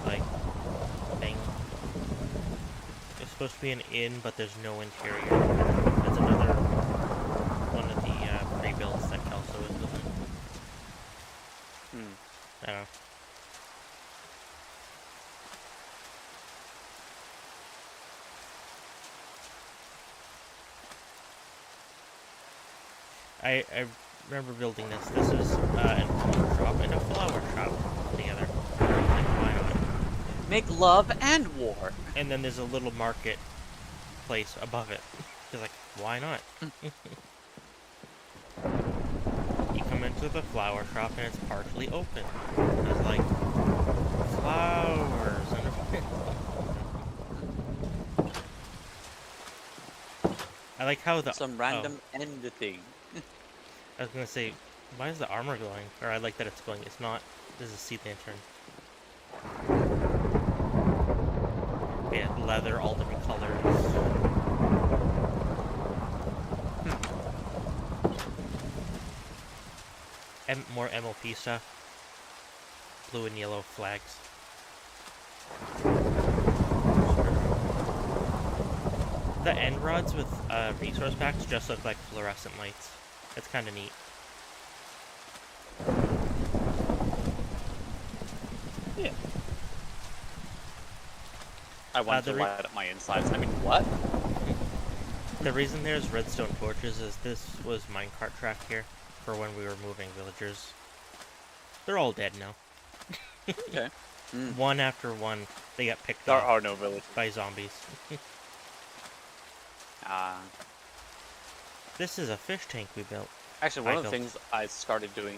like, thing. It's supposed to be an inn, but there's no interior. That's another one of the pre-builds that Kelso is building. I don't know. I remember building this. This is an art shop and a flower shop together. Like, why not? Make love and war. And then there's a little market place above it. It's like, why not? You come into the flower shop and it's partially open. There's like flowers and I like how the Some random end thing. I was gonna say, why is the armor glowing? Or I like that it's glowing. It's not. This is a sea lantern. Yeah, leather, all different colors. More MLP stuff. Blue and yellow flags. The end rods with resource packs just look like fluorescent lights. It's kind of neat. Yeah. I want to light up my insides. I mean, what? The reason there's redstone torches is this was minecart track here for when we were moving villagers. They're all dead now. Okay. One after one, they got picked There off are no villagers. by zombies. This is a fish tank we built. Actually, one of the things I started doing,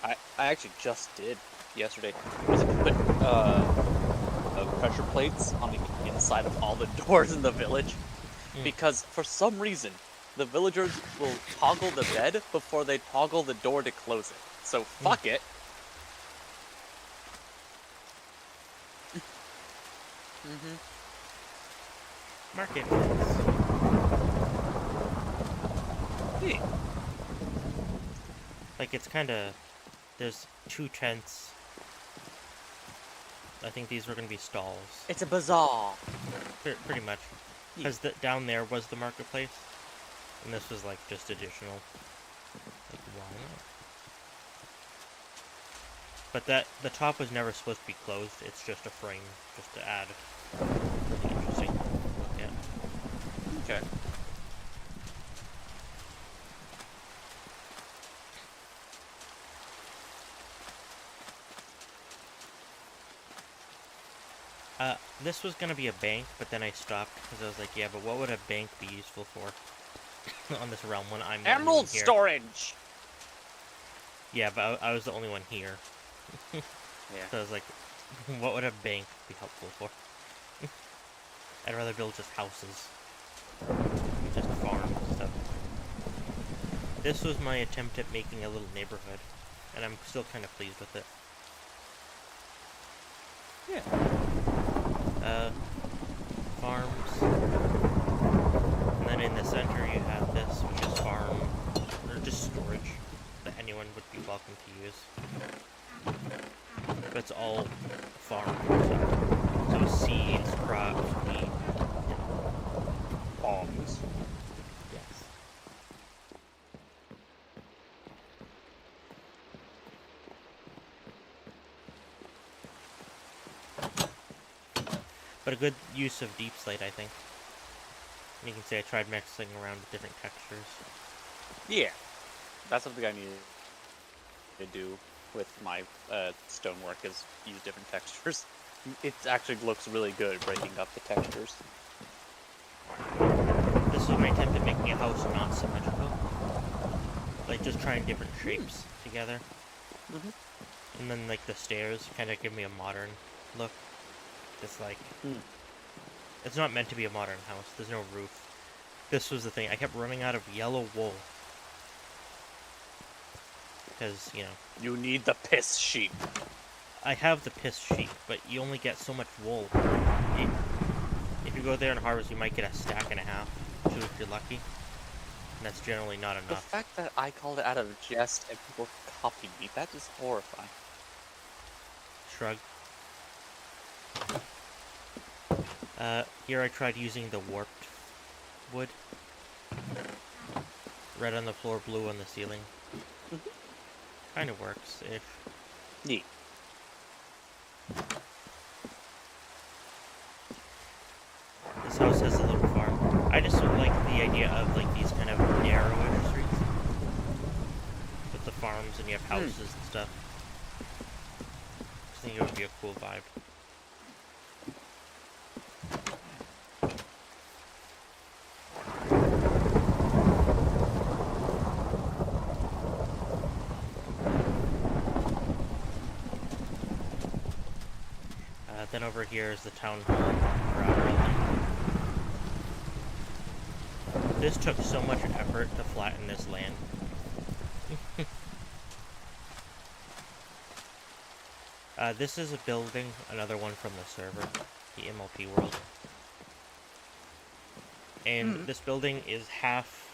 I actually just did yesterday, was put pressure plates on the inside of all the doors in the village, because for some reason, the villagers will toggle the bed before they toggle the door to close it. So fuck it. Marketplace. Yeah. Like, it's kind of... There's 2 tents. I think these were going to be stalls. It's a bazaar. Pretty much. Because down there was the marketplace. And this was, like, just additional. Like, why not? But the top was never supposed to be closed. It's just a frame, just to add something interesting to look at. Okay. This was gonna be a bank, but then I stopped because I was like, yeah, but what would a bank be useful for on this realm when I'm Emerald here? storage. Yeah, but I was the only one here. Yeah. So I was like, what would a bank be helpful for? I'd rather build just houses, just farms and stuff. This was my attempt at making a little neighborhood, and I'm still kind of pleased with it. Yeah. Farms. And then in the center you have this, which is farm, or just storage, that anyone would be welcome to use. But it's all farm stuff. So seeds, crops, wheat, Bombs. yes. But a good use of deep slate, I think. And you can see I tried mixing around with different textures. Yeah. That's something I need to do. with my stonework is use different textures. It actually looks really good breaking up the textures. This is my attempt at making a house not symmetrical. Like, just trying different shapes together. Mm-hmm. And then, like, the stairs kind of give me a modern look. It's like... It's not meant to be a modern house. There's no roof. This was the thing. I kept running out of yellow wool. Because, you know... You need the piss sheep. I have the piss sheep, but you only get so much wool. If you go there and harvest, you might get a stack and a half, 2 if you're lucky. And that's generally not enough. The fact that I called it out of jest and people copied me, that is horrifying. Shrug. Here I tried using the warped wood. Red on the floor, blue on the ceiling. Kind of works-ish. Neat. This house has a little farm. I just don't like the idea of like these kind of narrowish streets with the farms and you have houses and stuff. I think it would be a cool vibe. Then over here is the town hall for our building. This took so much effort to flatten this land. This is a building, another one from the server, the MLP world. And this building is half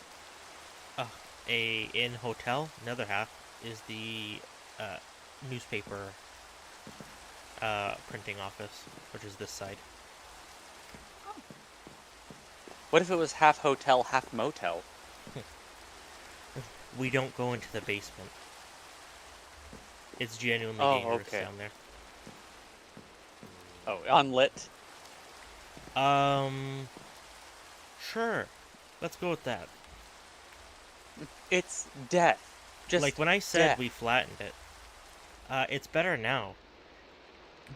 a inn hotel, another half is the newspaper printing office, which is this side. What if it was half hotel, half motel? We don't go into the basement. It's genuinely dangerous down there. Oh, unlit? Sure. Let's go with that. It's death. Just like when I said death. We flattened it, it's better now.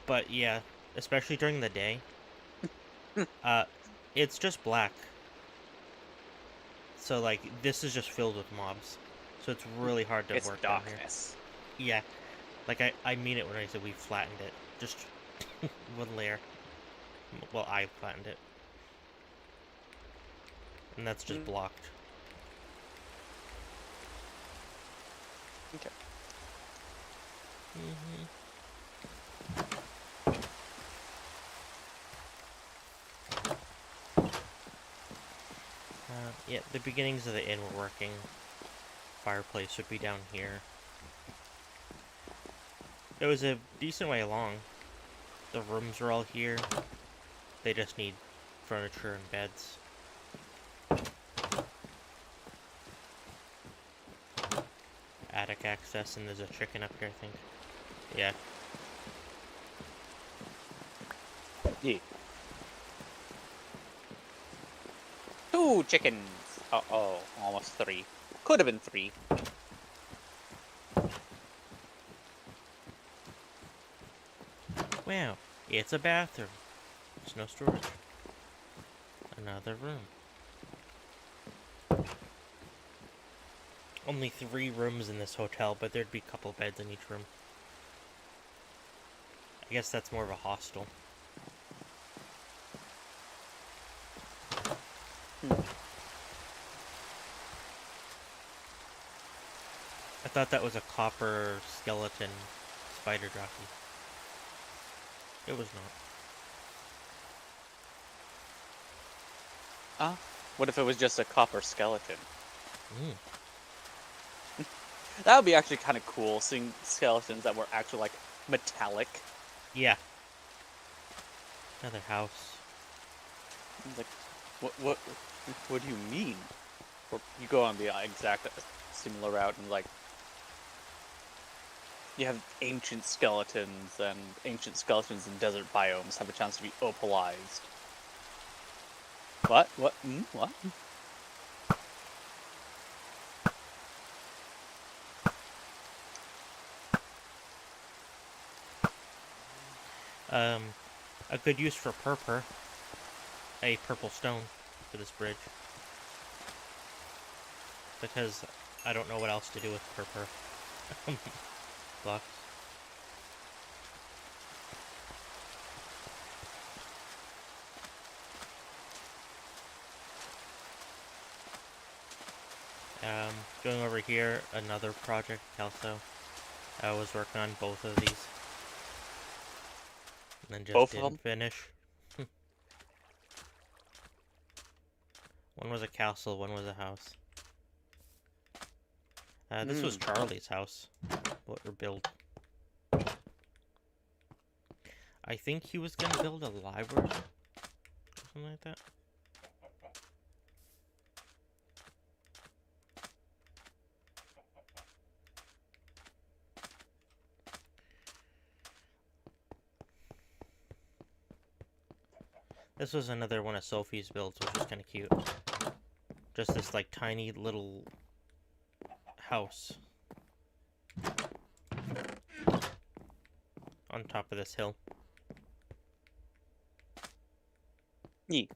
But yeah, especially during the day, it's just black. So like this is just filled with mobs, so it's really hard to work down here. Yeah, like I mean it when I said we flattened it. Just one layer. Well, I flattened it, and that's just blocked. Okay. Yeah, the beginnings of the inn were working. Fireplace should be down here. It was a decent way along. The rooms are all here. They just need furniture and beds. Attic access, and there's a chicken up here, I think. Yeah. Yeah. 2 chickens! Uh-oh, almost 3. Could have been 3. Wow, it's a bathroom. There's no storage. Another room. Only 3 rooms in this hotel, but there'd be a couple beds in each room. I guess that's more of a hostel. I thought that was a copper skeleton spider jockey. It was not. What if it was just a copper skeleton? That would be actually kind of cool, seeing skeletons that were actually, like, metallic. Yeah. Another house. Like, what do you mean? Or you go on the exact similar route and, like, you have ancient skeletons, and ancient skeletons in desert biomes have a chance to be opalized. What? What? What? Um, a good use for purple, a purple stone for this bridge, because I don't know what else to do with purple blocks. Going over here, another project also. I was working on both of these, and then just Both of didn't them? finish. One was a castle, one was a house. This was Hmm. Charlie's house, or build. I think he was gonna build a library, something like that. This was another one of Sophie's builds, which was kind of cute. Just this like tiny little house on top of this hill. Neat.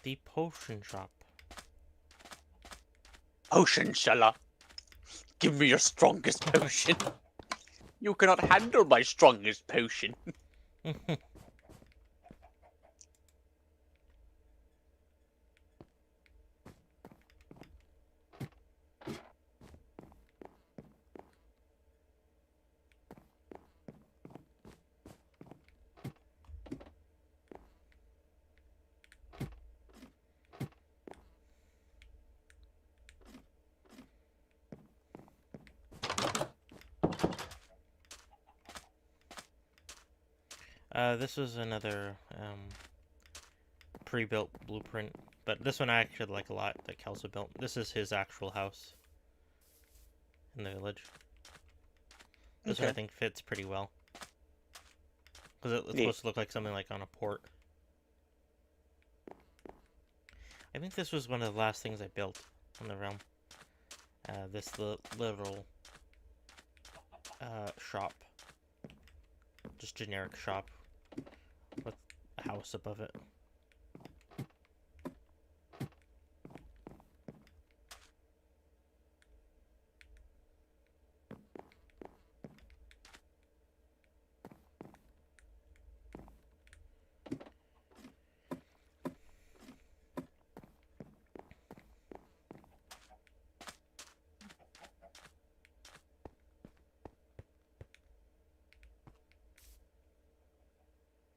The potion shop. Potion Shella. Give me your strongest potion. You cannot handle my strongest potion. This was another pre-built blueprint, but this one I actually like a lot that Kelso built. This is his actual house in the village. This one I Okay. think fits pretty well because it's Neat. supposed to look like something like on a port. I think this was one of the last things I built on the realm. This little shop, just generic shop with a house above it.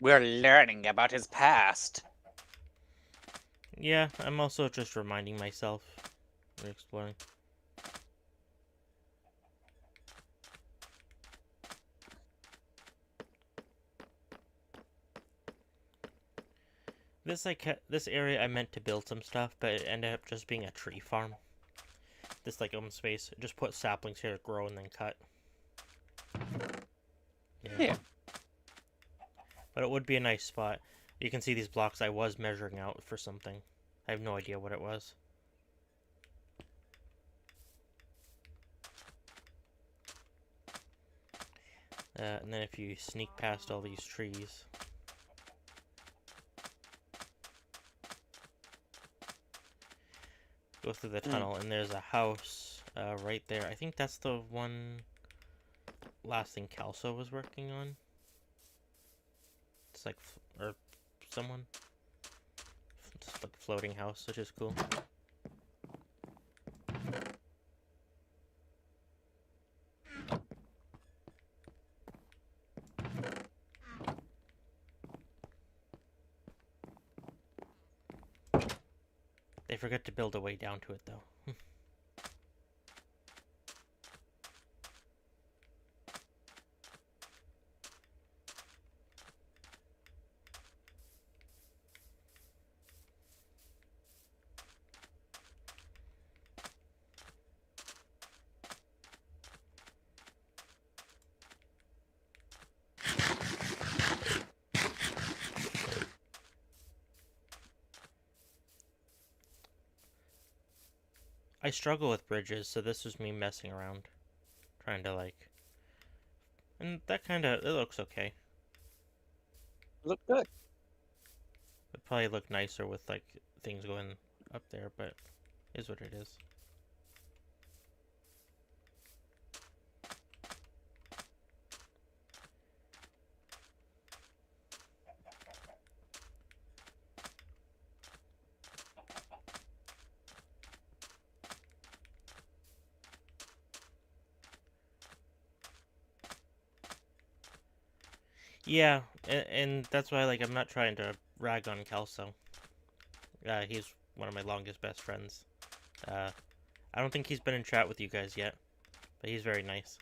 We're learning about his past. Yeah, I'm also just reminding myself and exploring. This area I meant to build some stuff, but it ended up just being a tree farm. This like open space, just put saplings here to grow and then cut. Yeah. But it would be a nice spot. You can see these blocks I was measuring out for something. I have no idea what it was. And then if you sneak past all these trees, go through the tunnel, and there's a house right there. I think that's the one last thing Kelso was working on. It's like, or someone. Just like a floating house, which is cool. They forgot to build a way down to it, though. I struggle with bridges, so this was me messing around, trying to like, and that kind of it looks okay. Look good. It'd probably look nicer with like things going up there, but is what it is. Yeah, and that's why like I'm not trying to rag on Kelso. He's one of my longest best friends. Uh, I don't think he's been in chat with you guys yet, but he's very nice.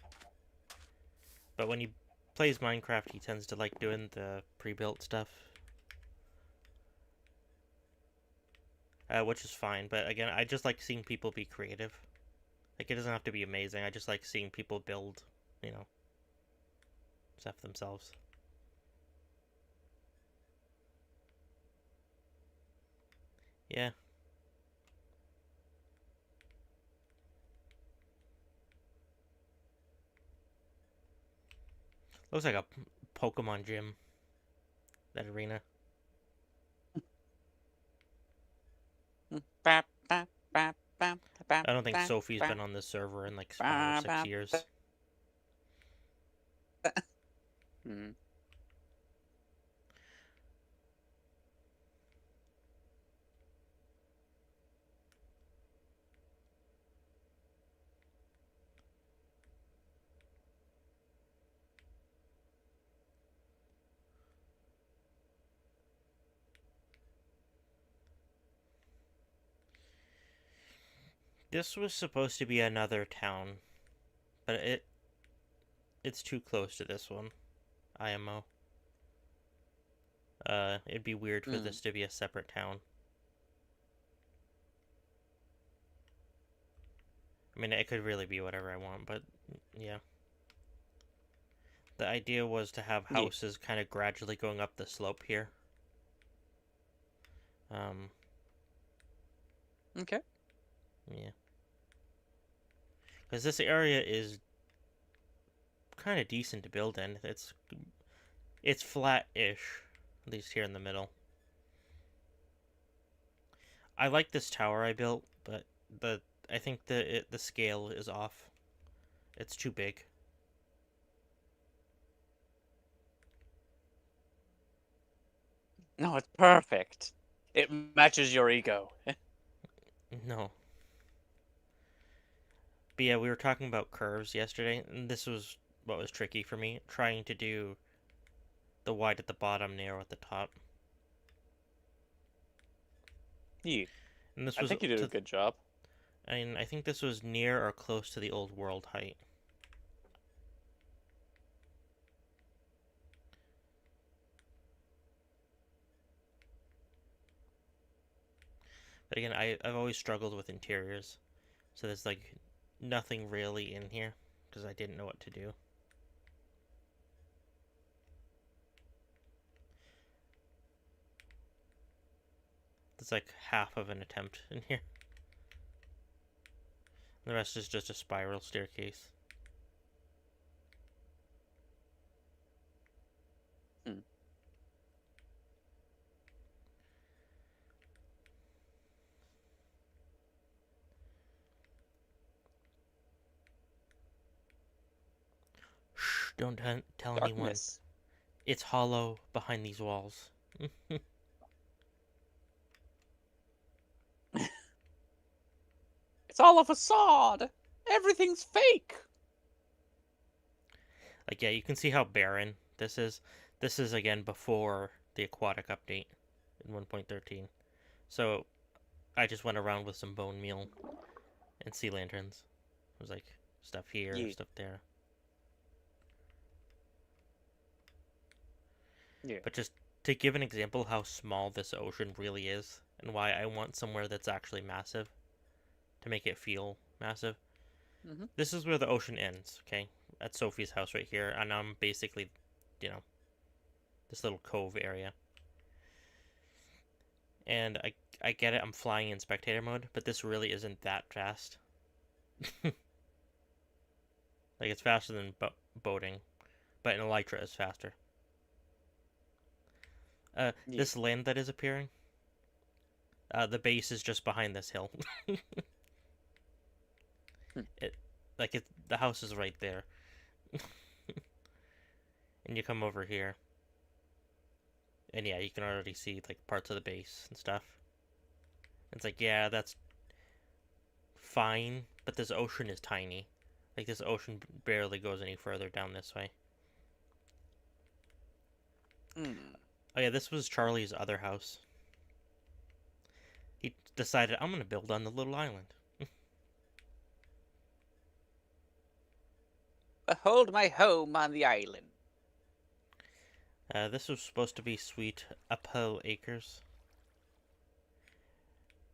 But when he plays Minecraft, he tends to like doing the pre-built stuff, which is fine. But again, I just like seeing people be creative. Like it doesn't have to be amazing. I just like seeing people build, you know, stuff themselves. Yeah, looks like a Pokemon gym. That arena. Bap, bap, bap, bap, bap, I don't think bap, Sophie's bap, been on this server in like 5 or 6 bap, bap. years. Hmm. This was supposed to be another town, but it's too close to this one. IMO. It'd be weird for Hmm. this to be a separate town. I mean, it could really be whatever I want, but yeah. The idea was to have Yeah. houses kind of gradually going up the slope here. Um, Okay. yeah. Because this area is kind of decent to build in. It's flat-ish, at least here in the middle. I like this tower I built, but the I think the scale is off. It's too big. No, it's perfect. It matches your ego. No. But yeah, we were talking about curves yesterday, and this was what was tricky for me, trying to do the wide at the bottom, narrow at the top. Yeah. And this I was think you did a to good job. I think this was near or close to the old world height. But again, I've always struggled with interiors, so there's like nothing really in here because I didn't know what to do. There's like half of an attempt in here. The rest is just a spiral staircase. Hmm. Shh, don't tell anyone. Darkness. It's hollow behind these walls. It's all a facade. Everything's fake. Like, yeah, you can see how barren this is. This is, again, before the aquatic update in 1.13. So, I just went around with some bone meal and sea lanterns. It was like stuff here, Yeah. stuff there. Yeah. But just to give an example how small this ocean really is and why I want somewhere that's actually massive to make it feel massive. Mm-hmm. This is where the ocean ends, okay? At Sophie's house right here, and I'm basically, you know, this little cove area. And I get it. I'm flying in spectator mode, but this really isn't that fast. Like it's faster than boating, but in Elytra it's faster. Yeah. This land that is appearing, the base is just behind this hill. Hmm. it like it the house is right there, and you come over here, and yeah, you can already see like parts of the base and stuff. It's like yeah, that's fine, but this ocean is tiny. Like this ocean barely goes any further down this way. Hmm. Oh yeah, this was Charlie's other house. He decided I'm gonna build on the little island. Behold my home on the island. This was supposed to be Sweet Apple Acres.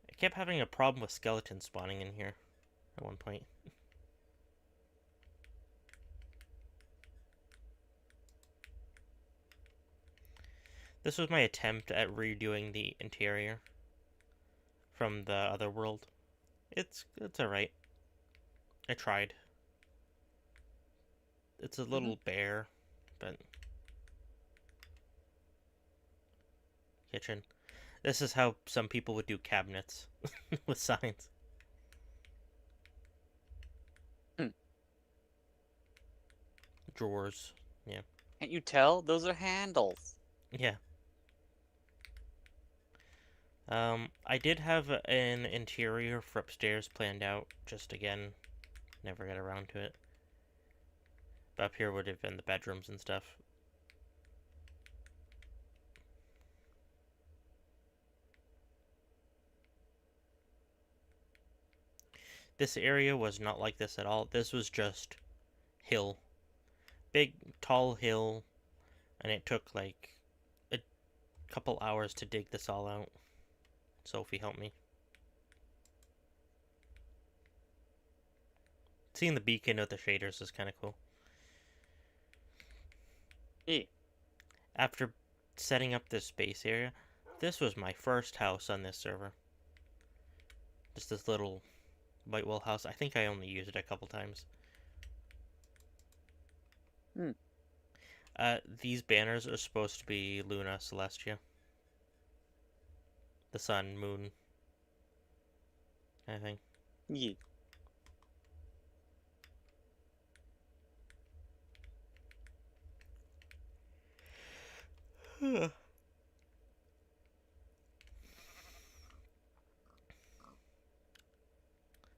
I kept having a problem with skeletons spawning in here at one point. This was my attempt at redoing the interior from the other world. It's alright. I tried. It's a Mm-hmm. little bare, but kitchen. This is how some people would do cabinets with signs. Hmm. Drawers. Yeah. Can't you tell? Those are handles. Yeah. I did have an interior for upstairs planned out, just again, never got around to it. But up here would have been the bedrooms and stuff. This area was not like this at all. This was just hill. Big, tall hill, and it took like a couple hours to dig this all out. Sophie helped me. Seeing the beacon with the shaders is kind of cool. Yeah. After setting up this base area, this was my first house on this server. Just this little white wall house. I think I only used it a couple times. Hmm. These banners are supposed to be Luna Celestia. The sun, moon, I think. Yeah.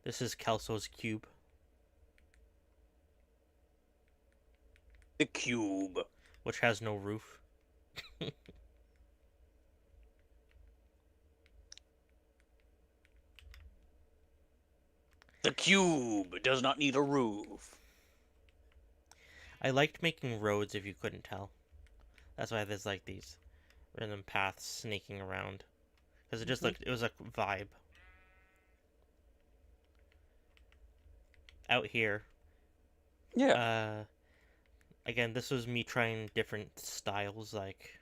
This is Kelso's cube, The cube. which has no roof. The cube does not need a roof. I liked making roads if you couldn't tell. That's why there's like these random paths snaking around. Because it just Mm-hmm. looked, it was a vibe. Out here, Yeah. uh, again, this was me trying different styles, like,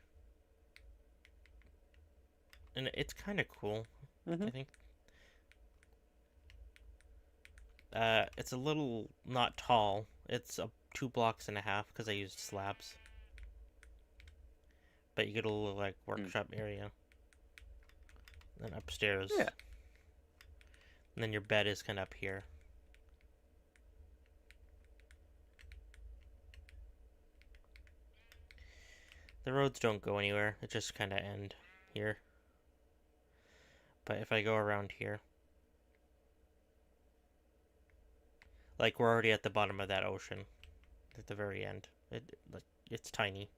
and it's kind of cool, Mm-hmm. I think. It's a little not tall. It's 2 blocks and a half because I used slabs. But you get a little like Mm. workshop area. Then upstairs. Yeah. And then your bed is kind of up here. The roads don't go anywhere. It just kind of end here. But if I go around here, like we're already at the bottom of that ocean, at the very end. It's tiny.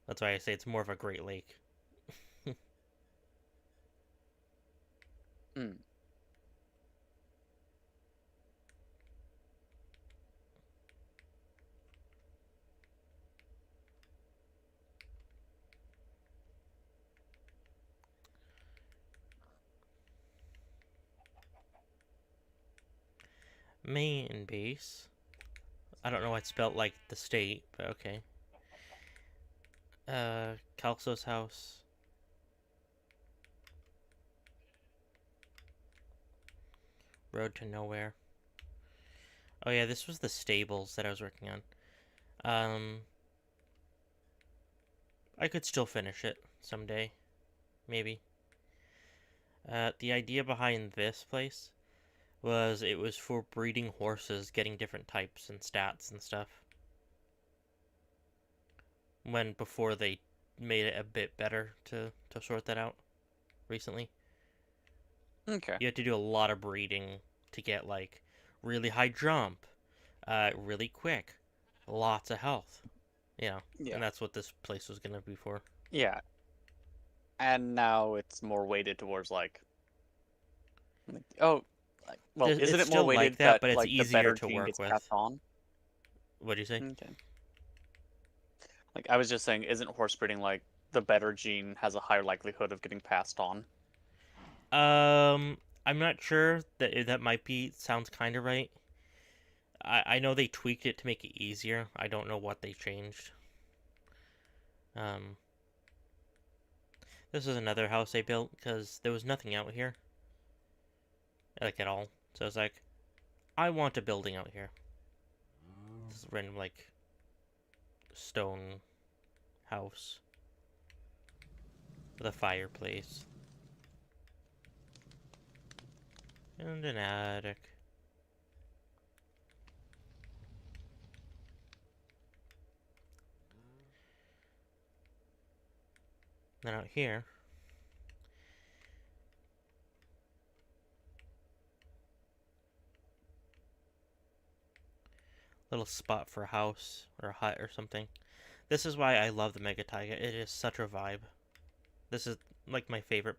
That's why I say it's more of a Great Lake. Mm. Main base. I don't know why it's spelled like the state, but okay. Calxo's house. Road to nowhere. Oh yeah, this was the stables that I was working on. Um, I could still finish it someday, maybe. The idea behind this place was it was for breeding horses, getting different types and stats and stuff. When before they made it a bit better to sort that out recently. Okay. You had to do a lot of breeding to get like really high jump, really quick, lots of health. Yeah, and Yeah. that's what this place was gonna be for. Yeah. And now it's more weighted towards oh, well, isn't It's it more still like weighted that, that but it's like the easier better to gene work gets passed with. on? What do you say? Okay. Like I was just saying, isn't horse breeding like the better gene has a higher likelihood of getting passed on? I'm not sure that might be sounds kind of right. I know they tweaked it to make it easier. I don't know what they changed. Um, this is another house I built because there was nothing out here, like at all. So I was like, I want a building out here. This random like stone house with a fireplace and an attic. Then out here, little spot for a house or a hut or something. This is why I love the Mega Taiga. It is such a vibe. This is like my favorite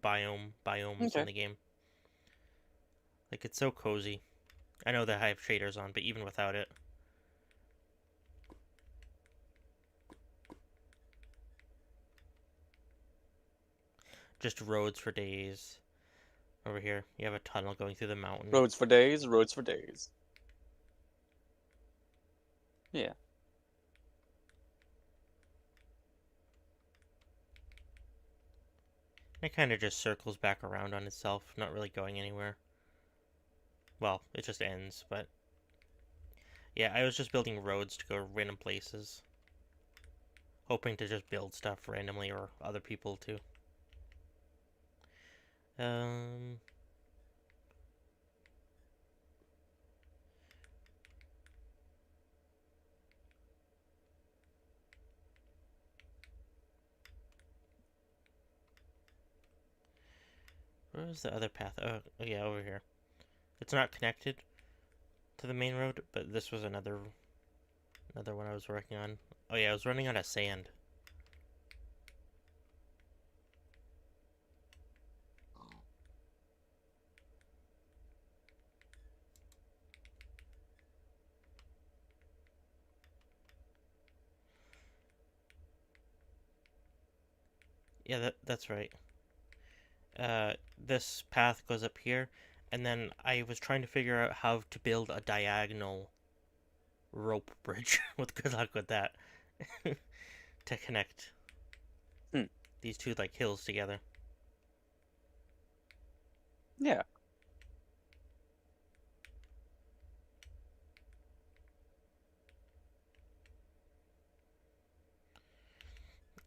biomes in Okay. the game. Like it's so cozy. I know that I have shaders on, but even without it, just roads for days. Over here, you have a tunnel going through the mountain. Roads for days, roads for days. Yeah. It kind of just circles back around on itself, not really going anywhere. Well, it just ends, but yeah, I was just building roads to go random places, hoping to just build stuff randomly or other people too. Um, where's the other path? Oh yeah, over here. It's not connected to the main road, but this was another one I was working on. Oh yeah, I was running out of sand. Yeah, that's right. This path goes up here, and then I was trying to figure out how to build a diagonal rope bridge. With good luck with that, to connect Hmm. these two like hills together. Yeah.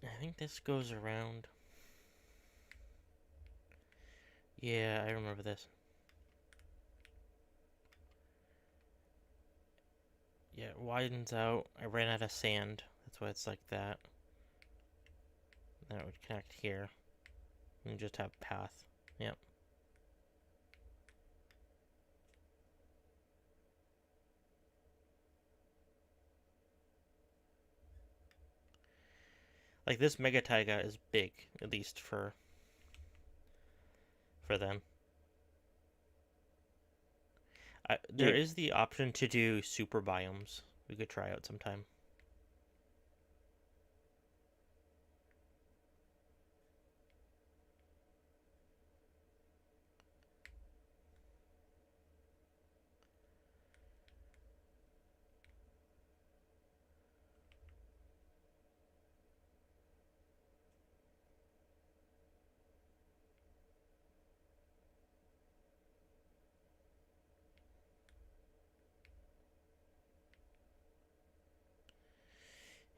I think this goes around. Yeah, I remember this. Yeah, it widens out. I ran out of sand. That's why it's like that. Then it would connect here. And just have path. Yep. Like this Mega Taiga is big, at least for them. There Yeah. is the option to do super biomes. We could try out sometime.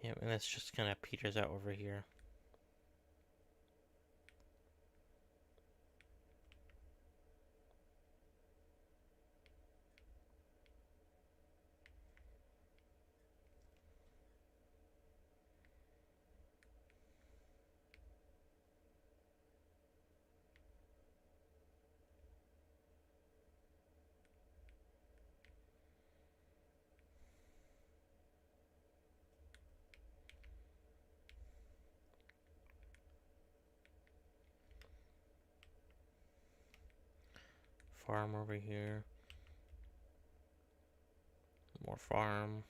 Yeah, and this just kind of peters out over here. Farm over here. More farm.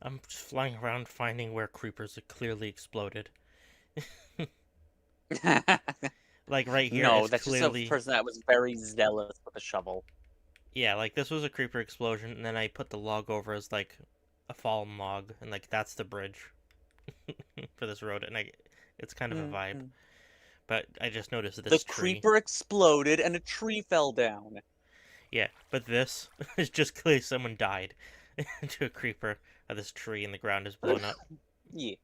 I'm just flying around finding where creepers have clearly exploded. Like right here, No, it's that's just a clearly. person that was very zealous with a shovel. Yeah, like this was a creeper explosion, and then I put the log over as like a fallen log, and like that's the bridge for this road, and it's kind of a vibe. Mhm. But I just noticed The this tree. creeper exploded and a tree fell down. Yeah, but this is just clearly someone died to a creeper. This tree and the ground is blown up. Yeah.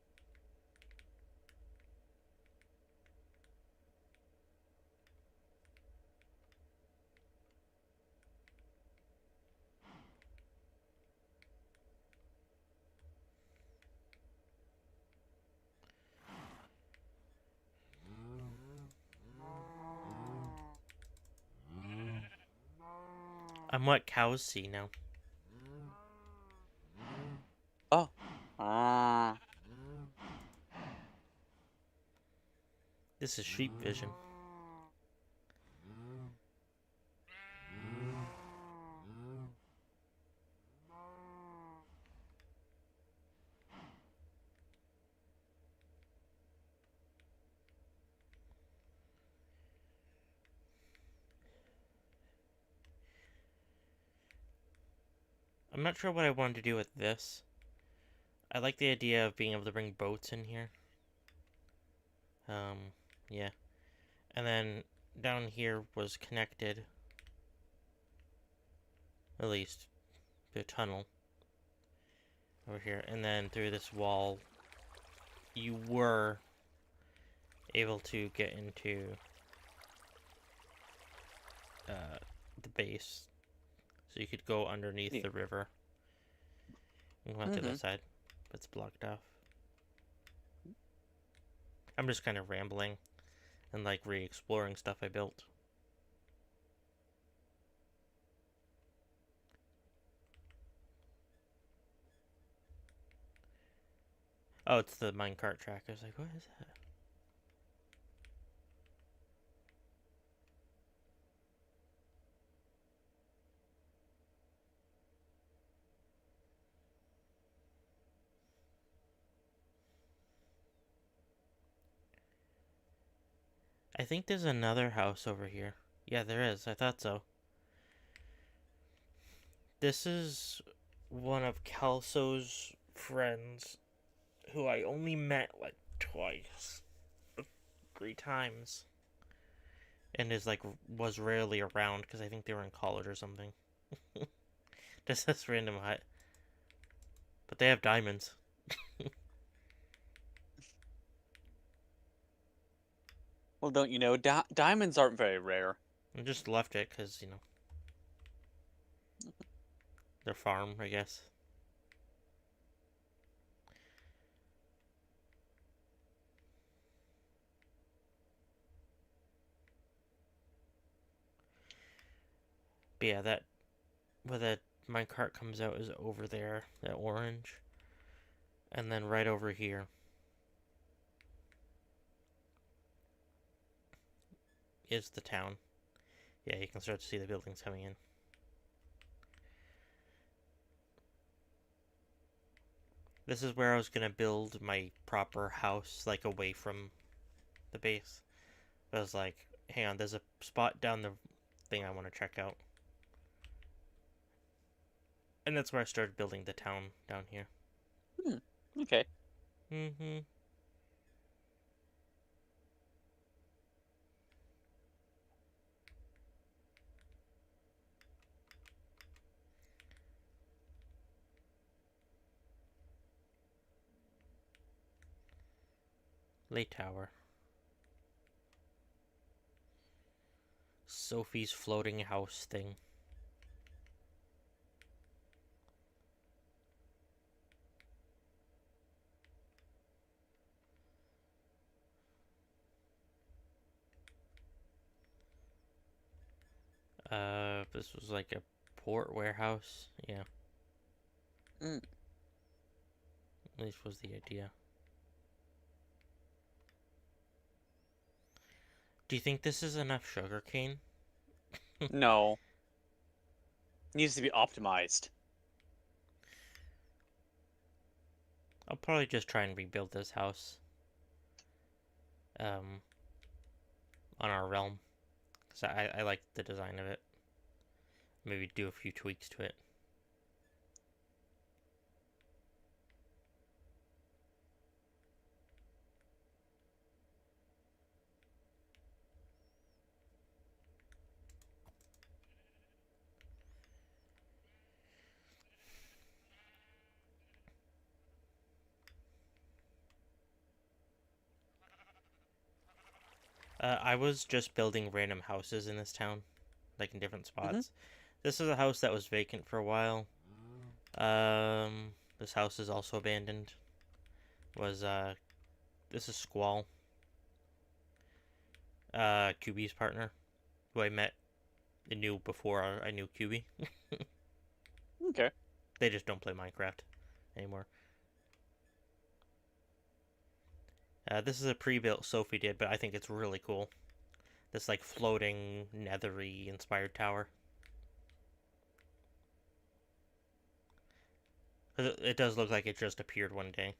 I'm what cows see now. Oh. Ah. This is sheep vision. I'm not sure what I wanted to do with this. I like the idea of being able to bring boats in here. Um, yeah. And then down here was connected, at least, to a tunnel over here. And then through this wall, you were able to get into the base. So you could go underneath Yeah. the river and go out to the Mm-hmm. side, but it's blocked off. I'm just kind of rambling and like re-exploring stuff I built. Oh, it's the minecart track. I was like, what is that? I think there's another house over here. Yeah, there is. I thought so. This is one of Kelso's friends who I only met like twice, 3 times, and is like was rarely around because I think they were in college or something. Just this random hut. But they have diamonds. Well, don't you know, diamonds aren't very rare. I just left it because, their farm, I guess. But yeah, that where that minecart comes out is over there, that orange. And then right over here is the town. Yeah, you can start to see the buildings coming in. This is where I was gonna build my proper house, like away from the base. But I was like, hang on, there's a spot down the thing I want to check out. And that's where I started building the town down here. Hmm. Okay. Mm-hmm. Late tower. Sophie's floating house thing. This was like a port warehouse. Yeah, Mm. at least was the idea. Do you think this is enough sugarcane? No. Needs to be optimized. I'll probably just try and rebuild this house. Um, on our realm, because I like the design of it. Maybe do a few tweaks to it. I was just building random houses in this town, like in different Mm-hmm. spots. This is a house that was vacant for a while. This house is also abandoned. Was This is Squall, QB's partner, who I met and knew before I knew QB. Okay. They just don't play Minecraft anymore. This is a pre-built Sophie did, but I think it's really cool. This like floating, nethery inspired tower. It does look like it just appeared one day.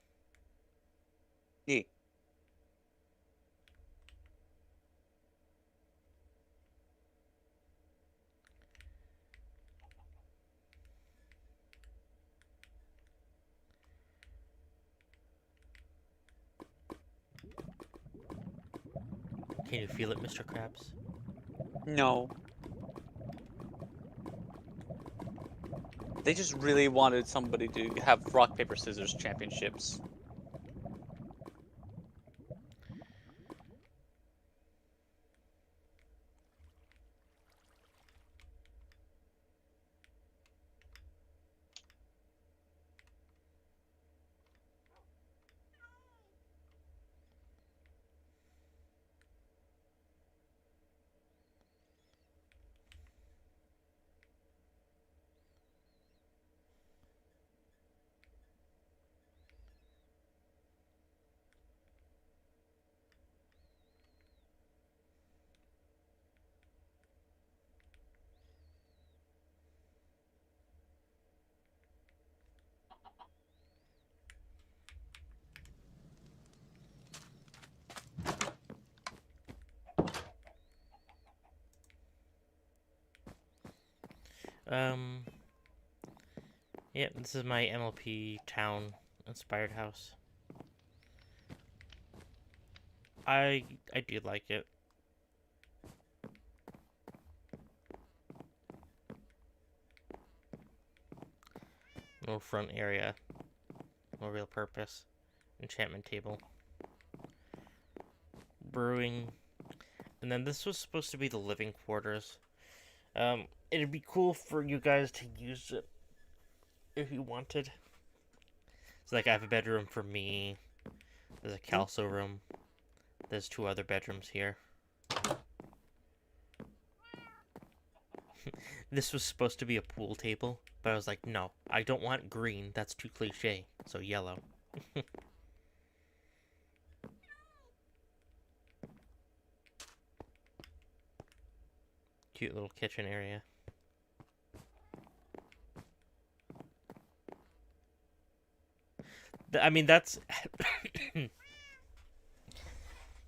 Yeah. Can you feel it, Mr. Krabs? No. They just really wanted somebody to have rock, paper, scissors championships. Um, yeah, this is my MLP town inspired house. I do like it. Little front area. No real purpose. Enchantment table. Brewing. And then this was supposed to be the living quarters. It'd be cool for you guys to use it if you wanted. So like I have a bedroom for me. There's a calso room. There's 2 other bedrooms here. This was supposed to be a pool table, but I was like, no, I don't want green. That's too cliche. So yellow. Cute little kitchen area. I mean, that's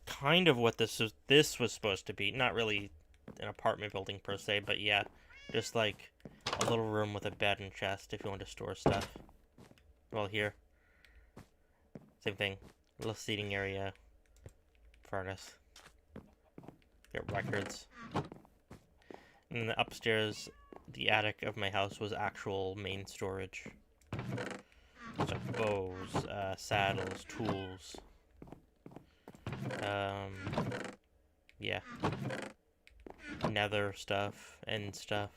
kind of what this was supposed to be. Not really an apartment building per se, but yeah, just like a little room with a bed and chest if you want to store stuff. Well, here, same thing. Little seating area, furnace, get records. And the upstairs, the attic of my house was actual main storage. So bows, saddles, tools. Yeah. Nether stuff and stuff.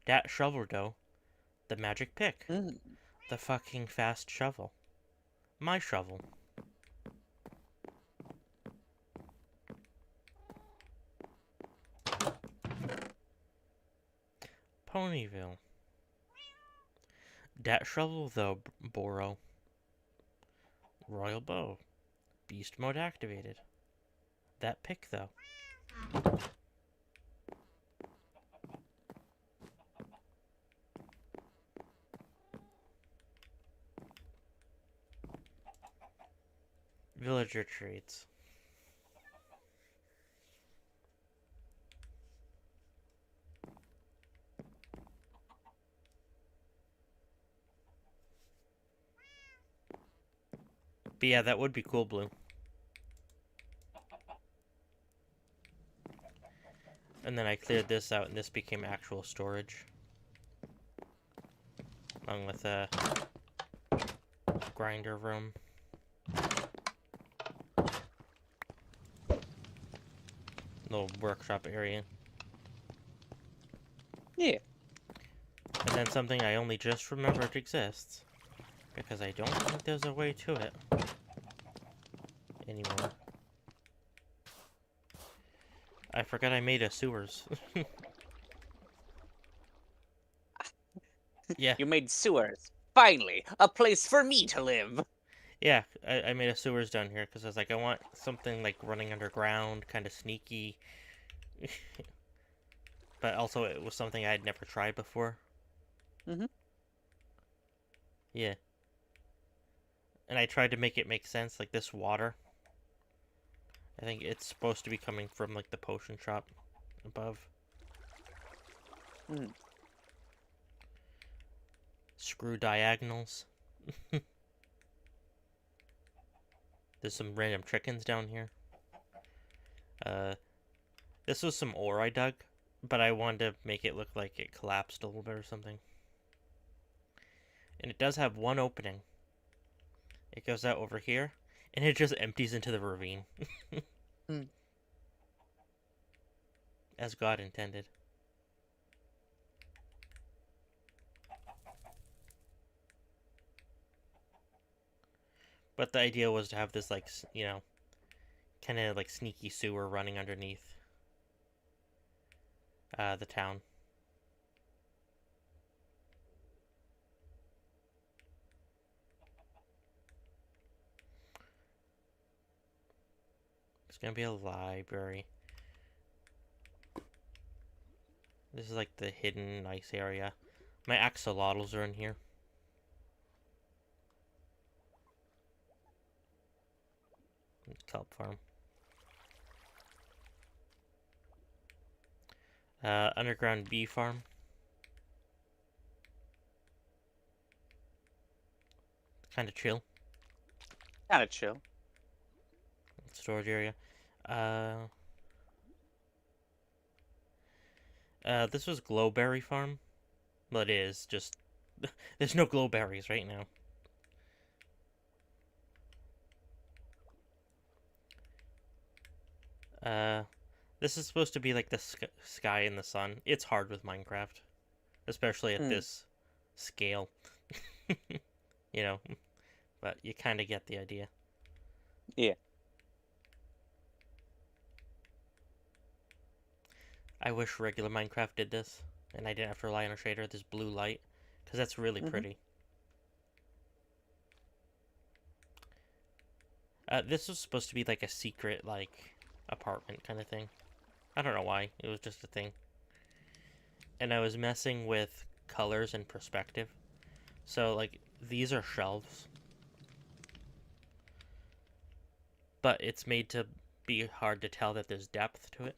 That shovel though, the magic pick. Mm. The fucking fast shovel. My shovel. Ponyville. Dat shovel though, Boro. Royal bow. Beast mode activated. That pick though. Villager traits. But yeah, that would be cool, Blue. And then I cleared this out and this became actual storage. Along with a grinder room. Little workshop area. Yeah. And then something I only just remembered exists. Because I don't think there's a way to it anymore. I forgot I made a sewers. Yeah. You made sewers. Finally, a place for me to live. Yeah, I made a sewers down here because I was like, I want something like running underground, kind of sneaky. But also it was something I had never tried before. Mm-hmm. Yeah. And I tried to make it make sense, like this water. I think it's supposed to be coming from like the potion shop above. Mm. Screw diagonals. There's some random chickens down here. This was some ore I dug, but I wanted to make it look like it collapsed a little bit or something. And it does have one opening. It goes out over here, and it just empties into the ravine. Mm. As God intended. But the idea was to have this, like, you know, kind of like sneaky sewer running underneath the town. It's gonna be a library. This is like the hidden nice area. My axolotls are in here. Kelp farm. Underground bee farm. Kind of chill. Kind of chill. Storage area. Uh, This was Glowberry Farm. Well, it is just there's no glowberries right now. Uh, this is supposed to be like the sky and the sun. It's hard with Minecraft, especially at Hmm. this scale. you know, but you kind of get the idea. Yeah. I wish regular Minecraft did this, and I didn't have to rely on a shader. This blue light, because that's really Mm-hmm. pretty. This was supposed to be like a secret, like apartment kind of thing. I don't know why. It was just a thing. And I was messing with colors and perspective. So, like, these are shelves, but it's made to be hard to tell that there's depth to it.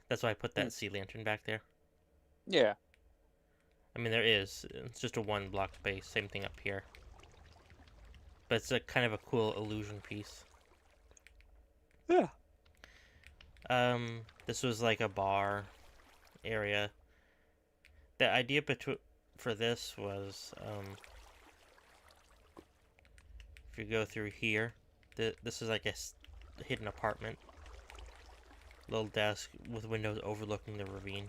That's why I put Hmm. that sea lantern back there. Yeah. I mean, there is. It's just a one block base. Same thing up here. But it's a kind of a cool illusion piece. Yeah. This was like a bar area. The idea for this was, if you go through here, this is like a hidden apartment. Little desk with windows overlooking the ravine.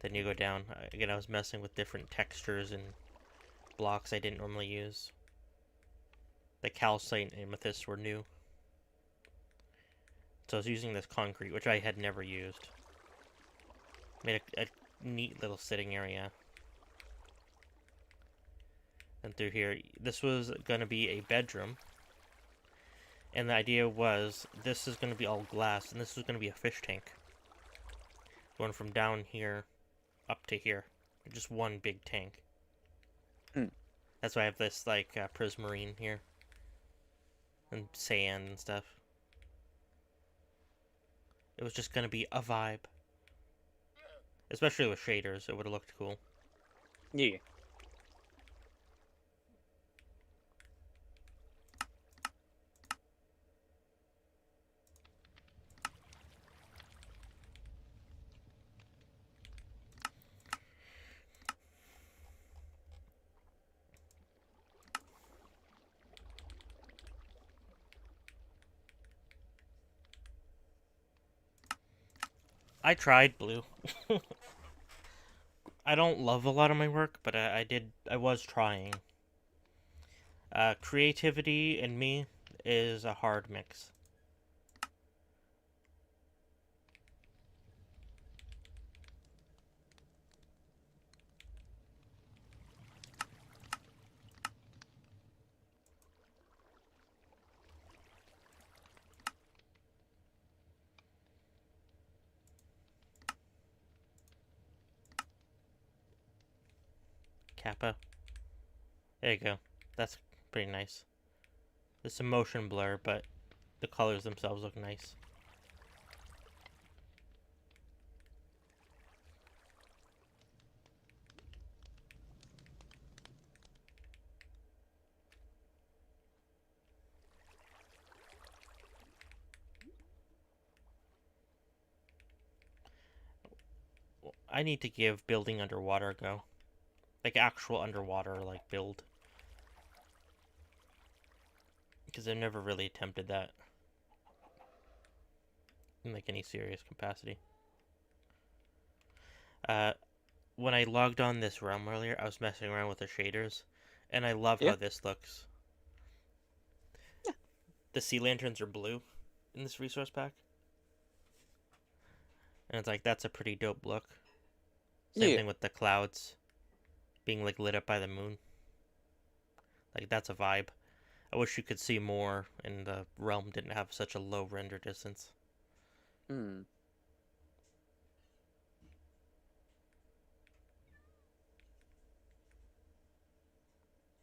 Then you go down. Again, I was messing with different textures and blocks I didn't normally use. The calcite and amethyst were new. So I was using this concrete, which I had never used. Made a neat little sitting area. And through here, this was going to be a bedroom. And the idea was, this is going to be all glass, and this is going to be a fish tank. Going from down here up to here. Just one big tank. Hmm. That's why I have this, like, prismarine here. And sand and stuff. It was just going to be a vibe. Especially with shaders, it would have looked cool. Yeah. I tried blue. I don't love a lot of my work, but I was trying. Creativity and me is a hard mix. Kappa. There you go. That's pretty nice. There's some motion blur, but the colors themselves look nice. I need to give building underwater a go. Like actual underwater, like build. Because I've never really attempted that in like any serious capacity. Uh, when I logged on this realm earlier, I was messing around with the shaders, and I love Yeah. how this looks. The sea lanterns are blue in this resource pack, and it's like that's a pretty dope look. Same Yeah. thing with the clouds being like lit up by the moon. Like that's a vibe. I wish you could see more, and the realm didn't have such a low render distance. Hmm.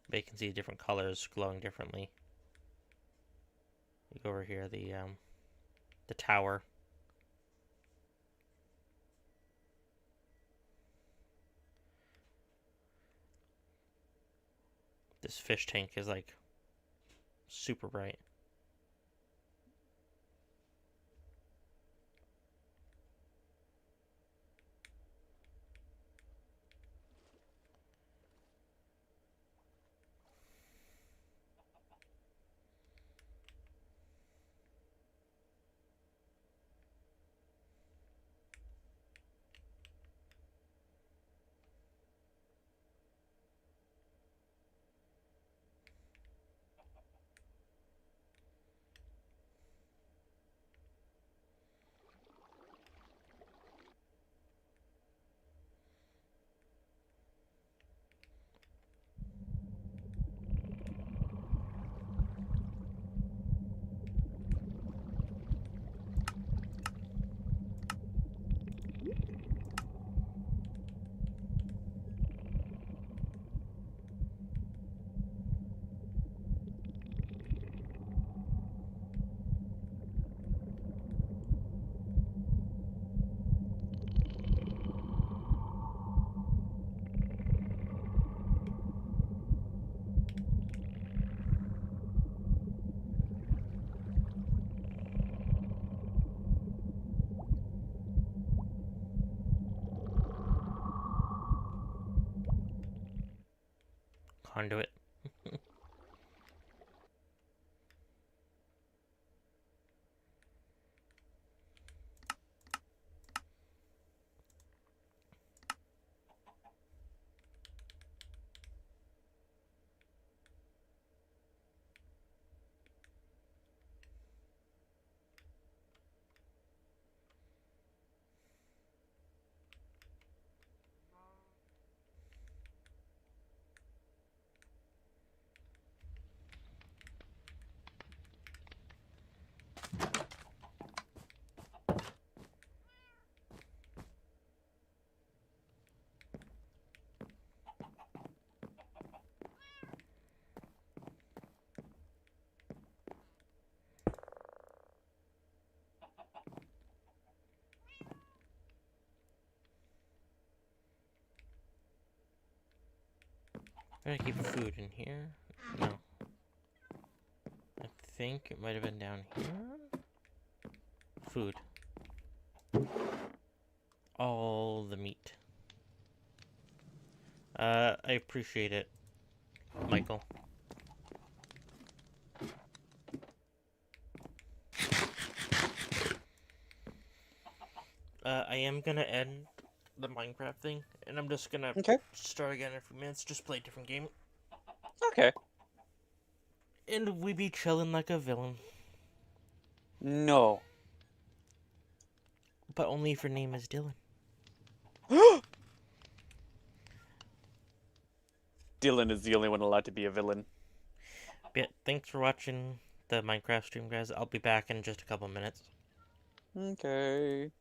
But you can see different colors glowing differently. You go over here, the tower. This fish tank is like super bright. conduit. I'm gonna keep food in here. No. I think it might have been down here. Food. All the meat. I appreciate it, Michael. I am gonna end the Minecraft thing, and I'm just gonna Okay. start again in a few minutes, just play a different game. Okay. And we be chilling like a villain. No. But only if your name is Dylan. Dylan is the only one allowed to be a villain. Yeah, thanks for watching the Minecraft stream, guys. I'll be back in just a couple minutes. Okay.